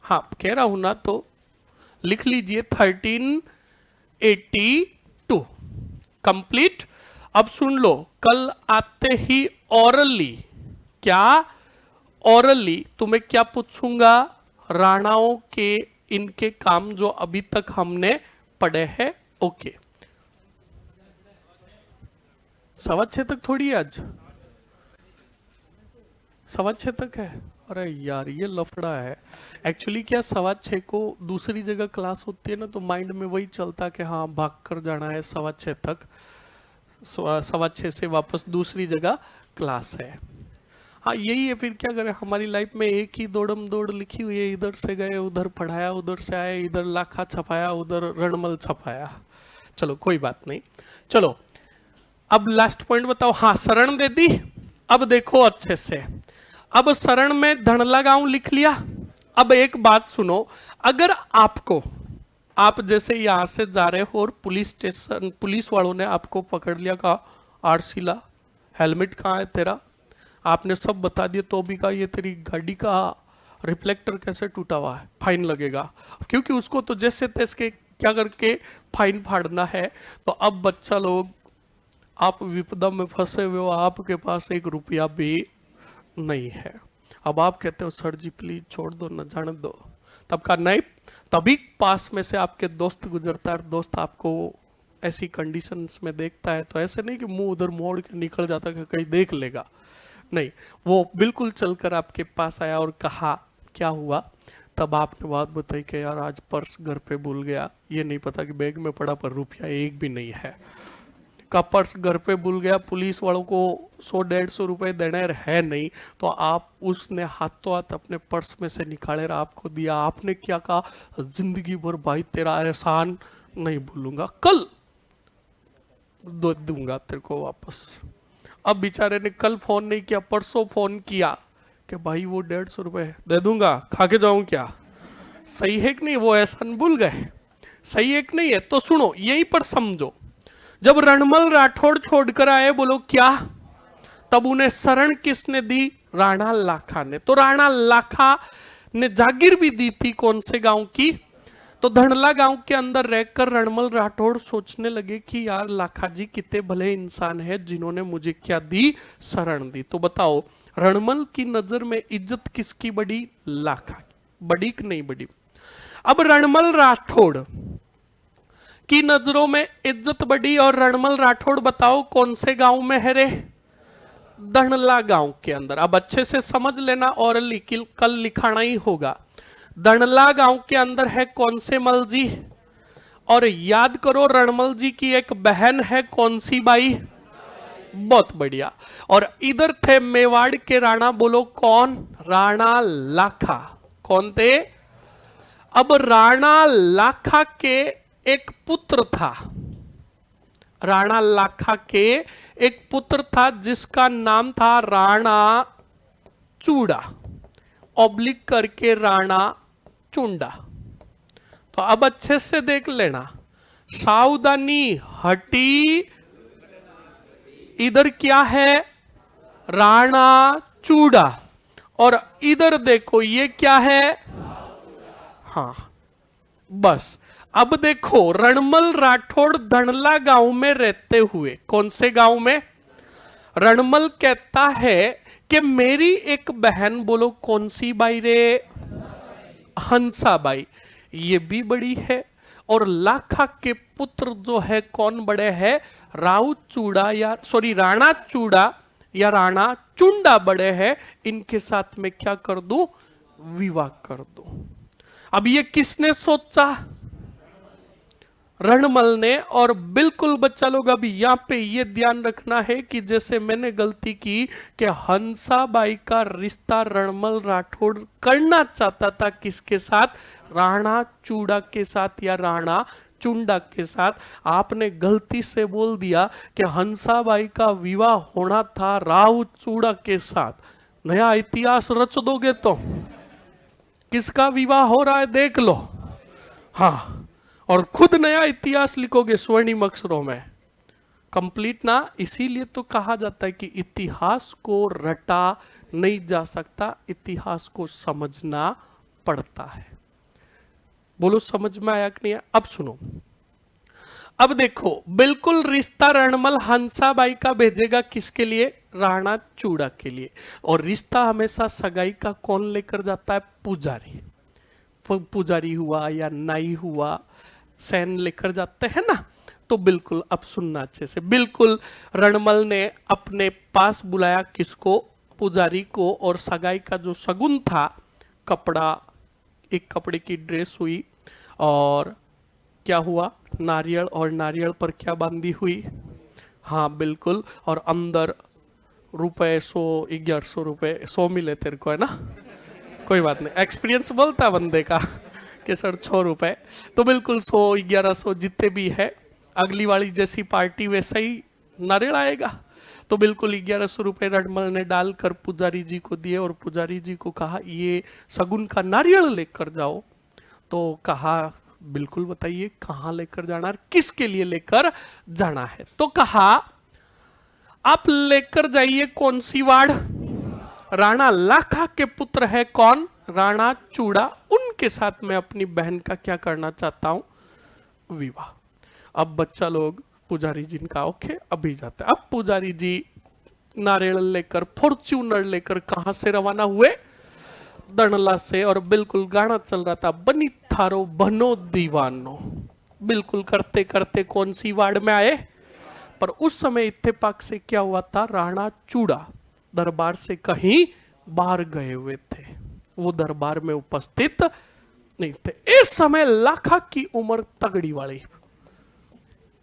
हाँ कह रहा हूं ना, तो लिख लीजिए 1382 कंप्लीट। अब सुन लो, कल आते ही ओरली, क्या ओरली तुम्हें क्या पूछूंगा? राणाओं के इनके काम जो अभी तक हमने पढ़े हैं। ओके, 6:15 तक थोड़ी है आज, 6:15 तक है। अरे यार ये लफड़ा है एक्चुअली। क्या 6:15 को दूसरी जगह क्लास होती है ना, तो माइंड में वही चलता कि हाँ भाग कर जाना है 6:15 तक, 6:15 से वापस दूसरी जगह क्लास है। हाँ यही है, फिर क्या करें, हमारी लाइफ में एक ही दौड़म दौड़ लिखी हुई है। इधर से गए, उधर पढ़ाया, उधर से आए, इधर लाखा छपाया, उधर रणमल छपाया। चलो कोई बात नहीं। चलो अब लास्ट पॉइंट बताओ। हाँ शरण दे दी। अब देखो अच्छे से, अब शरण में धनला गांव लिख लिया। अब एक बात सुनो, अगर आपको, आप जैसे यहां से जा रहे हो और पुलिस स्टेशन, पुलिस वालों ने आपको पकड़ लिया, कहा आरसी ला, हेलमेट कहाँ है तेरा, आपने सब बता दिया, तो भी कहा ये तेरी गाड़ी का रिफ्लेक्टर कैसे टूटा हुआ है, फाइन लगेगा। क्योंकि उसको तो जैसे तैसे क्या करके फाइन फाड़ना है। तो अब बच्चा लोग, आप विपदा में फंसे हुए हो, आपके पास 1 रुपया भी नहीं है। अब आप कहते हो सर जी प्लीज छोड़ दो न, जाने दो। तब का नहीं, तभी पास में से आपके दोस्त गुजरता है, दोस्त आपको ऐसी कंडीशंस में देखता है, तो ऐसे नहीं कि मुंह उधर मोड़ के निकल जाता कि कहीं देख लेगा, नहीं, वो बिल्कुल चलकर आपके पास आया और कहा क्या हुआ। तब आपने बात बताई कि यार आज पर्स घर पे भूल गया, ये नहीं पता कि बैग में पड़ा पर रुपया एक भी नहीं है। का पर्स घर पे भूल गया, पुलिस वालों को 100-150 रुपए देने है नहीं, तो आप उसने हाथों हाथ अपने पर्स में से निकाले आपको दिया। आपने क्या कहा? जिंदगी भर भाई तेरा एहसान नहीं भूलूंगा, कल दूंगा तेरे को वापस। अब बेचारे ने कल फोन नहीं किया, परसों फोन किया कि भाई वो 150 रुपए दे दूंगा, खा के जाऊं क्या? सही है कि नहीं? वो एहसान भूल गए। सही है कि नहीं है? तो सुनो यहीं पर समझो, जब रणमल राठौड़ छोड़कर आए, बोलो क्या, तब उन्हें शरण किसने दी? राणा लाखा ने। तो राणा लाखा ने जागीर भी दी थी कौन से गांव की? तो धनला गांव के अंदर रहकर रणमल राठौड़ सोचने लगे कि यार लाखा जी कितने भले इंसान है, जिन्होंने मुझे क्या दी? शरण दी। तो बताओ रणमल की नजर में इज्जत किसकी बड़ी? लाखा की। बड़ी कि नहीं बड़ी? अब रणमल राठौड़ की नजरों में इज्जत बढ़ी, और रणमल राठौड़ बताओ कौन से गांव में है रे? धनला गांव के अंदर। अब अच्छे से समझ लेना, और कल लिखाना ही होगा। धनला गांव के अंदर है कौन से मल जी? और याद करो रणमल जी की एक बहन है, कौन सी बाई? बहुत बढ़िया। और इधर थे मेवाड़ के राणा, बोलो कौन? राणा लाखा। कौन थे? अब राणा लाखा के एक पुत्र था, राणा लाखा के एक पुत्र था जिसका नाम था राणा चूड़ा, ऑब्लिक करके राणा चुंडा। तो अब अच्छे से देख लेना, सावधानी हटी, इधर क्या है? राणा चूड़ा, और इधर देखो ये क्या है? हाँ बस। अब देखो रणमल राठौड़ धनला गांव में रहते हुए, कौन से गांव में? रणमल कहता है कि मेरी एक बहन, बोलो कौन सी बाई रे? हंसाबाई, ये भी बड़ी है। और लाखा के पुत्र जो है कौन बड़े हैं? राउत चूड़ा या सॉरी राणा चूड़ा या राणा चुंडा बड़े हैं। इनके साथ में क्या कर दूं? विवाह कर दूं। अब ये किसने सोचा? रणमल ने। और बिल्कुल बच्चा लोग अभी यहां पे ये ध्यान रखना है कि जैसे मैंने गलती की कि हंसाबाई का रिश्ता रणमल राठौड़ करना चाहता था किसके साथ? राणा चूड़ा के साथ या राणा चुंडा के साथ आपने गलती से बोल दिया कि हंसाबाई का विवाह होना था राव चूड़ा के साथ, नया इतिहास रच दोगे तो किसका विवाह हो रहा है देख लो। हाँ, और खुद नया इतिहास लिखोगे स्वर्णिम अक्षरों में, कंप्लीट ना। इसीलिए तो कहा जाता है कि इतिहास को रटा नहीं जा सकता, इतिहास को समझना पड़ता है। बोलो समझ में आया कि नहीं? अब सुनो, अब देखो, बिल्कुल रिश्ता रणमल हंसाबाई का भेजेगा किसके लिए? राणा चूड़ा के लिए। और रिश्ता हमेशा सगाई का कौन लेकर जाता है? पुजारी। पुजारी हुआ या नाई हुआ, सैन लेकर जाते हैं ना। तो बिल्कुल अब सुनना अच्छे से, बिल्कुल रणमल ने अपने पास बुलाया किसको? पुजारी को। और सगाई का जो शगुन था, कपड़ा, एक कपड़े की ड्रेस हुई, और क्या हुआ? नारियल, और नारियल पर क्या बांधी हुई? हाँ बिल्कुल, और अंदर रुपए 100 1100 रुपए 100 मिले तेरे को, है ना? कोई बात नहीं, एक्सपीरियंस बोलता बंदे का कि सर 6 रुपए। तो बिल्कुल 100 1100 जितने भी है, अगली वाली जैसी पार्टी वैसा ही नारियल आएगा। तो बिल्कुल 1100 रुपए रणमल ने डालकर पुजारी जी को दिए, और पुजारी जी को कहा ये शगुन का नारियल लेकर जाओ। तो कहा बिल्कुल बताइए कहाँ लेकर जाना है, किसके लिए लेकर जाना है? तो कहा आप लेकर जाइए कौन सी वाड़? राणा लाखा के पुत्र है कौन? राणा चूड़ा, उनके साथ मैं अपनी बहन का क्या करना चाहता हूं? विवाह। अब बच्चा लोग पुजारी जी का ओके अभी जाते हैं। अब पुजारी जी नारियल लेकर, फॉर्च्यूनर लेकर कहां से रवाना हुए? दणला से। और बिल्कुल गाना चल रहा था, बनी थारो बनो दीवानो। बिल्कुल करते करते कौन सी वार्ड में आए? पर उस समय इत्तेफाक से क्या हुआ था? राणा चूड़ा दरबार से कहीं बाहर गए हुए थे, वो दरबार में उपस्थित नहीं थे। इस समय लाखा की उम्र तगड़ी वाली,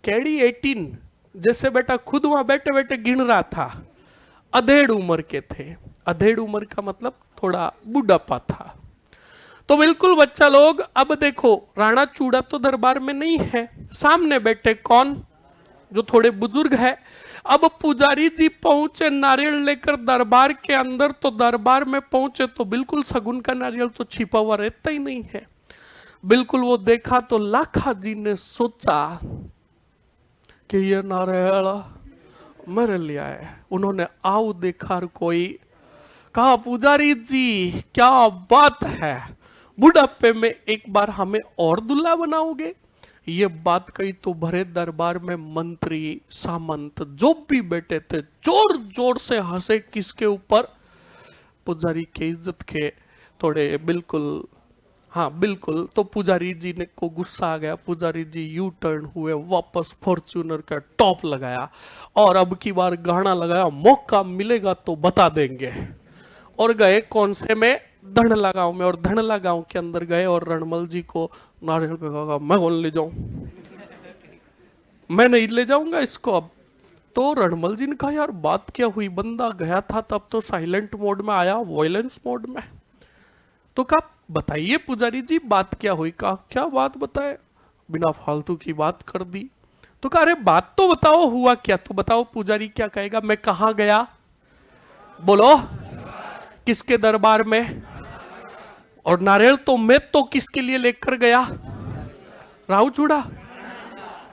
कैडी 18, जैसे बेटा खुद वहां बैठे बैठे गिन रहा था, अधेड़ उम्र के थे। अधेड़ उम्र का मतलब थोड़ा बुढ़ापा था। तो बिल्कुल बच्चा लोग, अब देखो राणा चूड़ा तो दरबार में नहीं है, सामने बैठे कौन? जो थोड़े बुजुर्ग है। अब पुजारी जी पहुंचे नारियल लेकर दरबार के अंदर, तो दरबार में पहुंचे तो बिल्कुल शगुन का नारियल तो छिपा हुआ रहता ही नहीं है। बिल्कुल वो देखा तो लाखा जी ने सोचा कि ये नारियल मेरे लिए है। उन्होंने आओ देखा कोई, कहा पुजारी जी क्या बात है, बुढ़ापे में एक बार हमें और दूल्हा बनाओगे? ये बात कही तो भरे दरबार में मंत्री सामंत जो भी बैठे थे जोर जोर से हंसे। किसके ऊपर? पुजारी के इज्जत के थोड़े बिल्कुल, हाँ बिल्कुल। तो पुजारी जी ने को गुस्सा आ गया। पुजारी जी यू टर्न हुए, वापस फॉर्च्यूनर का टॉप लगाया, और अब की बार गाना लगाया, मौका मिलेगा तो बता देंगे। और गए कौन से में? धनला गांव में। और धनला गांव के अंदर गए, और रणमल जी को नारियल पे कहा मैं कौन ले जाऊं, मैं नहीं ले जाऊंगा इसको अब। तो रणमल जी ने कहा यार बात क्या हुई? बंदा गया था तब तो साइलेंट मोड में आया, वायलेंस मोड में। तो कहा बताइए पुजारी जी बात क्या हुई? कहा क्या बात बताए, बिना फालतू की बात कर दी। तो कहा अरे बात तो बताओ, हुआ क्या तो बताओ। पुजारी क्या कहेगा? मैं कहां गया? बोलो, किसके दरबार में? और नारियल तो मैं तो किसके लिए लेकर गया? राव चूड़ा,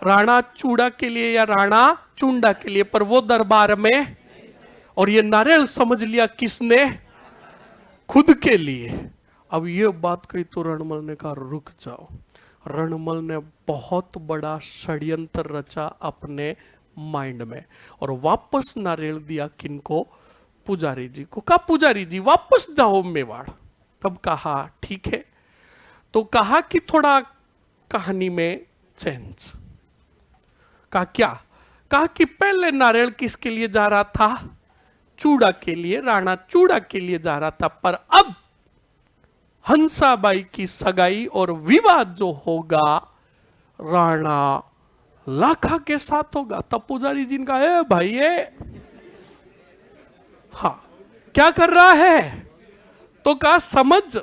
राणा चूड़ा के लिए या राणा चुंडा के लिए, पर वो दरबार में। और ये नारियल समझ लिया किसने? खुद के लिए। अब ये बात कही तो रणमल ने कहा रुक जाओ। रणमल ने बहुत बड़ा षड्यंत्र रचा अपने माइंड में, और वापस नारियल दिया किनको? पुजारी जी को। कहा पुजारी जी वापस जाओ मेवाड़। तब कहा ठीक है। तो कहा कि थोड़ा कहानी में चेंज। कहा क्या? कहा कि पहले नारियल किसके लिए जा रहा था? चूड़ा के लिए, राणा चूड़ा के लिए जा रहा था, पर अब हंसाबाई की सगाई और विवाह जो होगा राणा लाखा के साथ होगा। तब पुजारी जी ने कहा भाई ये हाँ क्या कर रहा है? तो कहा समझ,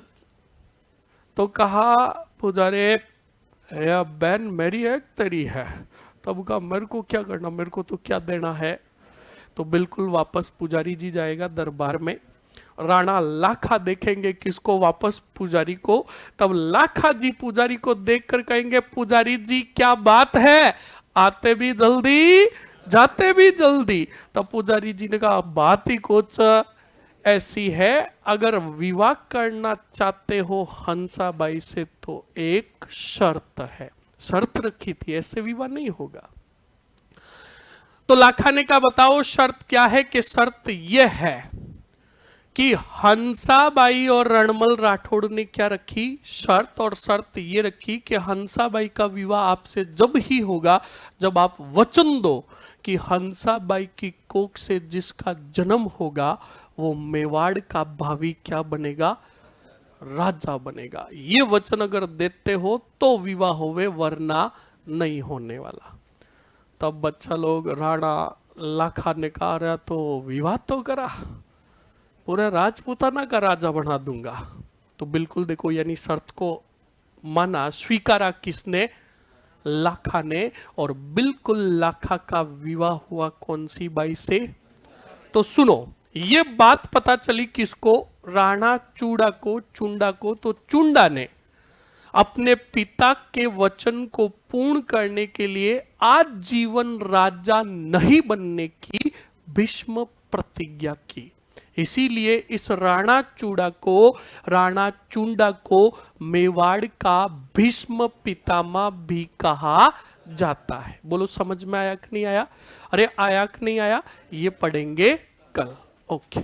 तो कहा पुजारी या बहन मेरी है तेरी है। तब कहा मेरे को क्या करना, मेरे को तो क्या देना है। तो बिल्कुल वापस पुजारी जी जाएगा दरबार में। राणा लाखा देखेंगे किसको, वापस पुजारी को। तब लाखा जी पुजारी को देखकर कहेंगे पुजारी जी क्या बात है, आते भी जल्दी जाते भी जल्दी। तब पुजारी जी ने कहा बात ही कुछ ऐसी है, अगर विवाह करना चाहते हो हंसाबाई से तो एक शर्त है। शर्त रखी थी, ऐसे विवाह नहीं होगा। तो लाखा ने कहा बताओ शर्त क्या है। कि शर्त यह है कि हंसाबाई और रणमल राठौड़ ने क्या रखी शर्त, और शर्त ये रखी कि हंसाबाई का विवाह आपसे जब ही होगा जब आप वचन दो कि हंसाबाई की कोख से जिसका जन्म होगा वो मेवाड़ का भावी क्या बनेगा, राजा बनेगा। ये वचन अगर देते हो तो विवाह होवे, वरना नहीं होने वाला। तब बच्चा लोग राणा लाखा ने कहा रहा तो विवाह तो करा, पूरा राजपूताना का राजा बना दूंगा। तो बिल्कुल देखो यानी शर्त को माना, स्वीकारा किसने, लाखा ने। और बिल्कुल लाखा का विवाह हुआ कौन सी बाई से। तो सुनो ये बात पता चली किसको, राणा चूड़ा को, चुंडा को। तो चुंडा ने अपने पिता के वचन को पूर्ण करने के लिए आजीवन राजा नहीं बनने की भीष्म प्रतिज्ञा की। इसीलिए इस राणा चुंडा को मेवाड़ का भीष्म पितामह भी कहा जाता है। बोलो समझ में आया कि नहीं आया? अरे आया कि नहीं आया, ये पढ़ेंगे कल। ओके।